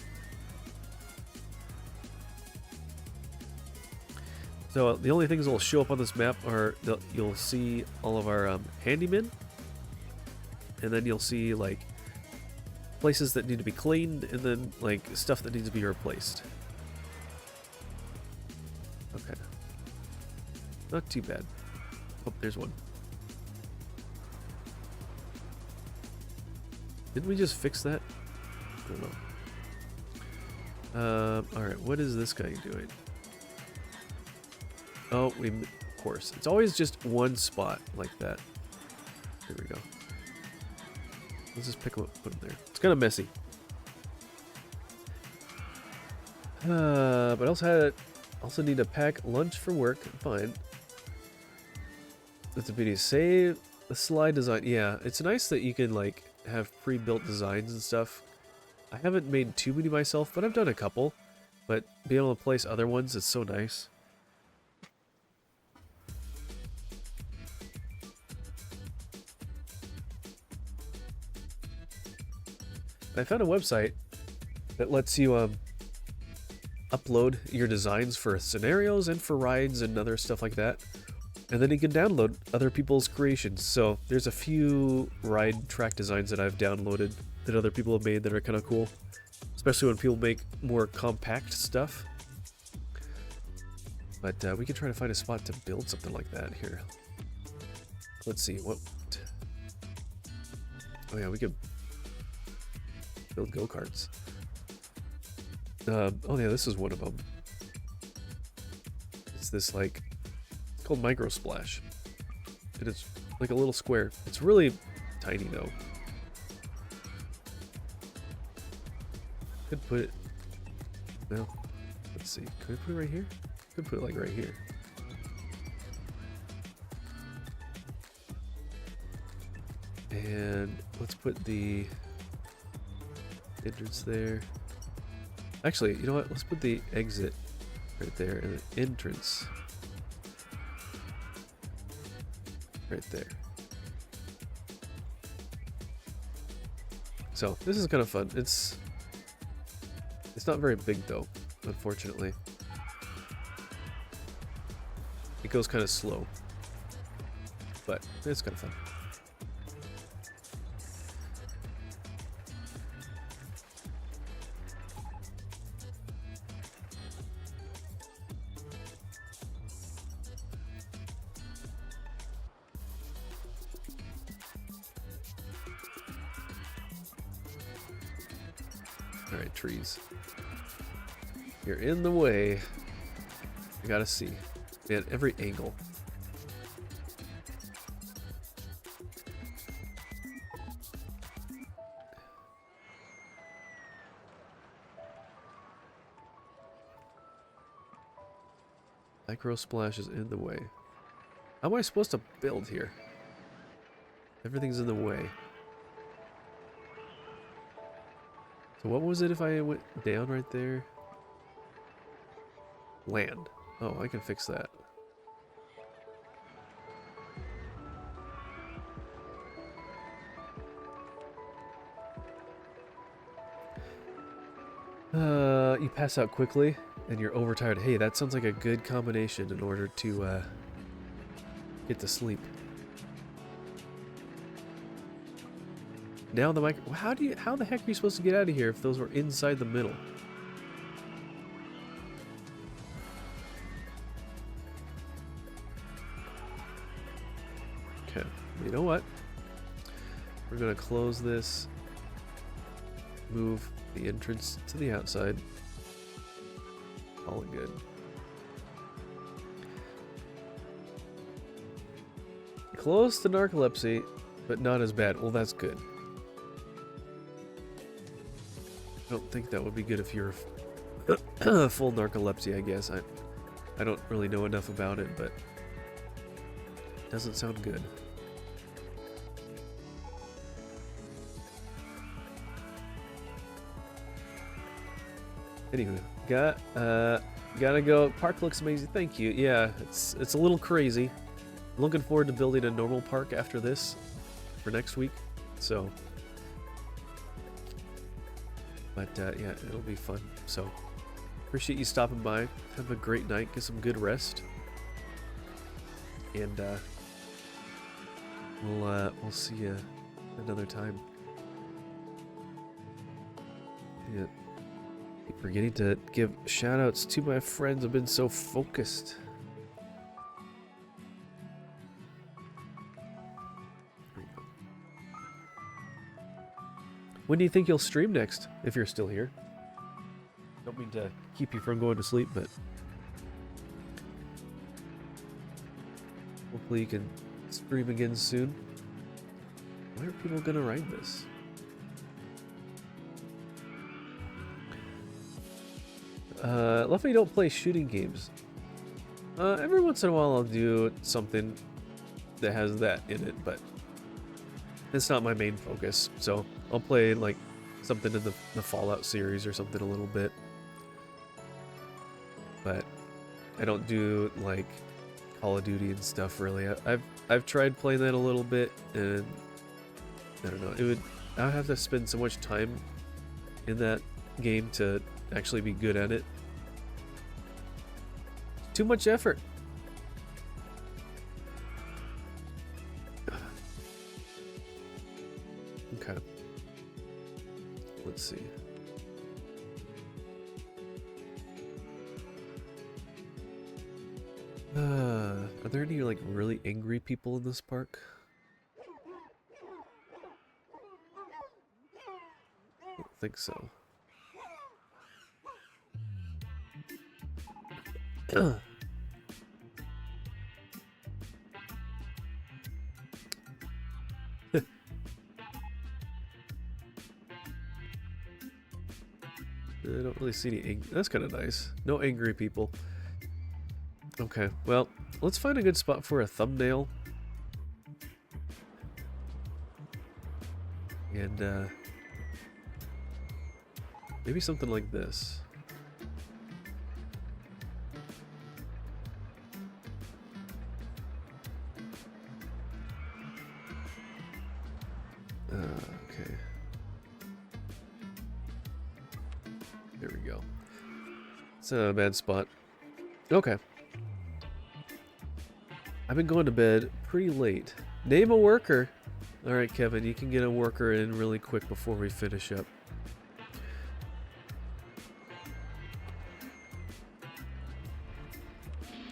So the only things that will show up on this map are you'll see all of our handymen, and then you'll see like places that need to be cleaned, and then like stuff that needs to be replaced. Okay, not too bad. Oh, there's one. Didn't we just fix that? I don't know. Alright, what is this guy doing? Oh, of course. It's always just one spot like that. Here we go. Let's just pick him up, put him there. It's kind of messy. But I also need to pack lunch for work. Fine. That's a beauty. Save the slide design. Yeah, it's nice that you can like have pre-built designs and stuff. I haven't made too many myself, but I've done a couple. But being able to place other ones is so nice. I found a website that lets you upload your designs for scenarios and for rides and other stuff like that. And then you can download other people's creations. So there's a few ride track designs that I've downloaded that other people have made that are kind of cool. Especially when people make more compact stuff. But we can try to find a spot to build something like that here. Let's see, what... Oh yeah, we could build go-karts. Oh yeah, this is one of them. It's this like... It's called Micro Splash. And it's like a little square. It's really tiny though. Could put it... No. Let's see. Could I put it right here? Could put it like right here. And let's put the entrance there. Actually, you know what? Let's put the exit right there and the entrance right there. So this is kind of fun. It's not very big though, unfortunately. It goes kind of slow, but it's kind of fun. Alright, trees. You're in the way. I gotta see. Man, every angle. Micro splash is in the way. How am I supposed to build here? Everything's in the way. So what was it if I went down right there? Land. Oh, I can fix that. You pass out quickly and you're overtired. Hey, that sounds like a good combination in order to get to sleep. Now the mic. How the heck are you supposed to get out of here if those were inside the middle? Okay, you know what? We're gonna close this. Move the entrance to the outside. All good. Close to narcolepsy, but not as bad. Well, that's good. I don't think that would be good if you're full narcolepsy, I guess. I don't really know enough about it, but it doesn't sound good. Anyway, gotta go. Park looks amazing. Thank you. Yeah, it's a little crazy. I'm looking forward to building a normal park after this for next week. So, but yeah, it'll be fun. So, appreciate you stopping by. Have a great night. Get some good rest, and we'll see you another time. Yeah. Keep forgetting to give shout outs to my friends. I've been so focused. There you go. When do you think you'll stream next, if you're still here? Don't mean to keep you from going to sleep, but hopefully you can stream again soon. Why are people gonna ride this? Love me don't play shooting games. Every once in a while I'll do something that has that in it, but it's not my main focus. So I'll play like something in the Fallout series or something a little bit. But I don't do like Call of Duty and stuff really. I've tried playing that a little bit, and I don't know. I would have to spend so much time in that game to actually be good at it. Too much effort. Okay. Let's see. Are there any like really angry people in this park? I don't think so. I don't really see any. That's kind of nice. No angry people. Okay, well, let's find a good spot for a thumbnail. And maybe something like this. Okay. There we go. It's a bad spot. Okay. I've been going to bed pretty late. Name a worker. Alright, Kevin, you can get a worker in really quick before we finish up.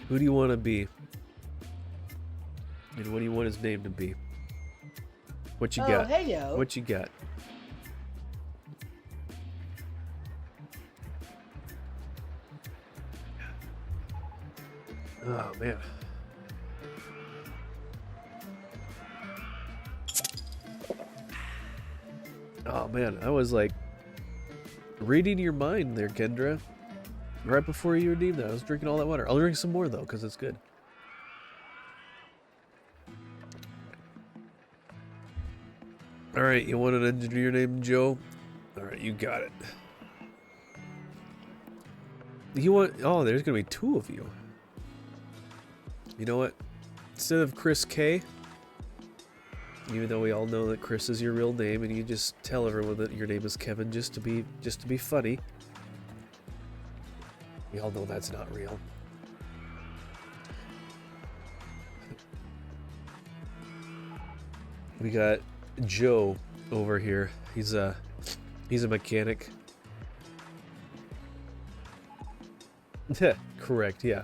Who do you want to be? And what do you want his name to be? What you got? Hey, yo. What you got? Oh, man. Oh, man. I was like reading your mind there, Kendra. Right before you redeemed that. I was drinking all that water. I'll drink some more, though, because it's good. Alright, you want an engineer named Joe? Alright, you got it. You want... Oh, there's going to be 2 of you. You know what? Instead of Chris K, even though we all know that Chris is your real name, and you just tell everyone that your name is Kevin just to be funny. We all know that's not real. We got Joe over here. He's a mechanic. Correct, yeah.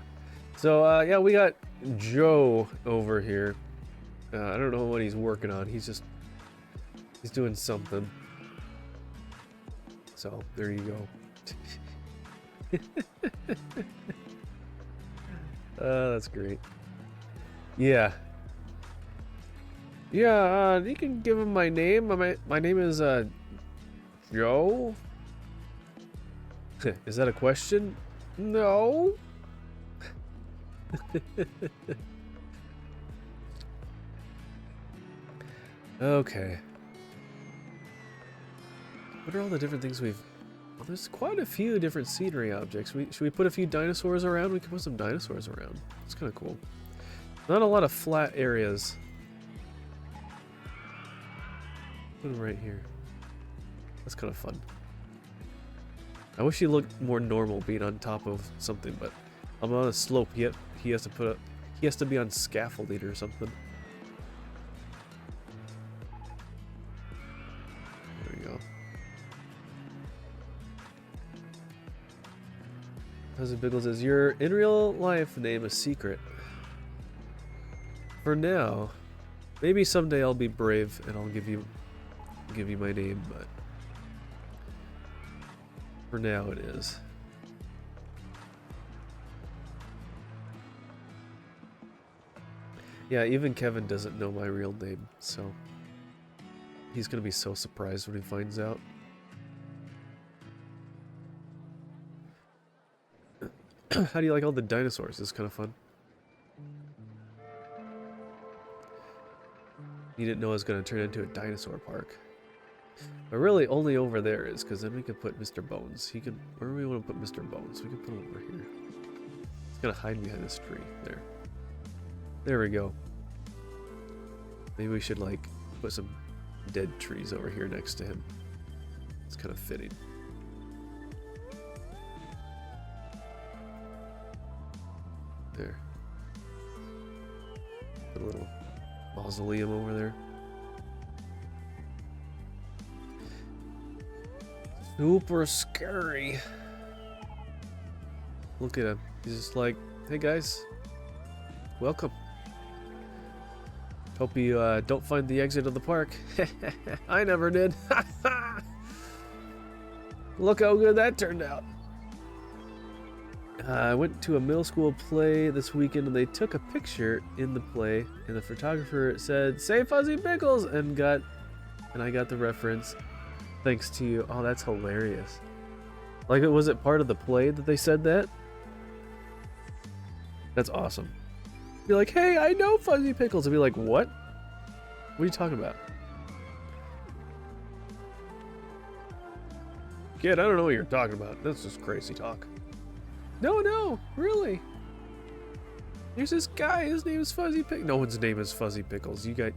So yeah, we got Joe over here. I don't know what he's working on. He's doing something. So there you go. That's great. Yeah. Yeah, you can give him my name. My name is, Joe? Is that a question? No. Okay. What are all the different things we've... Well, there's quite a few different scenery objects. Should we put a few dinosaurs around? We can put some dinosaurs around. It's kind of cool. Not a lot of flat areas. Put them right here. That's kind of fun. I wish he looked more normal being on top of something, but I'm on a slope. He has to be on scaffolding or something. There we go. Cousin Biggle says, your in real life name is secret. For now, maybe someday I'll be brave and I'll give you my name, but for now it is. Yeah, even Kevin doesn't know my real name, so he's gonna be so surprised when he finds out. How do you like all the dinosaurs? It's kind of fun. You didn't know it was gonna turn into a dinosaur park. But really, only over there is, because then we could put Mr. Bones. He could... Where do we want to put Mr. Bones? We could put him over here. He's gonna hide behind this tree. There. There we go. Maybe we should, like, put some dead trees over here next to him. It's kind of fitting. There. Put a little mausoleum over there. Super scary. Look at him. He's just like, hey guys, welcome. Hope you don't find the exit of the park. I never did. Look how good that turned out. I went to a middle school play this weekend and they took a picture in the play and the photographer said, say Fuzzy Pickles, and I got the reference. Thanks to you. Oh, that's hilarious. Like, was it part of the play that they said that? That's awesome. Be like, hey, I know Fuzzy Pickles. And be like, what? What are you talking about? Kid, I don't know what you're talking about. That's just crazy talk. No, really. There's this guy, his name is Fuzzy Pickles. No one's name is Fuzzy Pickles. You're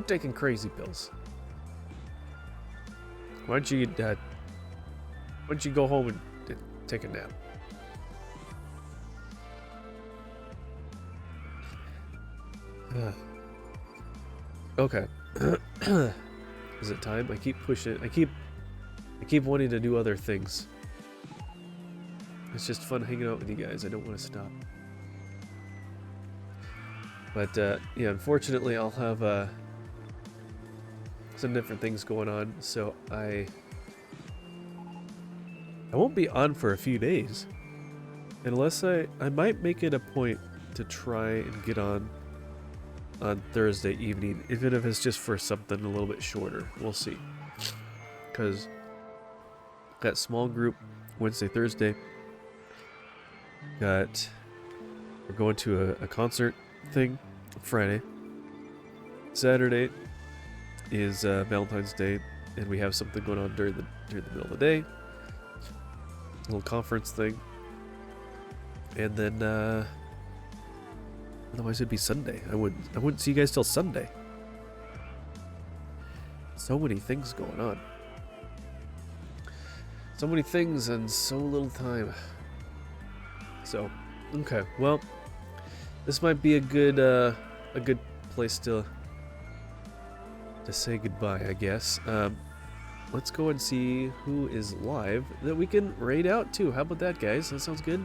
taking crazy pills. Why don't you go home and take a nap? Okay. Is it time? I keep pushing. I keep wanting to do other things. It's just fun hanging out with you guys. I don't want to stop. But yeah, unfortunately, I'll have some different things going on, so I won't be on for a few days. Unless I might make it a point to try and get on Thursday evening, even if it's just for something a little bit shorter. We'll see. Because that small group Wednesday, Thursday. We're going to a concert thing Friday. Saturday is Valentine's Day, and we have something going on during the middle of the day. A little conference thing. And then otherwise it'd be Sunday. I wouldn't see you guys till Sunday. So many things going on. So many things and so little time. So, okay, well, this might be a good place to say goodbye, I guess. Let's go and see who is live that we can raid out to. How about that, guys? That sounds good.